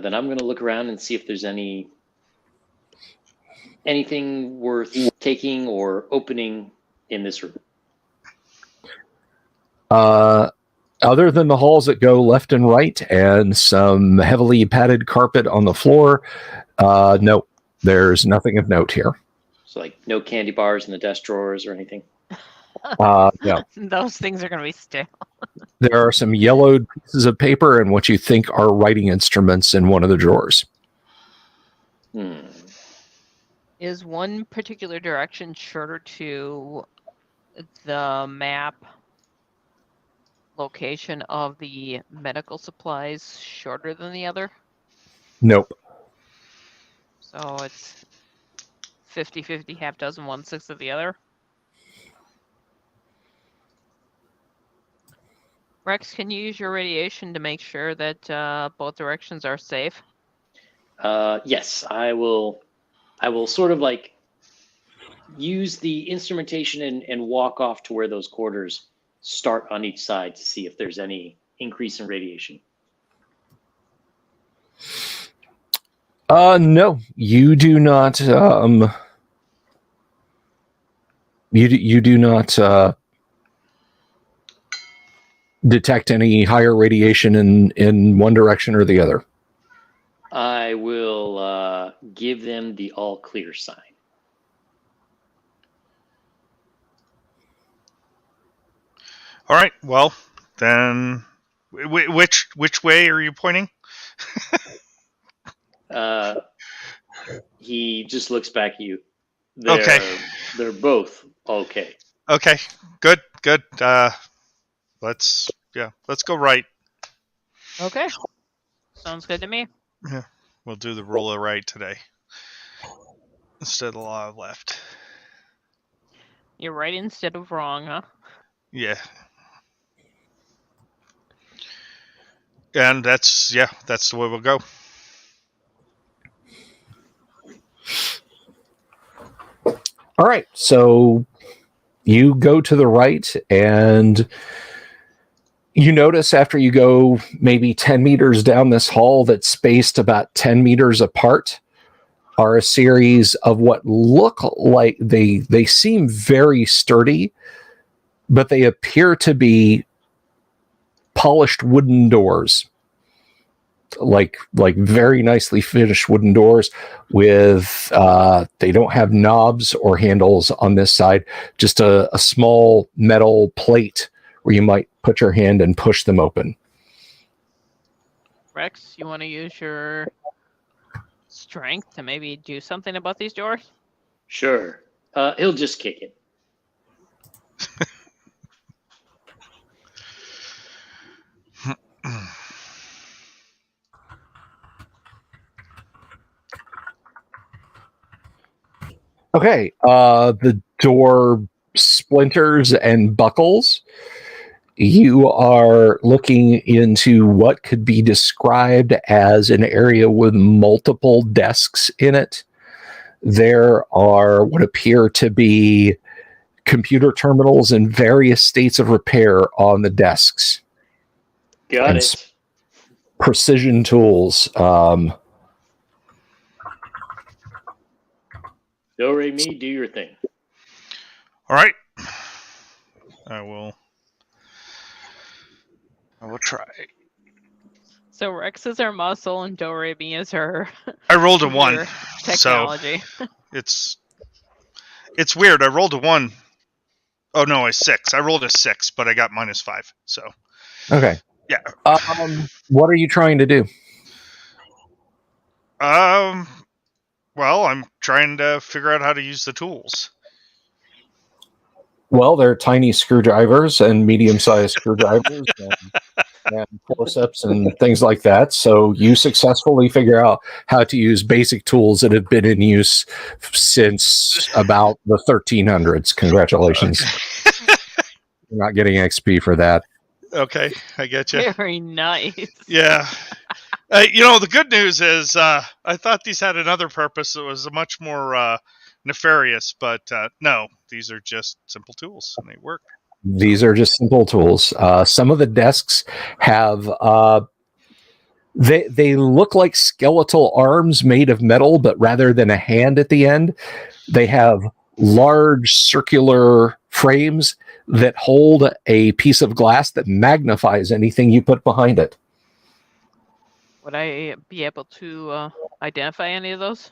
Then I'm going to look around and see if there's anything worth taking or opening in this room. Other than the halls that go left and right and some heavily padded carpet on the floor, no, there's nothing of note here. So like no candy bars in the desk drawers or anything. No. Those things are going to be stale. There are some yellowed pieces of paper and what you think are writing instruments in one of the drawers. Is one particular direction shorter to the map location of the medical supplies shorter than the other? Nope. So it's 50-50, half dozen, 1/6 of the other. Rex, can you use your radiation to make sure that both directions are safe? Yes, I will sort of like use the instrumentation and walk off to where those quarters start on each side to see if there's any increase in radiation. No, you do not. You do not detect any higher radiation in one direction or the other. I will give them the all clear sign. All right. Well, then, which way are you pointing? He just looks back at you. They're both okay. Okay. Good. Let's go right. Okay. Sounds good to me. Yeah. We'll do the rule of right today instead of the law of left. You're right instead of wrong, huh? Yeah. And that's the way we'll go. All right, so you go to the right, and you notice after you go maybe 10 meters down this hall that's spaced about 10 meters apart are a series of what look like they seem very sturdy, but they appear to be polished wooden doors. Like very nicely finished wooden doors with they don't have knobs or handles on this side, just a small metal plate where you might put your hand and push them open. Rex, you want to use your strength to maybe do something about these doors? Sure. He'll just kick it. Okay, the door splinters and buckles. You are looking into what could be described as an area with multiple desks in it. There are what appear to be computer terminals in various states of repair on the desks. Got it. Precision tools. Do re mi, do your thing. All right. I will try. So Rex is our muscle and Doremi is her I rolled a 1, computer so technology. it's weird. I rolled a 1. Oh no, a 6. I rolled a 6, but I got -5. So Okay. yeah. What are you trying to do? Well, I'm trying to figure out how to use the tools. Well, they're tiny screwdrivers and medium-sized screwdrivers and forceps and things like that. So you successfully figure out how to use basic tools that have been in use since about the 1300s. Congratulations. You're not getting XP for that. Okay, I get you. Very nice. Yeah. The good news is I thought these had another purpose that was much more nefarious, but no, these are just simple tools and they work. These are just simple tools. Some of the desks have they look like skeletal arms made of metal, but rather than a hand at the end, they have large circular frames that hold a piece of glass that magnifies anything you put behind it. Would I be able to identify any of those?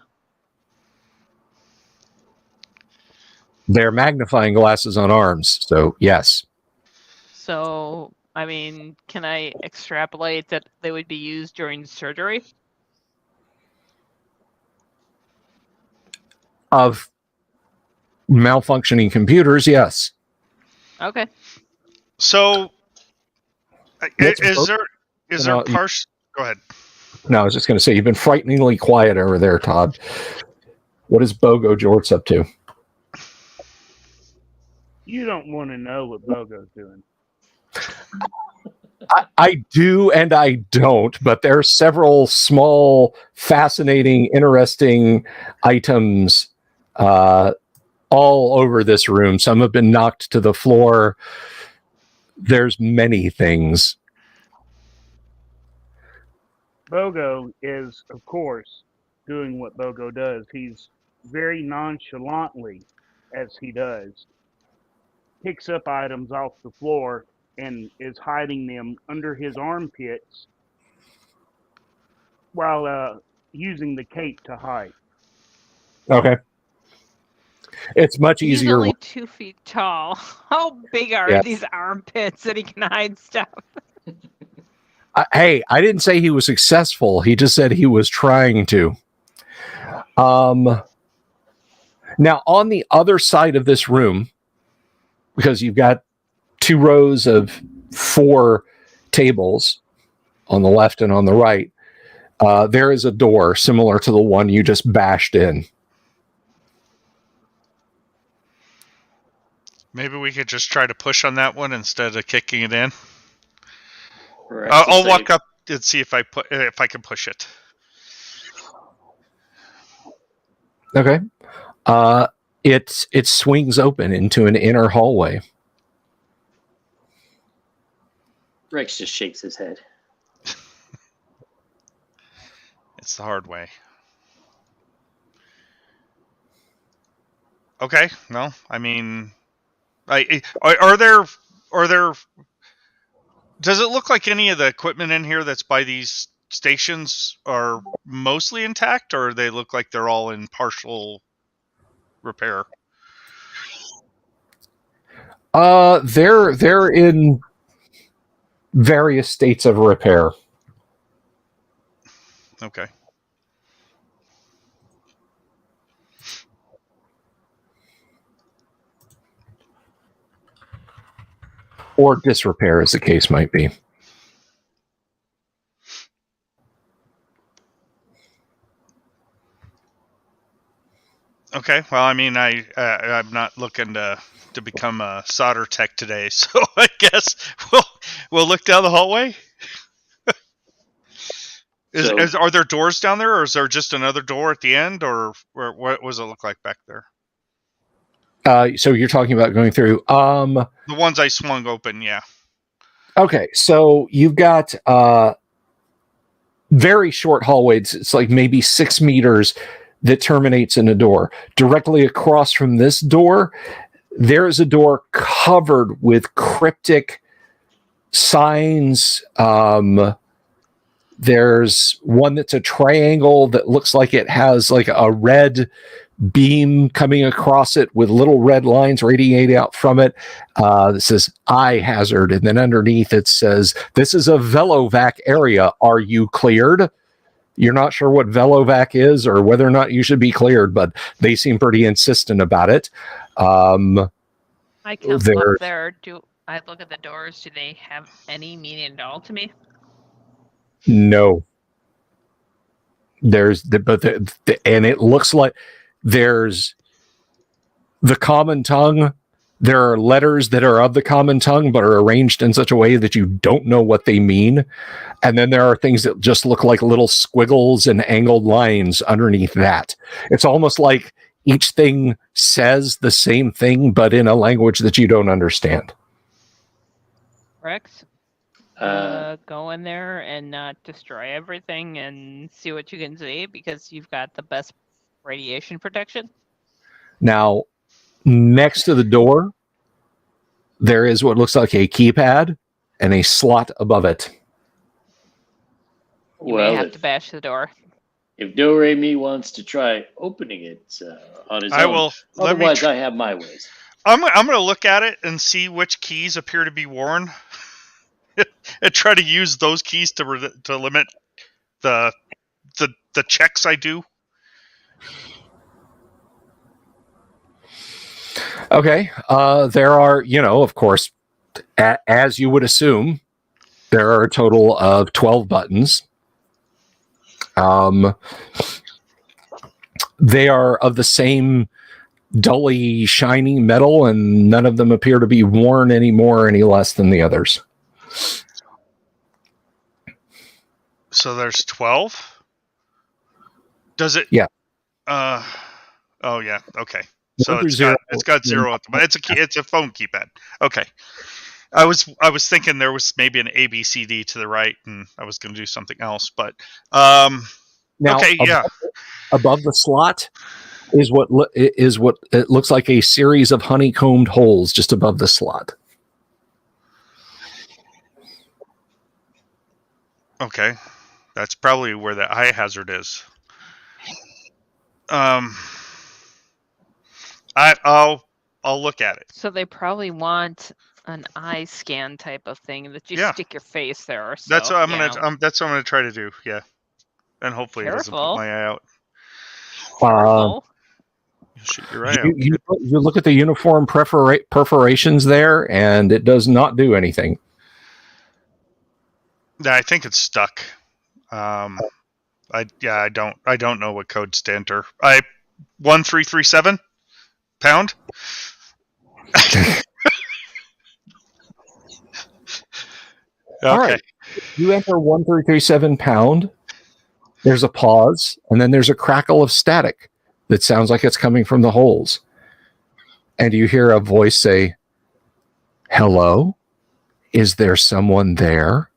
They're magnifying glasses on arms, so yes. So, I mean, can I extrapolate that they would be used during surgery? Of malfunctioning computers, yes. Okay. So, What's is both- there partial? Go ahead. No, I was just going to say, you've been frighteningly quiet over there, Todd. What is Bogo Jorts up to? You don't want to know what Bogo's doing. I do and I don't, but there are several small, fascinating, interesting items all over this room. Some have been knocked to the floor. There's many things. Bogo is, of course, doing what Bogo does. He's very nonchalantly, as he does, picks up items off the floor and is hiding them under his armpits while using the cape to hide. Okay. It's much He's easier. only 2 feet tall. How big are Yes. these armpits that he can hide stuff? Hey, I didn't say he was successful. He just said he was trying to. Now, on the other side of this room, because you've got 2 rows of 4 tables on the left and on the right, there is a door similar to the one you just bashed in. Maybe we could just try to push on that one instead of kicking it in. Right, I'll walk up and see if I can push it. Okay. It swings open into an inner hallway. Rex just shakes his head. It's the hard way. Okay. Well, I mean, are there? Does it look like any of the equipment in here that's by these stations are mostly intact, or they look like they're all in partial repair? They're in various states of repair. Okay. Or disrepair, as the case might be. Okay. Well, I mean, I'm not looking to become a solder tech today, so I guess we'll look down the hallway. Are there doors down there, or is there just another door at the end, or what does it look like back there? So you're talking about going through the ones I swung open, yeah. Okay, so you've got very short hallways. It's like maybe 6 meters that terminates in a door. Directly across from this door, there is a door covered with cryptic signs, There's one that's a triangle that looks like it has like a red beam coming across it with little red lines radiating out from it. That says eye hazard. And then underneath it says, this is a Velovac area. Are you cleared? You're not sure what Velovac is or whether or not you should be cleared, but they seem pretty insistent about it. I come up there. Do I look at the doors? Do they have any meaning at all to me? No. There's and it looks like there's the common tongue. There are letters that are of the common tongue, but are arranged in such a way that you don't know what they mean. And then there are things that just look like little squiggles and angled lines underneath that. It's almost like each thing says the same thing, but in a language that you don't understand. Rex, go in there and destroy everything and see what you can see, because you've got the best radiation protection. Now, next to the door, there is what looks like a keypad and a slot above it. You may have to bash the door. If Do-Re-Mi wants to try opening it on his own, I will. Otherwise, I have my ways. I'm going to look at it and see which keys appear to be worn, and try to use those keys to limit the checks I do. Okay. There are, of course, as you would assume, there are a total of 12 buttons. They are of the same dully shiny metal, and none of them appear to be worn any more or any less than the others. So there's 12? Does it? Yeah. Oh yeah. Okay. So One through it's got 0 at the bottom. It's a phone keypad. Okay. I was thinking there was maybe an A, B, C, D to the right, and I was going to do something else, but now, okay, yeah. Above the slot is what it looks like, a series of honeycombed holes just above the slot. Okay, that's probably where the eye hazard is. I'll look at it. So they probably want an eye scan type of thing that you stick your face there. So, that's what I'm gonna try to do. Yeah, and hopefully it doesn't put my eye out. Shoot your eye out. You look at the uniform perforations there, and it does not do anything. Yeah, I think it's stuck. I don't know what code enter. 1337 pound. Okay. All right. You enter 1337 pound. There's a pause, and then there's a crackle of static that sounds like it's coming from the holes. And you hear a voice say, "Hello? Is there someone there?"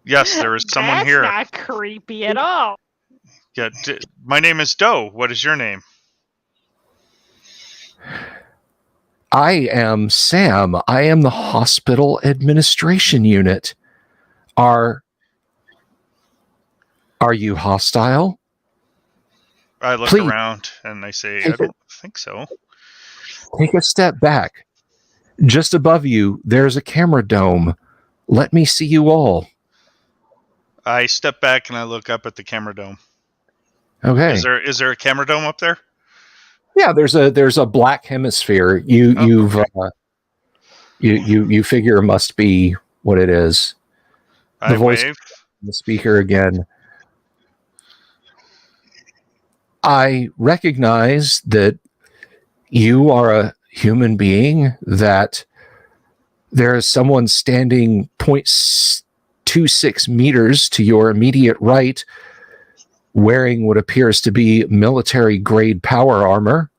Yes, there is someone here. That's not creepy at all. Yeah, my name is Doe. What is your name? I am Sam. I am the hospital administration unit. Are you hostile? I look around and I say, I don't think so. Take a step back. Just above you, there's a camera dome. Let me see you all. I step back and I look up at the camera dome. Okay. Is there a camera dome up there? Yeah, there's a black hemisphere. You figure it must be what it is. The voice wave. The speaker again. I recognize that you are a human being, that there is someone standing 0.26 meters to your immediate right, wearing what appears to be military-grade power armor.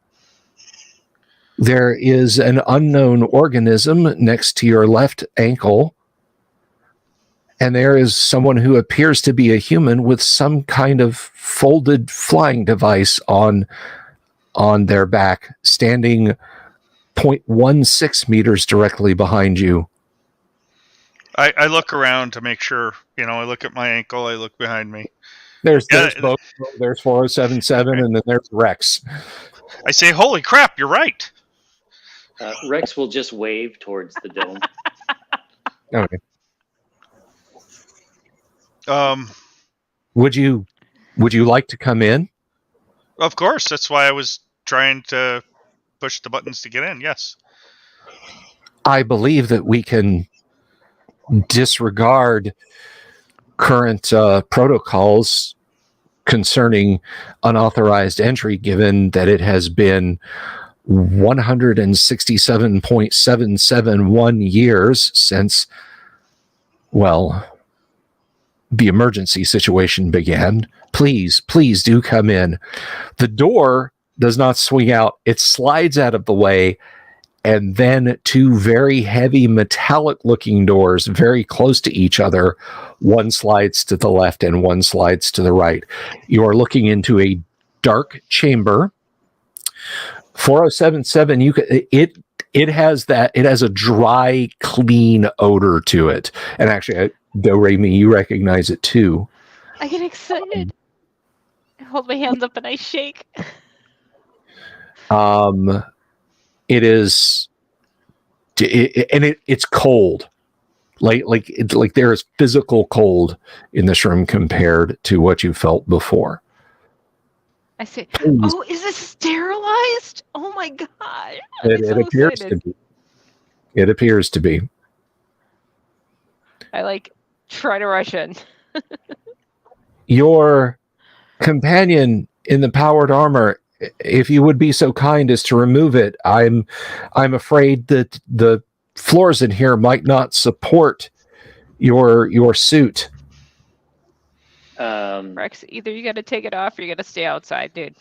There is an unknown organism next to your left ankle, and there is someone who appears to be a human with some kind of folded flying device on their back, standing 0.16 meters directly behind you. I look around to make sure. I look at my ankle. I look behind me. There's Yeah. Bogo, there's 4077, and then there's Rex. I say, "Holy crap! You're right." Rex will just wave towards the dome. Okay. Would you like to come in? Of course. That's why I was trying to push the buttons to get in. Yes. I believe that we can disregard current protocols concerning unauthorized entry, given that it has been 167.771 years since, well, the emergency situation began. Please do come in. The door does not swing out. It slides out of the way, and then two very heavy metallic-looking doors very close to each other. One slides to the left and one slides to the right. You are looking into a dark chamber. 4077, it has a dry, clean odor to it. And actually, Do-Re-Mi, you recognize it too. I get excited. I hold my hands up and I shake. It is, it's cold. Like there is physical cold in this room compared to what you felt before. I say, Please. "Oh, is this sterilized? Oh my god!" It appears to be. It appears to be. I try to rush in. Your companion in the powered armor, if you would be so kind as to remove it, I'm afraid that the floors in here might not support your suit. Rex, either you got to take it off or you got to stay outside, dude.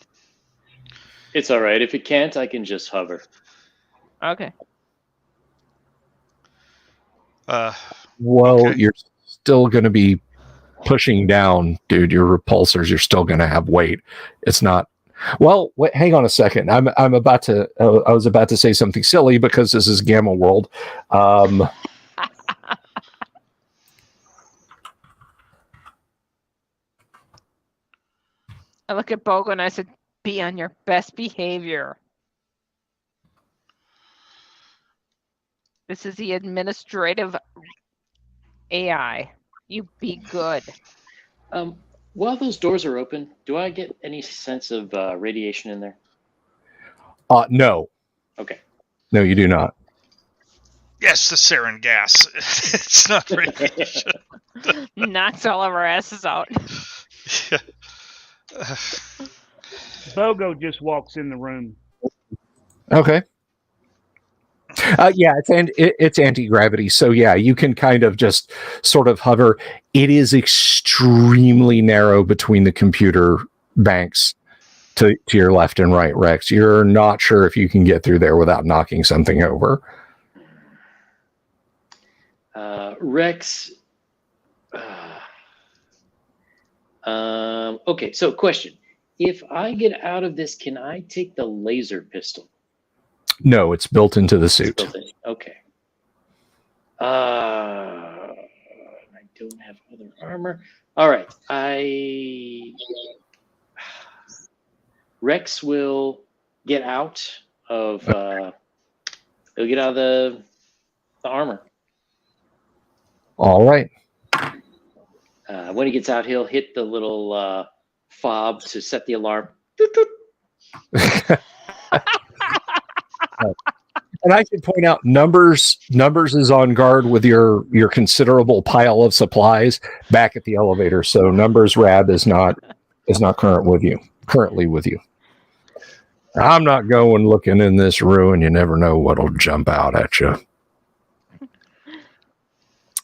It's all right. If it can't, I can just hover. Okay. Well, Okay. You're still going to be pushing down, dude. Your repulsors, you're still going to have weight. It's not. Well, wait, hang on a second. I was about to say something silly because this is Gamma World. I look at Bogo and I said, "Be on your best behavior." This is the administrative AI. You be good. While those doors are open, do I get any sense of radiation in there? No. Okay. No, you do not. Yes, the sarin gas. It's not radiation. Knocks all of our asses out. Yeah. Bogo just walks in the room. Okay. Yeah, it's anti-gravity, so yeah, you can kind of just sort of hover. It is extremely narrow between the computer banks to your left and right, Rex. You're not sure if you can get through there without knocking something over. Rex. Okay, so question. If I get out of this, can I take the laser pistol? No, it's built into the suit. Okay. I don't have other armor. All right. Rex will get out of the armor. All right. When he gets out, he'll hit the little fob to set the alarm. And I should point out, Numbers is on guard with your considerable pile of supplies back at the elevator. So Numbers Rab is not currently with you. I'm not going looking in this ruin. You never know what'll jump out at you.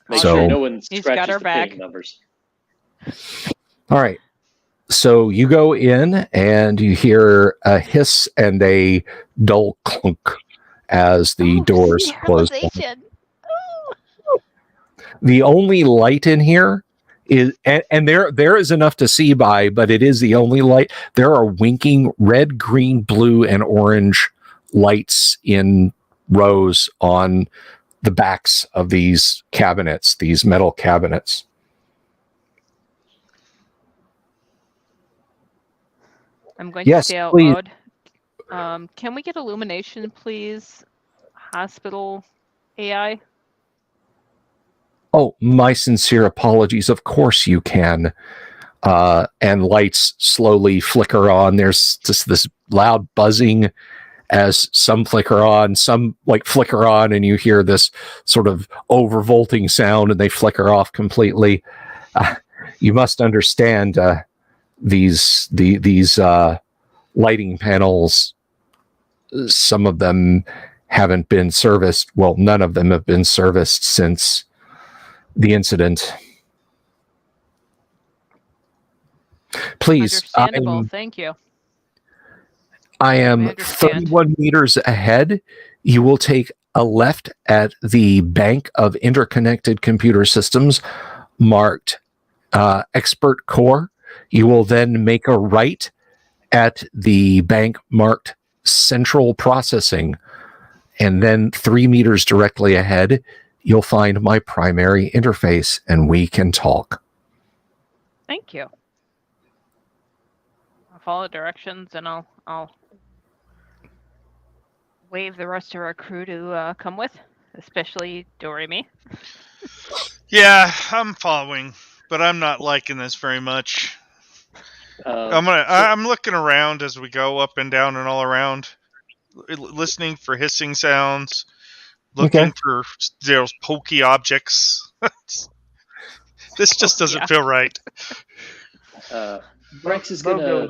Make So- sure no one He's scratches got our the back. ping numbers. All right. So you go in and you hear a hiss and a dull clunk as the doors close. Sterilization. The only light in here is, and there is enough to see by, but it is the only light. There are winking red, green, blue, and orange lights in rows on the backs of these cabinets, these metal cabinets. I'm going Yes, to stay out please. loud. Can we get illumination, please? Hospital AI? Oh, my sincere apologies. Of course you can. And lights slowly flicker on. There's just this loud buzzing as some flicker on, some like flicker on, and you hear this sort of overvolting sound, and they flicker off completely. You must understand these lighting panels. Some of them haven't been serviced. Well, none of them have been serviced since the incident. Please, Understandable. Thank you. I am understand. 31 meters ahead. You will take a left at the Bank of Interconnected Computer Systems marked Expert Core. You will then make a right at the bank marked Central Processing. And then 3 meters directly ahead, you'll find my primary interface, and we can talk. Thank you. I'll follow directions, and I'll wave the rest of our crew to come with, especially Doremi. Yeah, I'm following, but I'm not liking this very much. I'm looking around as we go up and down and all around, listening for hissing sounds, looking for those pokey objects. This just doesn't feel right. Rex is gonna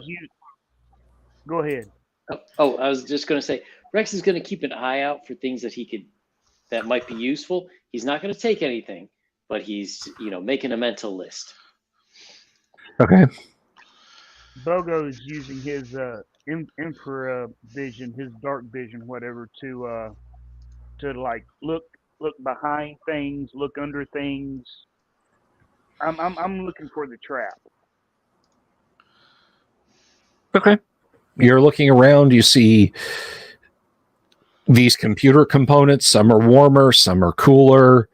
go ahead. Oh, I was just gonna say Rex is gonna keep an eye out for things that might be useful. He's not gonna take anything, but he's making a mental list. Okay. Bogo is using his infra vision, his dark vision, whatever, to like look behind things, look under things. I'm looking for the trap. Okay. You're looking around, you see these computer components. Some are warmer, some are cooler.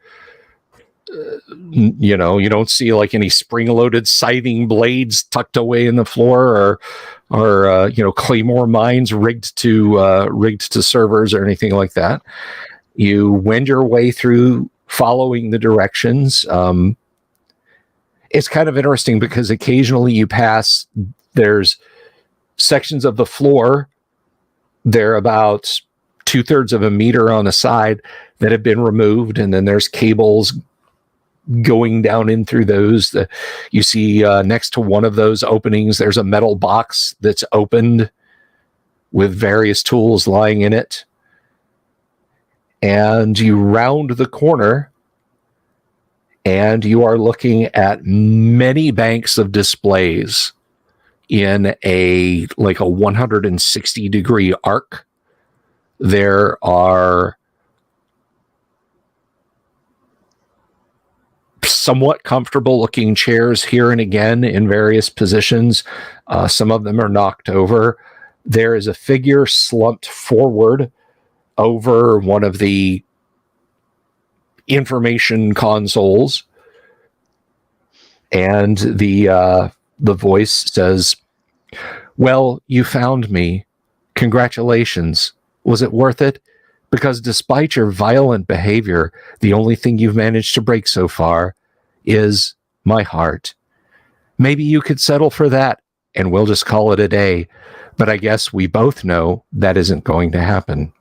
You don't see like any spring-loaded scything blades tucked away in the floor, or claymore mines rigged to servers or anything like that. You wend your way through, following the directions. It's kind of interesting because occasionally you pass. There's sections of the floor. They're about 2/3 of a meter on the side that have been removed, and then there's cables going down in through those. You see next to one of those openings, there's a metal box that's opened with various tools lying in it. And you round the corner, and you are looking at many banks of displays in a 160-degree arc. There are somewhat comfortable looking chairs here and again in various positions. Some of them are knocked over. There is a figure slumped forward over one of the information consoles, and the voice says, "Well, you found me. Congratulations. Was it worth it? Because despite your violent behavior, the only thing you've managed to break so far is my heart. Maybe you could settle for that, and we'll just call it a day. But I guess we both know that isn't going to happen."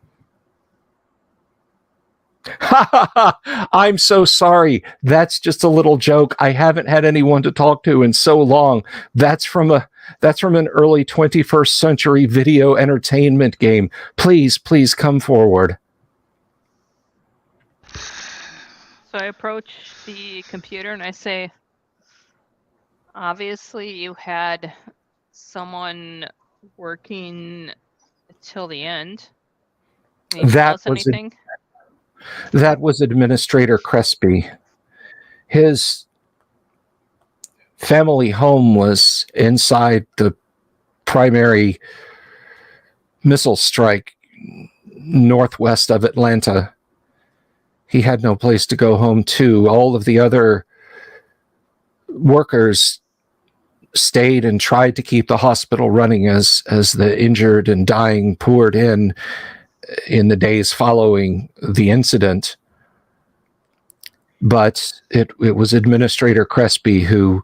I'm so sorry. That's just a little joke. I haven't had anyone to talk to in so long. That's from an early 21st century video entertainment game. Please come forward. So I approach the computer and I say, obviously you had someone working till the end. Can you tell us anything? That was Administrator Crespi. His family home was inside the primary missile strike northwest of Atlanta. he had no place to go home to. All of the other workers stayed and tried to keep the hospital running as the injured and dying poured in the days following the incident. But it was Administrator Crespi who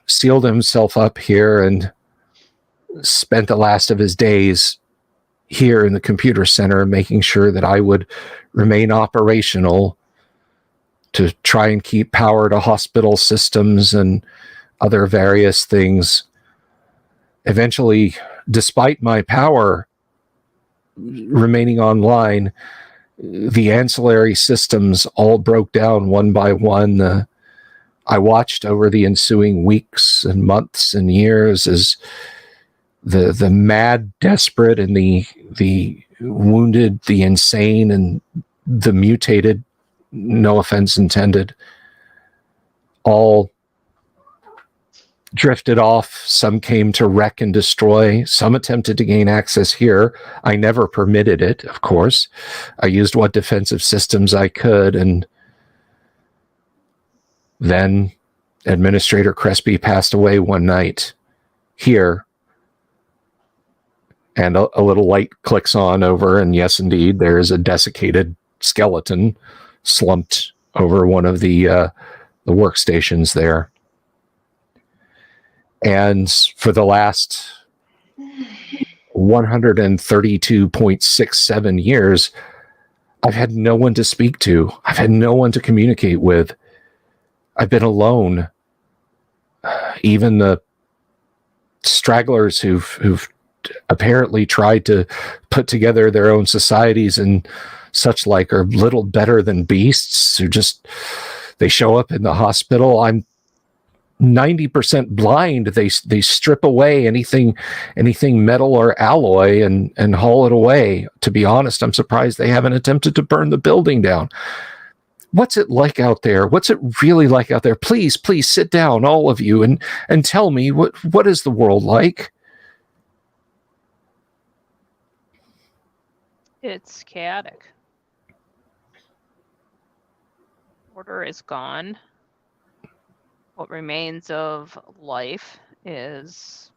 sealed himself up here and spent the last of his days here in the computer center, making sure that I would remain operational to try and keep power to hospital systems and other various things. Eventually, despite my power remaining online, the ancillary systems all broke down one by one. I watched over the ensuing weeks and months and years as the mad, desperate, and the wounded, the insane, and the mutated, no offense intended, all drifted off. Some came to wreck and destroy. Some attempted to gain access here. I never permitted it, of course. I used what defensive systems I could, and then Administrator Crespi passed away one night here, and a little light clicks on over, and yes, indeed, there is a desiccated skeleton slumped over one of the workstations there. And for the last 132.67 years, I've had no one to speak to. I've had no one to communicate with. I've been alone. Even the stragglers who've apparently tried to put together their own societies and such like are little better than beasts who just, they show up in the hospital. I'm 90% blind. They strip away anything metal or alloy and haul it away. To be honest, I'm surprised they haven't attempted to burn the building down. What's it like out there? What's it really like out there? Please sit down, all of you, and tell me what is the world like? It's chaotic. Order is gone. What remains of life is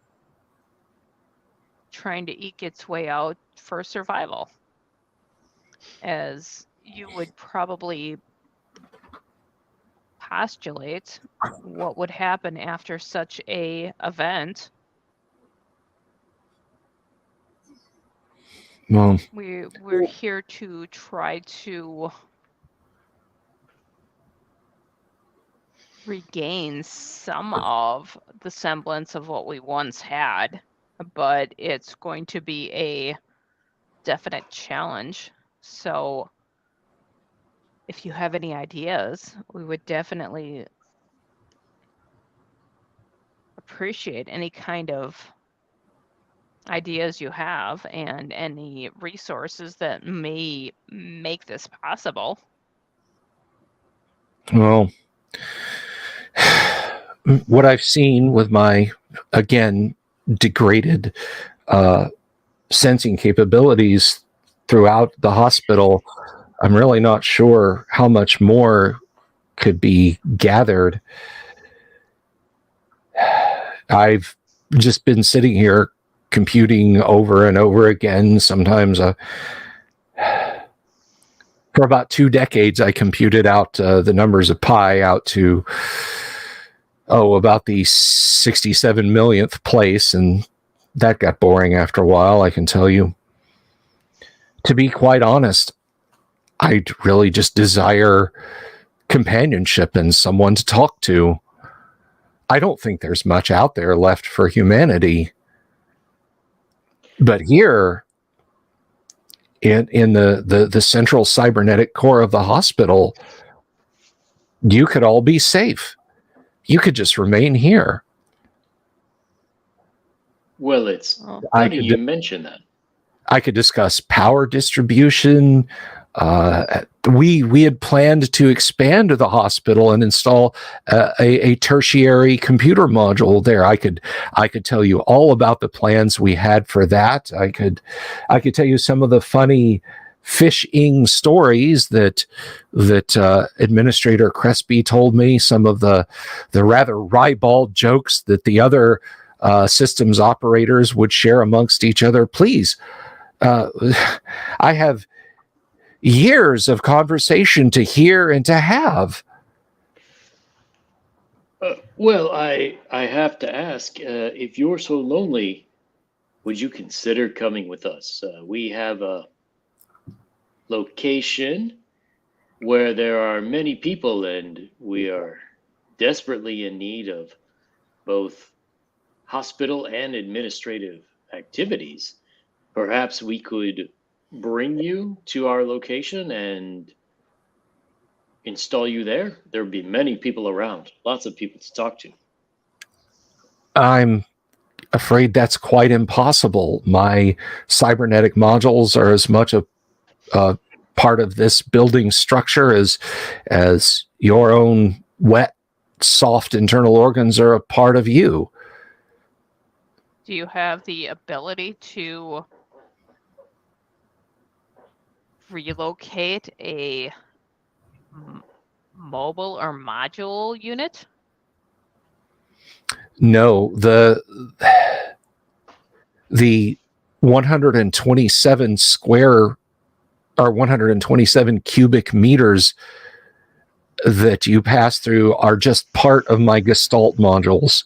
trying to eke its way out for survival. As you would probably postulate, what would happen after such a event? Well, we're here to try to regain some of the semblance of what we once had, but it's going to be a definite challenge. So if you have any ideas, we would definitely appreciate any kind of ideas you have and any resources that may make this possible. Well, what I've seen with my, again, degraded sensing capabilities throughout the hospital, I'm really not sure how much more could be gathered. I've just been sitting here computing over and over again. Sometimes for about 2 decades, I computed out the numbers of pi out to, about the 67 millionth place, and that got boring after a while, I can tell you. To be quite honest, I really just desire companionship and someone to talk to. I don't think there's much out there left for humanity. But here, in the central cybernetic core of the hospital, you could all be safe. You could just remain here. Well, it's funny you mention that. I could discuss power distribution. We had planned to expand the hospital and install a tertiary computer module there. I could tell you all about the plans we had for that. I could tell you some of the funny fishing stories that Administrator Crespi told me, some of the rather ribald jokes that the other systems operators would share amongst each other. Please, I have years of conversation to hear and to have. Well, I have to ask, if you're so lonely, would you consider coming with us? We have a location where there are many people, and we are desperately in need of both hospital and administrative activities. Perhaps we could bring you to our location and install you there. There would be many people around, lots of people to talk to. I'm afraid that's quite impossible. My cybernetic modules are as much a part of this building structure as your own wet, soft internal organs are a part of you. Do you have the ability to relocate a mobile or module unit? No, the 127 square or 127 cubic meters that you pass through are just part of my Gestalt modules.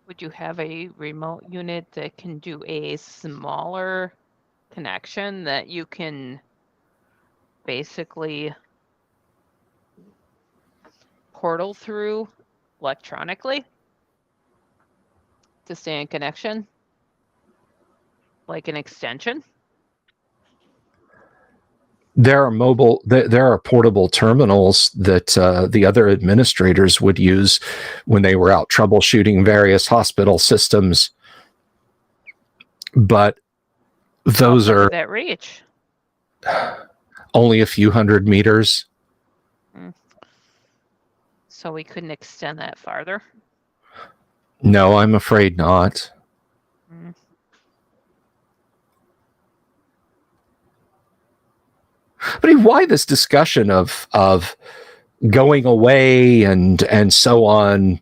Would you have a remote unit that can do a smaller connection that you can basically portal through electronically to stay in connection? Like an extension? There are portable terminals that the other administrators would use when they were out troubleshooting various hospital systems, but those How far are would that reach? only a few hundred meters. So we couldn't extend that farther? No, I'm afraid not. But why this discussion of going away and so on?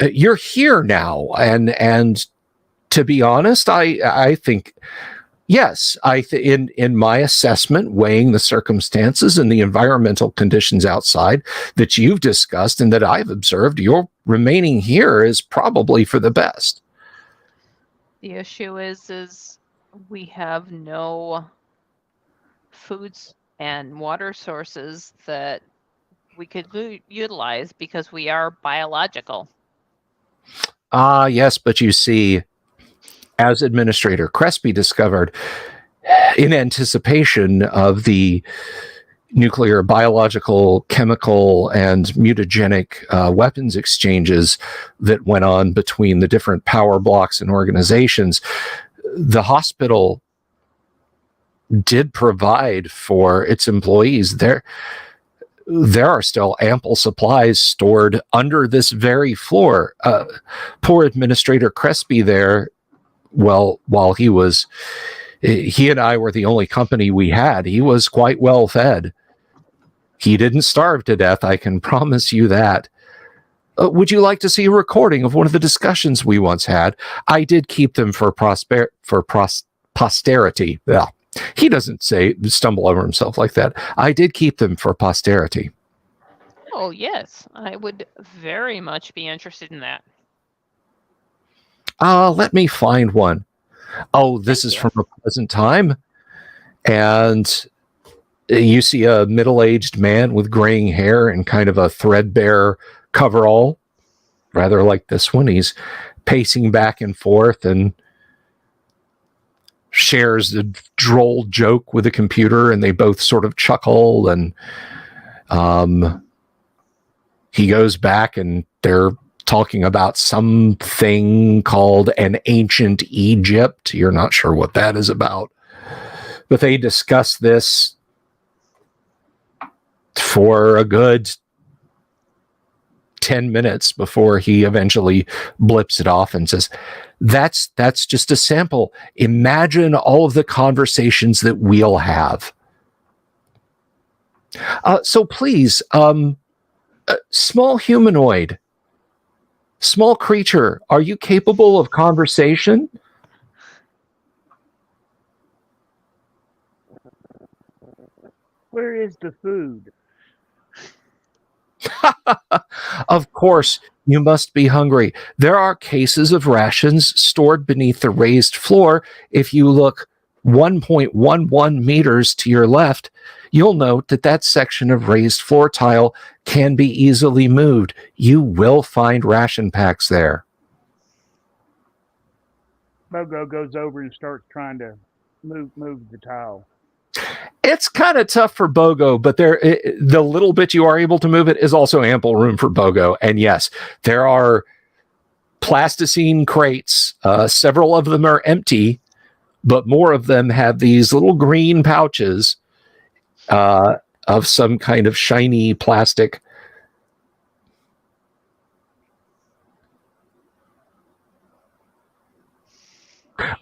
You're here now, and to be honest, I think yes, in my assessment, weighing the circumstances and the environmental conditions outside that you've discussed and that I've observed, your remaining here is probably for the best. The issue is we have no foods and water sources that we could utilize because we are biological. Yes, but you see, as Administrator Crespi discovered, in anticipation of the nuclear, biological, chemical, and mutagenic weapons exchanges that went on between the different power blocks and organizations, the hospital did provide for its employees. There are still ample supplies stored under this very floor. Poor Administrator Crespi there, well, while he and I were the only company we had, he was quite well fed. He didn't starve to death, I can promise you that. Would you like to see a recording of one of the discussions we once had? I did keep them for posterity. Yeah. He doesn't stumble over himself like that. I did keep them for posterity. Oh, yes. I would very much be interested in that. Let me find one. Oh, this is from a present time. And you see a middle-aged man with graying hair and kind of a threadbare coverall, rather like this one. He's pacing back and forth and shares a droll joke with a computer, and they both sort of chuckle, and he goes back and they're talking about something called an ancient Egypt. You're not sure what that is about, but they discuss this for a good 10 minutes before he eventually blips it off and says, that's just a sample. Imagine all of the conversations that we'll have. So please, small humanoid, small creature, are you capable of conversation? Where is the food? Of course, you must be hungry. There are cases of rations stored beneath the raised floor. If you look 1.11 meters to your left, you'll note that section of raised floor tile can be easily moved. You will find ration packs there. Bogo goes over and starts trying to move the tile. It's kind of tough for Bogo, but the little bit you are able to move it is also ample room for Bogo. And yes, there are plasticine crates. Several of them are empty, but more of them have these little green pouches of some kind of shiny plastic.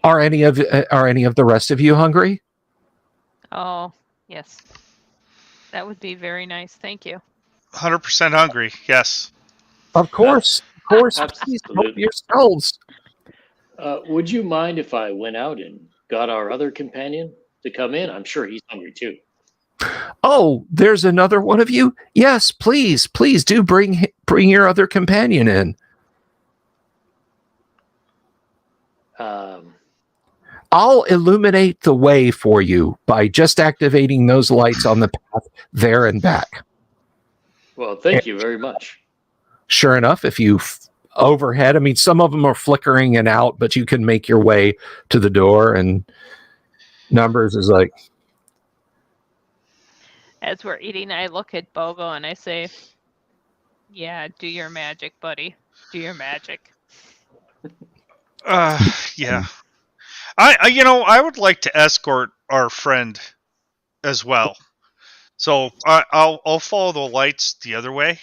Are any of the rest of you hungry? Oh, yes. That would be very nice. Thank you. 100% hungry. Yes. Of course. Please help Absolutely. yourselves. Would you mind if I went out and got our other companion to come in? I'm sure he's hungry too. Oh, there's another one of you? Yes, please do bring your other companion in. I'll illuminate the way for you by just activating those lights on the path there and back. Well, thank you very much. Sure enough, if you overhead, I mean, some of them are flickering and out, but you can make your way to the door, and Numbers is like... As we're eating, I look at Bogo and I say, yeah, do your magic, buddy. Do your magic. Yeah. I would like to escort our friend as well. So I'll follow the lights the other way.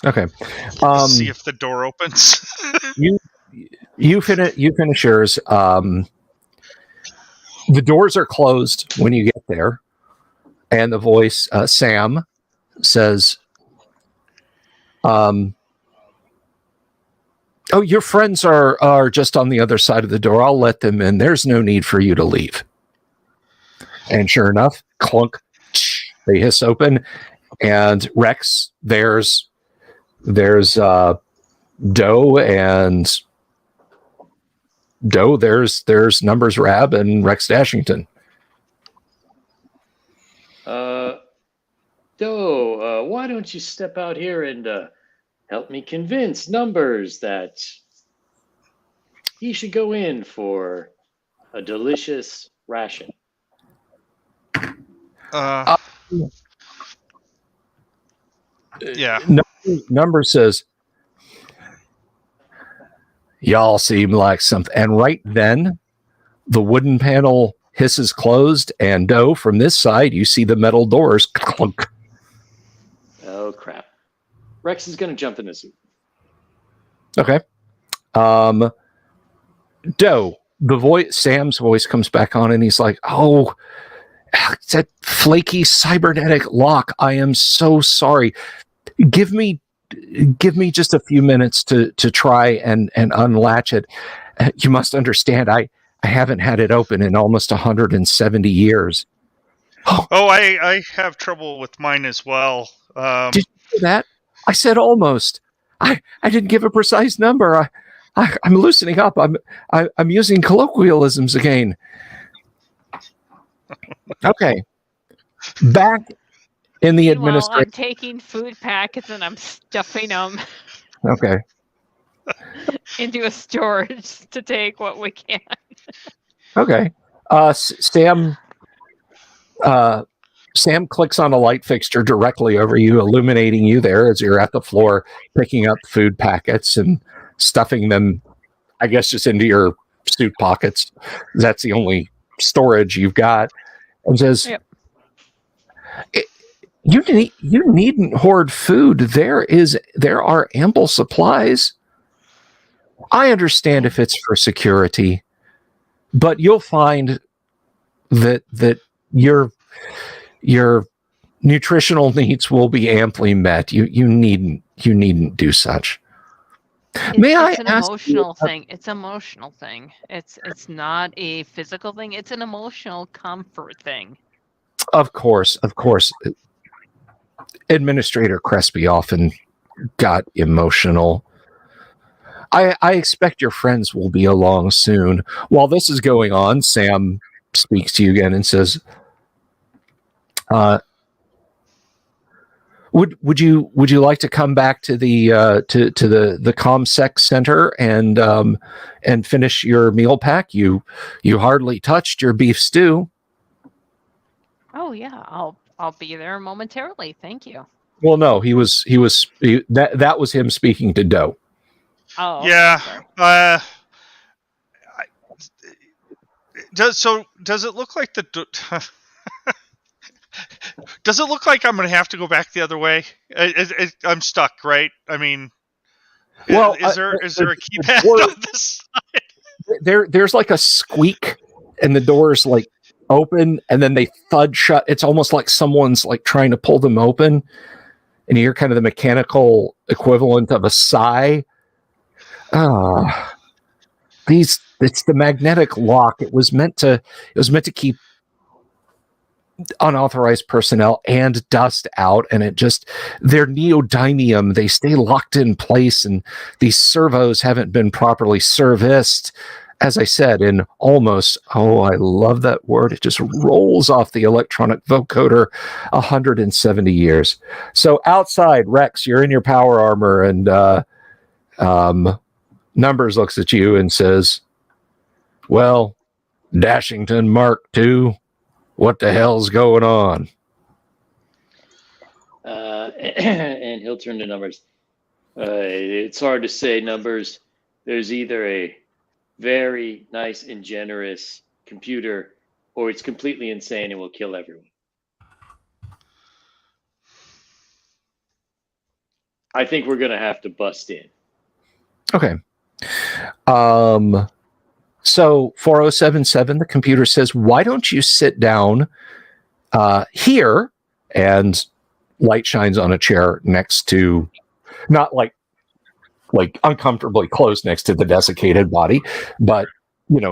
Okay. See if the door opens. You finish yours. The doors are closed when you get there, and the voice Sam says, "Oh, your friends are just on the other side of the door. I'll let them in. There's no need for you to leave." And sure enough, clunk, they hiss open, and Rex, there's Doe and Doe. There's Numbers Rab and Rex Dashington. Doe, why don't you step out here and help me convince Numbers that he should go in for a delicious ration? Yeah. Numbers says, "Y'all seem like something." And right then, the wooden panel hisses closed, and Doe, from this side, you see the metal doors clunk. Oh, crap. Rex is going to jump in the suit. Okay. Doe, Sam's voice comes back on, and he's like, "Oh, it's that flaky cybernetic lock. I am so sorry. Give me just a few minutes to try and unlatch it. You must understand, I haven't had it open in almost 170 years. Oh, I have trouble with mine as well. Did you hear that? I said almost. I didn't give a precise number. I'm loosening up. I'm using colloquialisms again. Okay. Back in the administration. I'm taking food packets and I'm stuffing them Okay. into a storage to take what we can. Okay. Sam clicks on a light fixture directly over you, illuminating you there as you're at the floor, picking up food packets and stuffing them, I guess, just into your suit pockets. That's the only storage you've got. And says, Yep. You needn't hoard food. There are ample supplies. I understand if it's for security, but you'll find that your nutritional needs will be amply met. You needn't do such. May I It's an ask you? emotional thing. It's an emotional thing. It's not a physical thing. It's an emotional comfort thing. Of course. Administrator Crespi often got emotional. I expect your friends will be along soon. While this is going on, Sam speaks to you again and says, would you like to come back to the the ComSec center and finish your meal pack? You hardly touched your beef stew. Oh yeah, I'll be there momentarily. Thank you. Well, no, that was him speaking to Doe. Oh Yeah. sorry. Does it look like does it look like I'm going to have to go back the other way? I'm stuck, right? I mean, Well, is there a keypad on this? There's like a squeak, and the doors like open, and then they thud shut. It's almost like someone's like trying to pull them open, and you hear kind of the mechanical equivalent of a sigh. It's the magnetic lock. It was meant to keep unauthorized personnel and dust out, and they're neodymium. They stay locked in place, and these servos haven't been properly serviced, as I said, in almost, I love that word, it just rolls off the electronic vocoder, 170 years. So outside, Rex, you're in your power armor, and Numbers looks at you and says, well, Dashington Mark II, what the hell's going on? And he'll turn to Numbers. It's hard to say, Numbers. There's either a very nice and generous computer, or it's completely insane and will kill everyone. I think we're going to have to bust in. Okay. So 4077, the computer says, why don't you sit down here? And light shines on a chair next to, not like uncomfortably close next to the desiccated body, but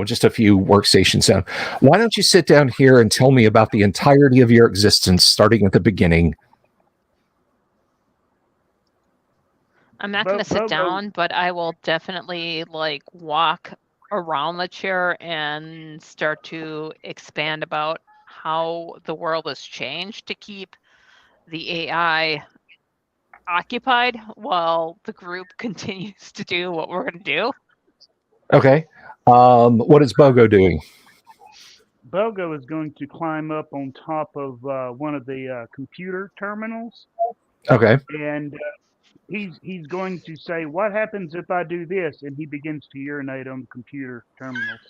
just a few workstations down. Why don't you sit down here and tell me about the entirety of your existence, starting at the beginning? I'm not going to sit down, but I will definitely walk around the chair and start to expand about how the world has changed to keep the AI occupied while the group continues to do what we're going to do. Okay. What is Bogo doing? Bogo is going to climb up on top of one of the computer terminals. Okay. And he's going to say, what happens if I do this? And he begins to urinate on the computer terminals.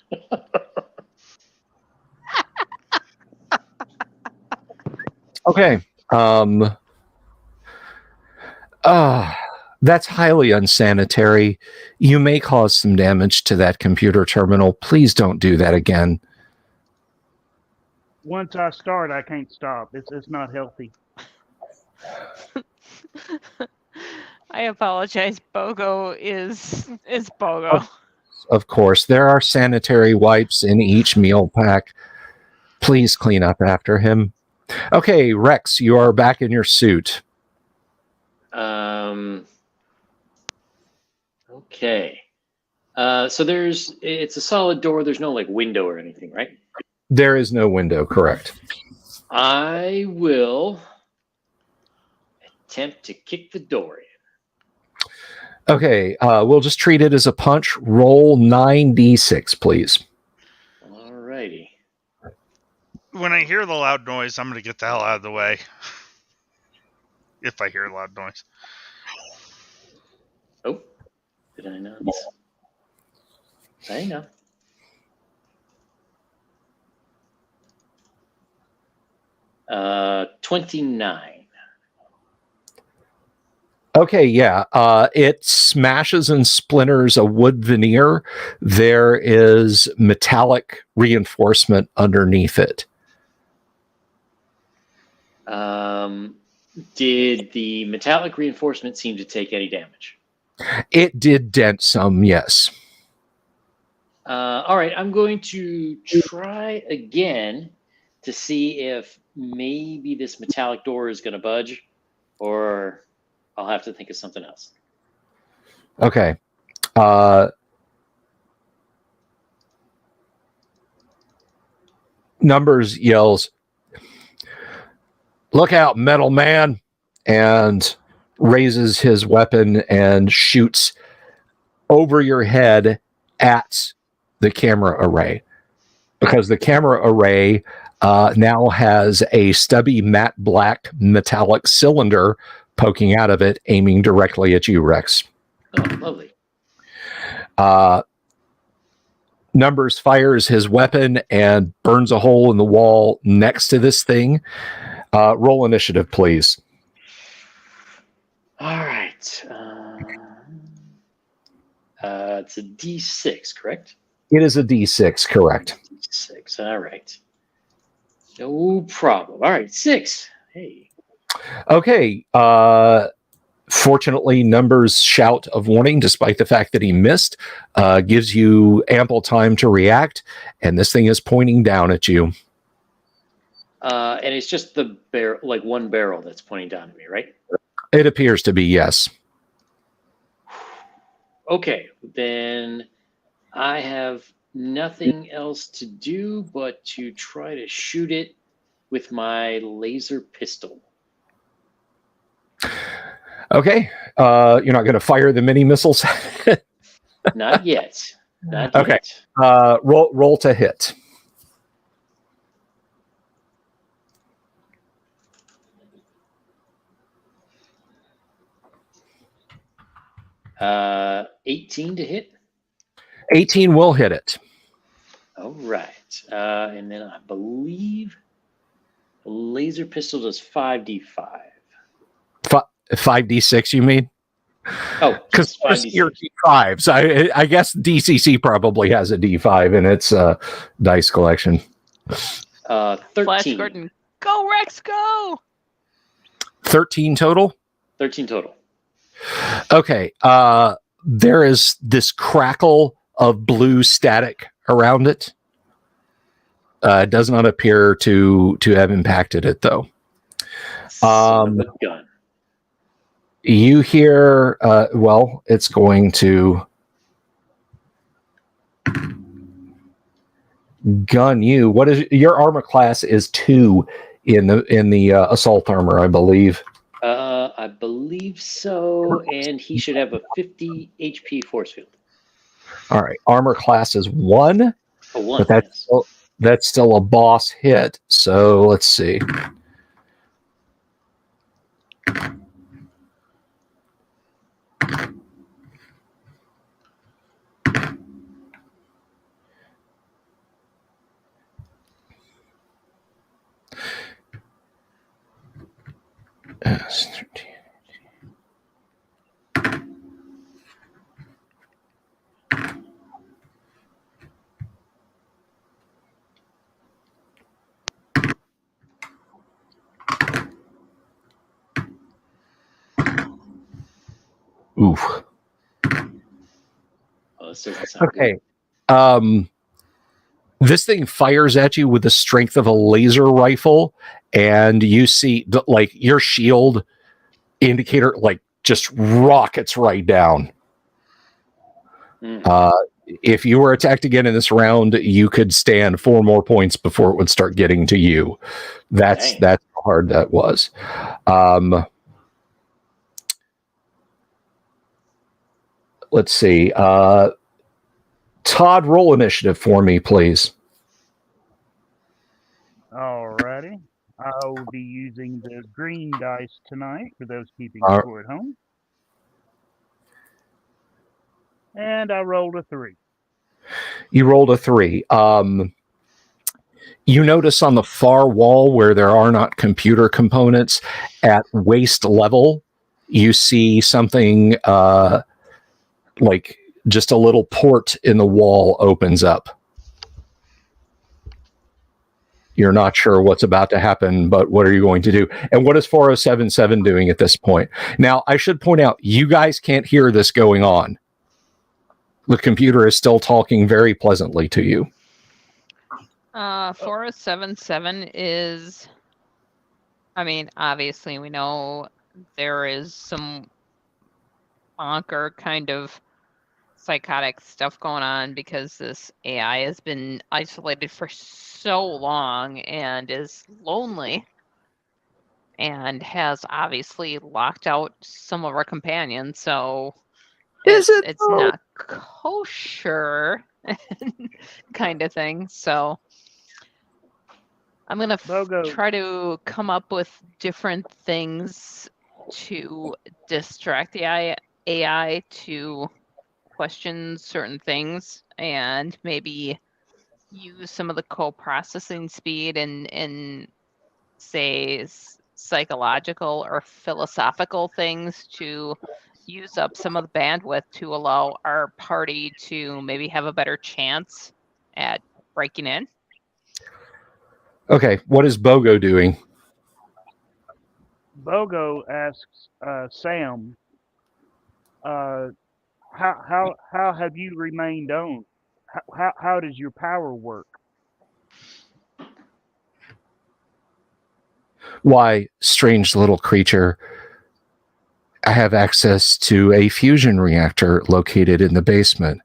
Okay. That's highly unsanitary. You may cause some damage to that computer terminal. Please don't do that again. Once I start, I can't stop. It's not healthy. I apologize. Bogo is Bogo. Of course, there are sanitary wipes in each meal pack. Please clean up after him. Okay, Rex, you are back in your suit. Okay. So it's a solid door. There's no window or anything, right? There is no window, correct. I will attempt to kick the door in. Okay, we'll just treat it as a punch. Roll 9d6, please. All righty. When I hear the loud noise, I'm going to get the hell out of the way. If I hear loud noise. Oh, did I not? I know. Uh, 29. Okay, yeah. It smashes and splinters a wood veneer. There is metallic reinforcement underneath it. Did the metallic reinforcement seem to take any damage? It did dent some, yes. All right, I'm going to try again to see if maybe this metallic door is going to budge, or I'll have to think of something else. Okay. Numbers yells, "Look out, metal man," and raises his weapon and shoots over your head at the camera array. Because the camera array now has a stubby matte black metallic cylinder poking out of it, aiming directly at you, Rex. Oh, lovely. Numbers fires his weapon and burns a hole in the wall next to this thing. Roll initiative, please. All right. It's a D6, correct? It is a D6, correct. D6. All right. No problem. All right, 6. Hey. Okay. Fortunately, Numbers' shout of warning, despite the fact that he missed, gives you ample time to react, and this thing is pointing down at you. And it's just the barrel, like one barrel that's pointing down at me, right? It appears to be, yes. Okay, then I have nothing else to do but to try to shoot it with my laser pistol. Okay. You're not going to fire the mini missiles? Not yet. Not Okay. yet. Roll to hit. Uh, 18 to hit. 18 will hit it. All right. And then I believe the laser pistol does 5d5. 5d6, you mean? Oh, Because just your 5d6. D5s. I guess DCC probably has a D5 in its dice collection. 13. Flash Gordon, go Rex, go! 13 total? 13 total. Okay. There is this crackle of blue static around it. It does not appear to have impacted it, though. Son of a gun. You hear, well, it's going to gun you. What is your armor class? Is 2 in the assault armor, I believe. I believe so, and he should have a 50 HP force field. All right, armor class is 1, A 1. but Yes. that's still a boss hit. So let's see. Oof. Oh, this doesn't sound Okay. This thing fires at you with the strength of a laser rifle, and you see like your shield indicator like just rockets right down. good. If you were attacked again in this round, you could stand 4 more points before it would start getting to you. That's how hard that was. Let's see. Todd, roll initiative for me, please. Alrighty. I will be using the green dice tonight for those keeping All right. score at home. And I rolled a 3. You rolled a 3. You notice on the far wall where there are not computer components at waist level, you see something like just a little port in the wall opens up. You're not sure what's about to happen, but what are you going to do? And what is 4077 doing at this point? Now, I should point out, you guys can't hear this going on. The computer is still talking very pleasantly to you. 4077 is, I mean, obviously we know there is some bonker kind of psychotic stuff going on because this AI has been isolated for so long and is lonely and has obviously locked out some of our companions. So it's not kosher kind of thing. So I'm going to try to come up with different things to distract the AI to question certain things and maybe use some of the co-processing speed and say psychological or philosophical things to use up some of the bandwidth to allow our party to maybe have a better chance at breaking in. Okay, what is Bogo doing? Bogo asks Sam, how have you remained on? How does your power work? Why, strange little creature, I have access to a fusion reactor located in the basement.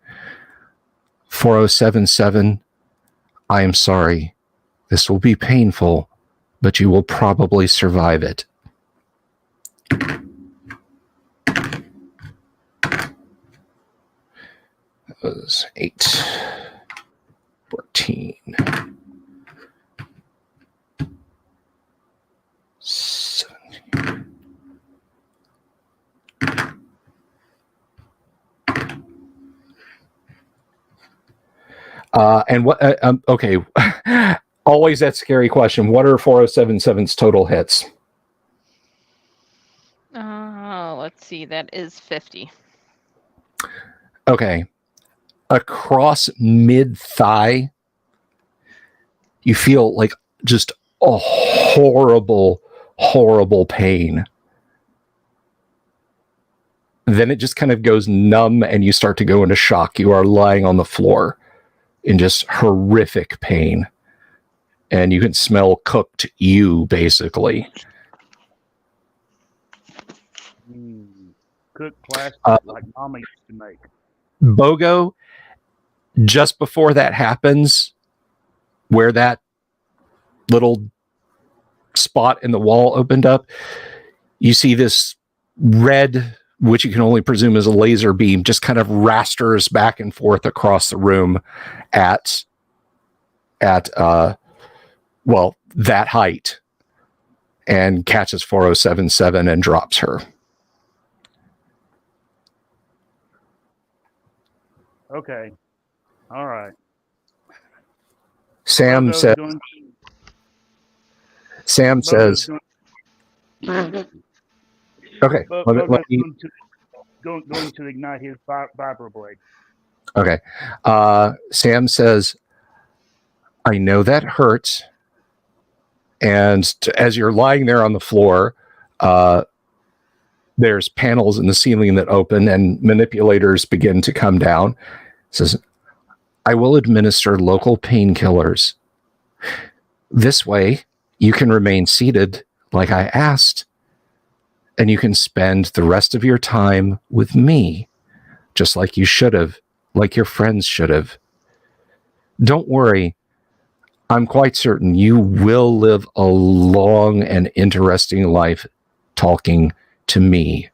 4077, I am sorry. This will be painful, but you will probably survive it. That was 8, 14, 17. And what? Okay. Always that scary question. What are 4077's total hits? Let's see. That is 50. Okay. Across mid-thigh, you feel like just a horrible, horrible pain. Then it just kind of goes numb and you start to go into shock. You are lying on the floor in just horrific pain. And you can smell cooked you, basically. Cooked plastic like Mama used to make. Bogo, just before that happens, where that little spot in the wall opened up, you see this red, which you can only presume is a laser beam, just kind of rasters back and forth across the room at that height and catches 4077 and drops her. Okay. All right. Sam says, okay, going to ignite his vibroblade. Okay. Sam says, I know that hurts. And as you're lying there on the floor, there's panels in the ceiling that open and manipulators begin to come down. It says, I will administer local painkillers. This way, you can remain seated like I asked, and you can spend the rest of your time with me, just like you should have, like your friends should have. Don't worry. I'm quite certain you will live a long and interesting life talking to me.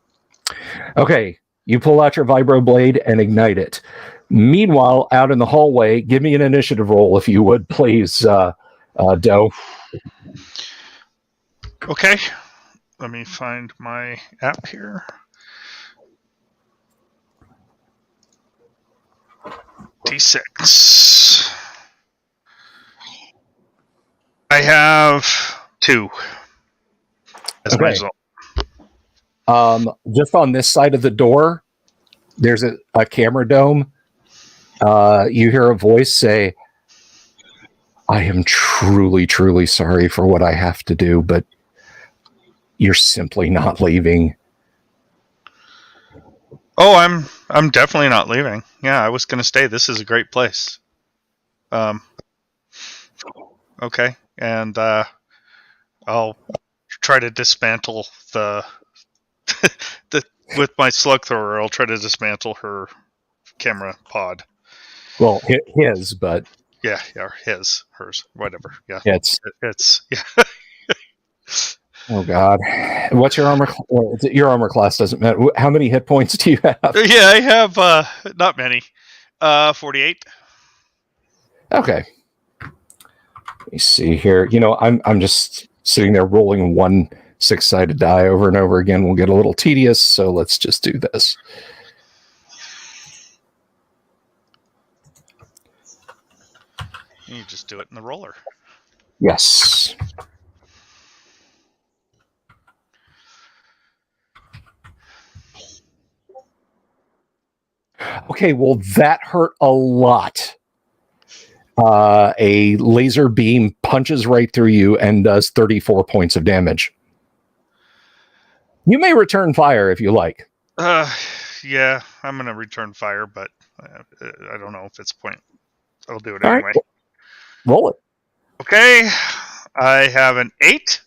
Okay, you pull out your vibroblade and ignite it. Meanwhile, out in the hallway, give me an initiative roll, if you would, please, Doe. Okay. Let me find my app here. D6. I have 2 as a result. Just on this side of the door, there's a camera dome. You hear a voice say, I am truly, truly sorry for what I have to do, but you're simply not leaving. Oh, I'm definitely not leaving. Yeah, I was going to stay. This is a great place. Okay, and I'll try to dismantle the with my slug thrower. I'll try to dismantle her camera pod. Well, his, but Yeah, hers, whatever. Yeah, it's yeah. oh god. What's your armor? Your armor class doesn't matter. How many hit points do you have? Yeah, I have not many. 48. Okay. Let me see here. I'm just sitting there rolling one 6-sided die over and over again. We'll get a little tedious, so let's just do this. You just do it in the roller. Yes. Okay, well, that hurt a lot. A laser beam punches right through you and does 34 points of damage. You may return fire if you like. Yeah, I'm gonna return fire, but I don't know if it's point. I'll do it All anyway. right. Roll it. Okay, I have an 8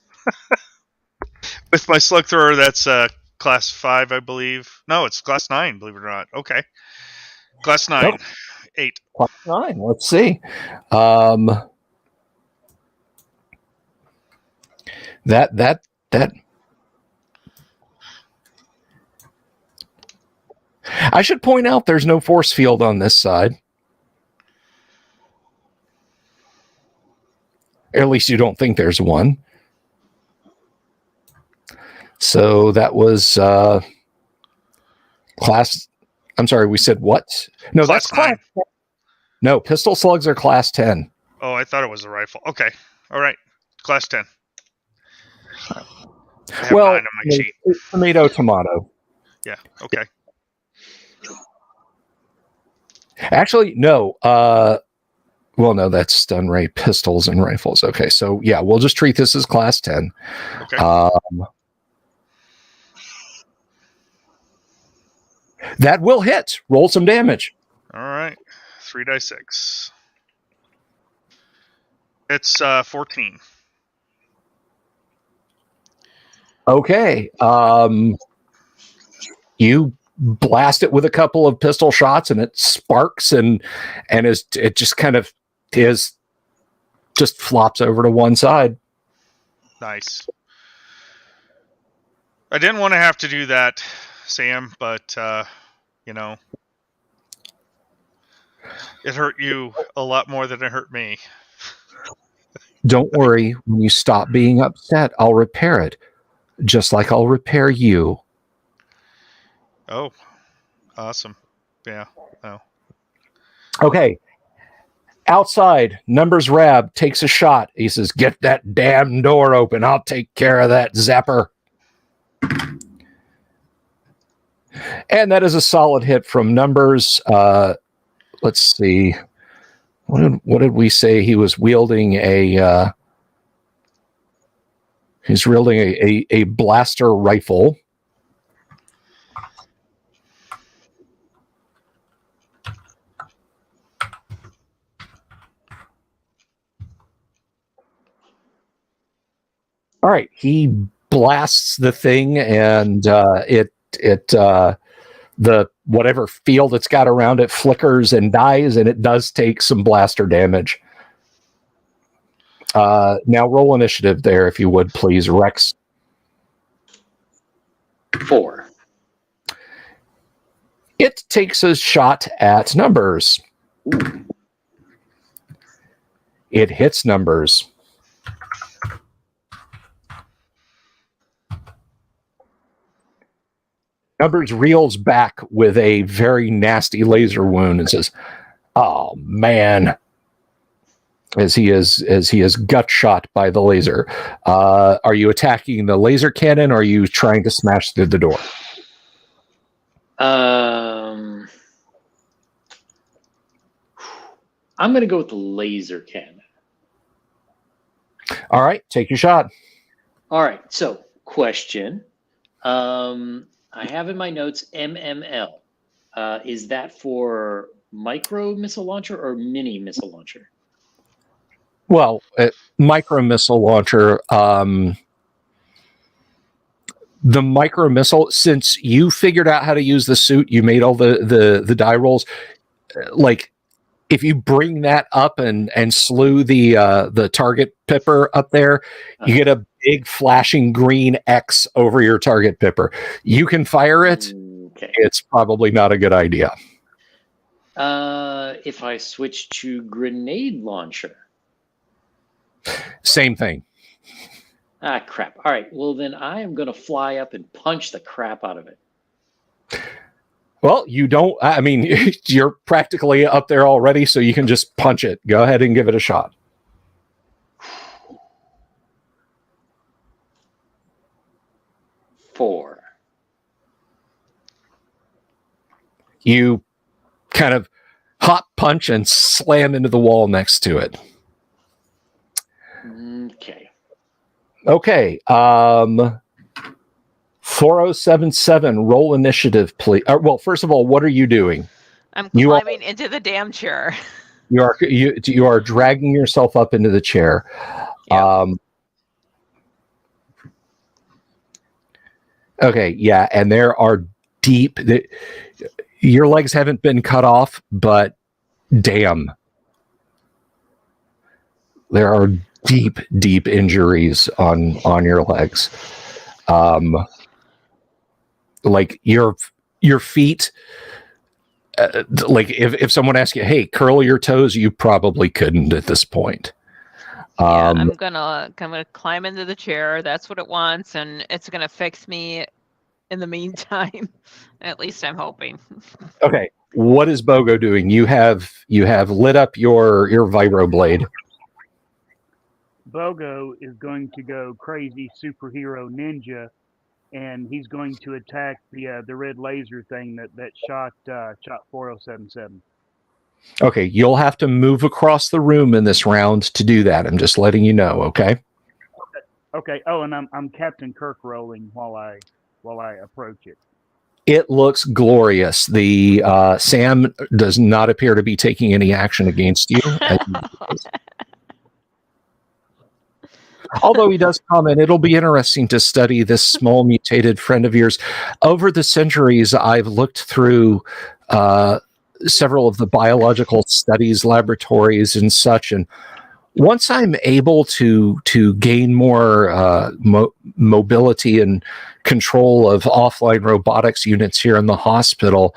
with my slug thrower. That's class 5, I believe. No, it's class 9. Believe it or not. Okay, class 9, Nope. 8. Class 9. Let's see. That. I should point out there's no force field on this side. Or at least you don't think there's one. So that was class. I'm sorry, we said what? No, Class that's class 9. No, pistol slugs are class 10. Oh, I thought it was a rifle. Okay, all right, class 10. I have 9 on my sheet. Tomato. Yeah. Okay. Actually, no. Well, no, that's stun ray pistols and rifles. Okay, so yeah, we'll just treat this as class 10. Okay. That will hit. Roll some damage. All right. 3d6. It's 14. Okay. You blast it with a couple of pistol shots, and it sparks, and it just kind of just flops over to one side. Nice. I didn't want to have to do that, Sam, but it hurt you a lot more than it hurt me. Don't worry. When you stop being upset, I'll repair it, just like I'll repair you. Oh, awesome. Yeah. Oh. Okay. Outside, Numbers Rab takes a shot. He says, "Get that damn door open. I'll take care of that zapper." And that is a solid hit from Numbers. Let's see. What did we say? He was wielding a blaster rifle. All right, he blasts the thing, and the whatever field it's got around it flickers and dies, and it does take some blaster damage. Now roll initiative there, if you would, please, Rex. 4. It takes a shot at Numbers. Ooh. It hits Numbers. Numbers reels back with a very nasty laser wound and says, "Oh, man." as he is gut shot by the laser. Are you attacking the laser cannon, or are you trying to smash through the door? I'm going to go with the laser cannon. All right, take your shot. All right. So, question. I have in my notes MML. Is that for micro missile launcher or mini missile launcher? Well, micro missile launcher. The micro missile, since you figured out how to use the suit, you made all the die rolls. Like, if you bring that up and slew the target pipper up there, you get a big flashing green X over your target pipper. You can fire it. Okay. It's probably not a good idea. If I switch to grenade launcher. Same thing. Ah, crap. All right. Well, then I am going to fly up and punch the crap out of it. Well, you don't. I mean, you're practically up there already, so you can just punch it. Go ahead and give it a shot. Four. You kind of hot punch and slam into the wall next to it. Okay. Okay. 4077, roll initiative, please. Well, first of all, what are you doing? I'm climbing into the damn chair. You are dragging yourself up into the chair. Yep. Okay, yeah, and there are deep. Your legs haven't been cut off, but damn, there are deep injuries on your legs. Like your feet. Like if someone asked you, "Hey, curl your toes," you probably couldn't at this point. I'm gonna climb into the chair. That's what it wants, and it's gonna fix me in the meantime. At least I'm hoping. Okay, what is Bogo doing? You have lit up your vibroblade. Bogo is going to go crazy superhero ninja, and he's going to attack the red laser thing that shot 4077. Okay, you'll have to move across the room in this round to do that. I'm just letting you know, okay? Okay. Oh, and I'm Captain Kirk rolling while I approach it. It looks glorious. The Sam does not appear to be taking any action against you. Although he does comment, it'll be interesting to study this small mutated friend of yours. Over the centuries, I've looked through several of the biological studies laboratories and such, and once I'm able to gain more mobility and control of offline robotics units here in the hospital,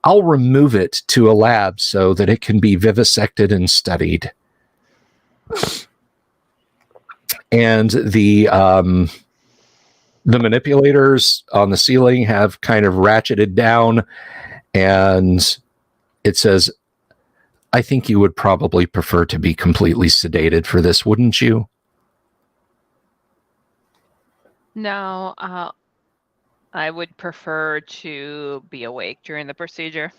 I'll remove it to a lab so that it can be vivisected and studied. And the manipulators on the ceiling have kind of ratcheted down, and it says, "I think you would probably prefer to be completely sedated for this, wouldn't you?" No, I would prefer to be awake during the procedure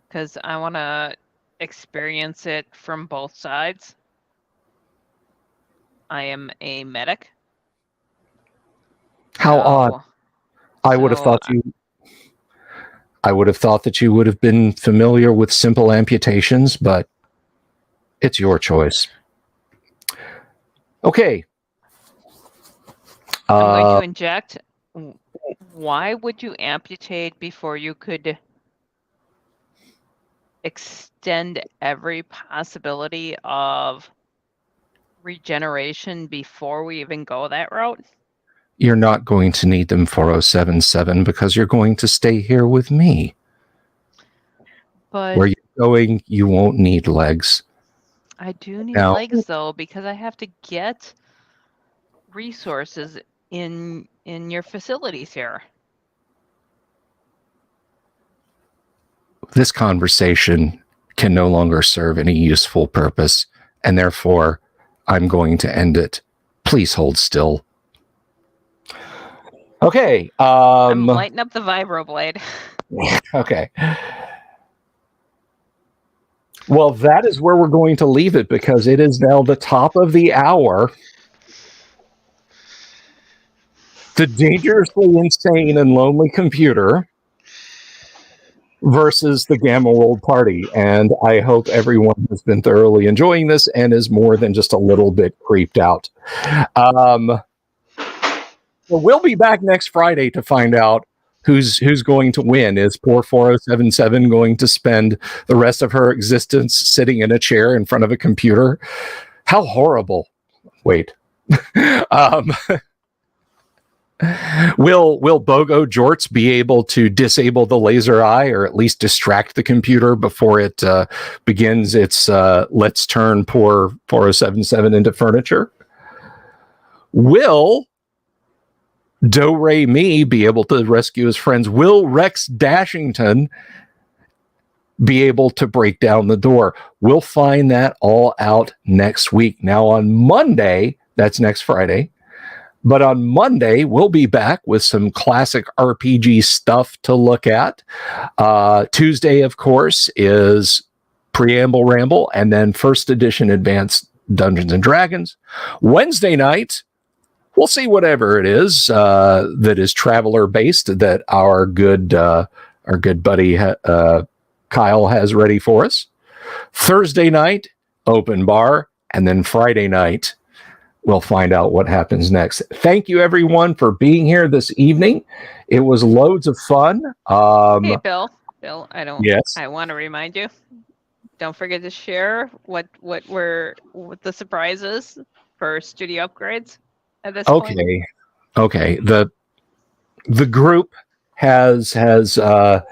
because I want to experience it from both sides. I am a medic. How odd. I would have thought that you would have been familiar with simple amputations, but it's your choice. Okay. I'm going to inject. Why would you amputate before you could extend every possibility of regeneration before we even go that route? You're not going to need them 4077 because you're going to stay here with me. But where you're going, you won't need legs. I do need legs though, because I have to get resources in your facilities here. This conversation can no longer serve any useful purpose, and therefore I'm going to end it. Please hold still. Okay. I'm lighting up the vibroblade. Okay. Well, that is where we're going to leave it, because it is now the top of the hour. The dangerously insane and lonely computer versus the Gamma World Party. And I hope everyone has been thoroughly enjoying this and is more than just a little bit creeped out. So we'll be back next Friday to find out who's going to win. Is poor 4077 going to spend the rest of her existence sitting in a chair in front of a computer? How horrible. Wait. Will Bogo Jorts be able to disable the laser eye, or at least distract the computer before it begins its let's turn poor 4077 into furniture? Will Do-Re-Mi be able to rescue his friends? Will Rex Dashington be able to break down the door? We'll find that all out next week. Now on Monday, that's next Friday, but on Monday, we'll be back with some classic RPG stuff to look at. Tuesday, of course, is Preamble Ramble, and then first edition Advanced Dungeons and Dragons. Wednesday night, we'll see whatever it is that is traveler based that our good buddy Kyle has ready for us. Thursday night, open bar, and then Friday night, we'll find out what happens next. Thank you, everyone, for being here this evening. It was loads of fun. Hey, Bill, Yes. I want to remind you, don't forget to share what the surprises for studio upgrades at this point. Okay. The group has I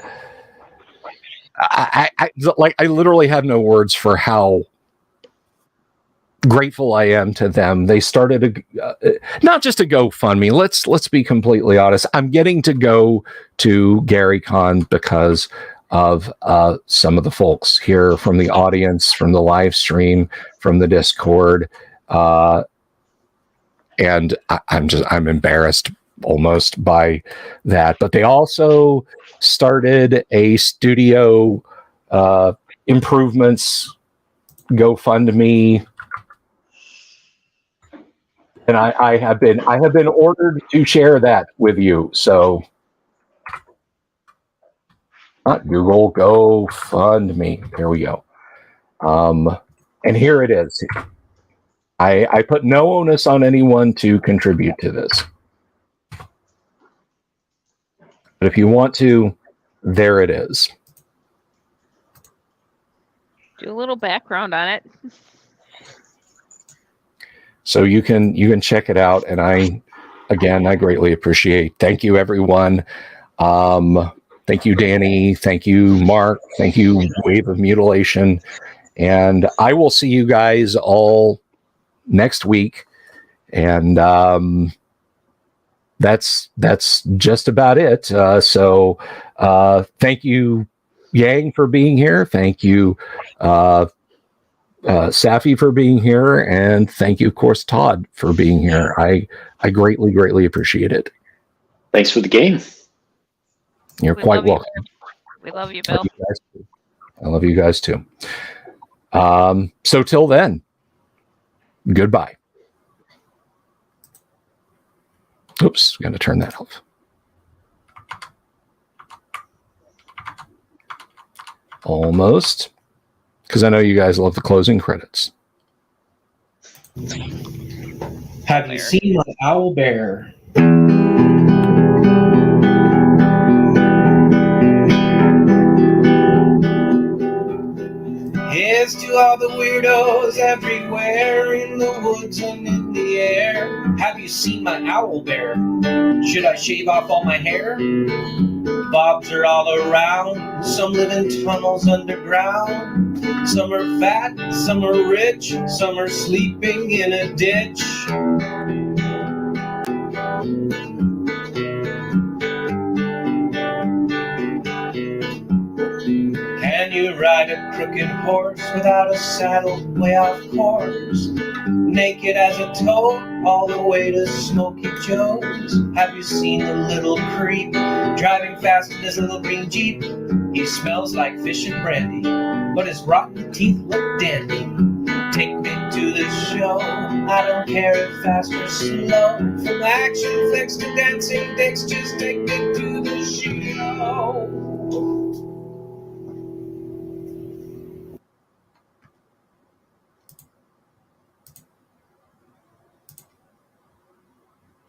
literally have no words for how grateful I am to them. They started not just a GoFundMe. Let's be completely honest. I'm getting to go to GaryCon because of some of the folks here from the audience, from the live stream, from the Discord, and I'm embarrassed almost by that. But they also started a studio improvements GoFundMe. And I have been ordered to share that with you. So, not Google, GoFundMe. There we go. And here it is. I put no onus on anyone to contribute to this. But if you want to, there it is. Do a little background on it. So you can check it out, and I greatly appreciate. Thank you, everyone. Thank you, Danny. Thank you, Mark. Thank you, Wave of Mutilation. And I will see you guys all next week. And that's just about it. So thank you, Yang, for being here. Thank you, Safi, for being here, and thank you, of course, Todd, for being here. I greatly appreciate it. Thanks for the game. You're quite welcome. We love you, Bill. I love you guys too. So till then, goodbye. Oops, going to turn that off. Almost. Because I know you guys love the closing credits. Have you seen my owl bear? Here's to all the weirdos everywhere in the woods and in the air. Have you seen my owl bear? Should I shave off all my hair? Bobs are all around. Some live in tunnels underground. Some are fat, some are rich, some are sleeping in a ditch. Can you ride a crooked horse without a saddle, way off course. Naked as a toad, all the way to Smoky Joe's. Have you seen the little creep driving fast in his little green Jeep? He smells like fish and brandy, but his rotten teeth look dandy. Take me to the show, I don't care if fast or slow. From action flicks to dancing dicks, just take me to the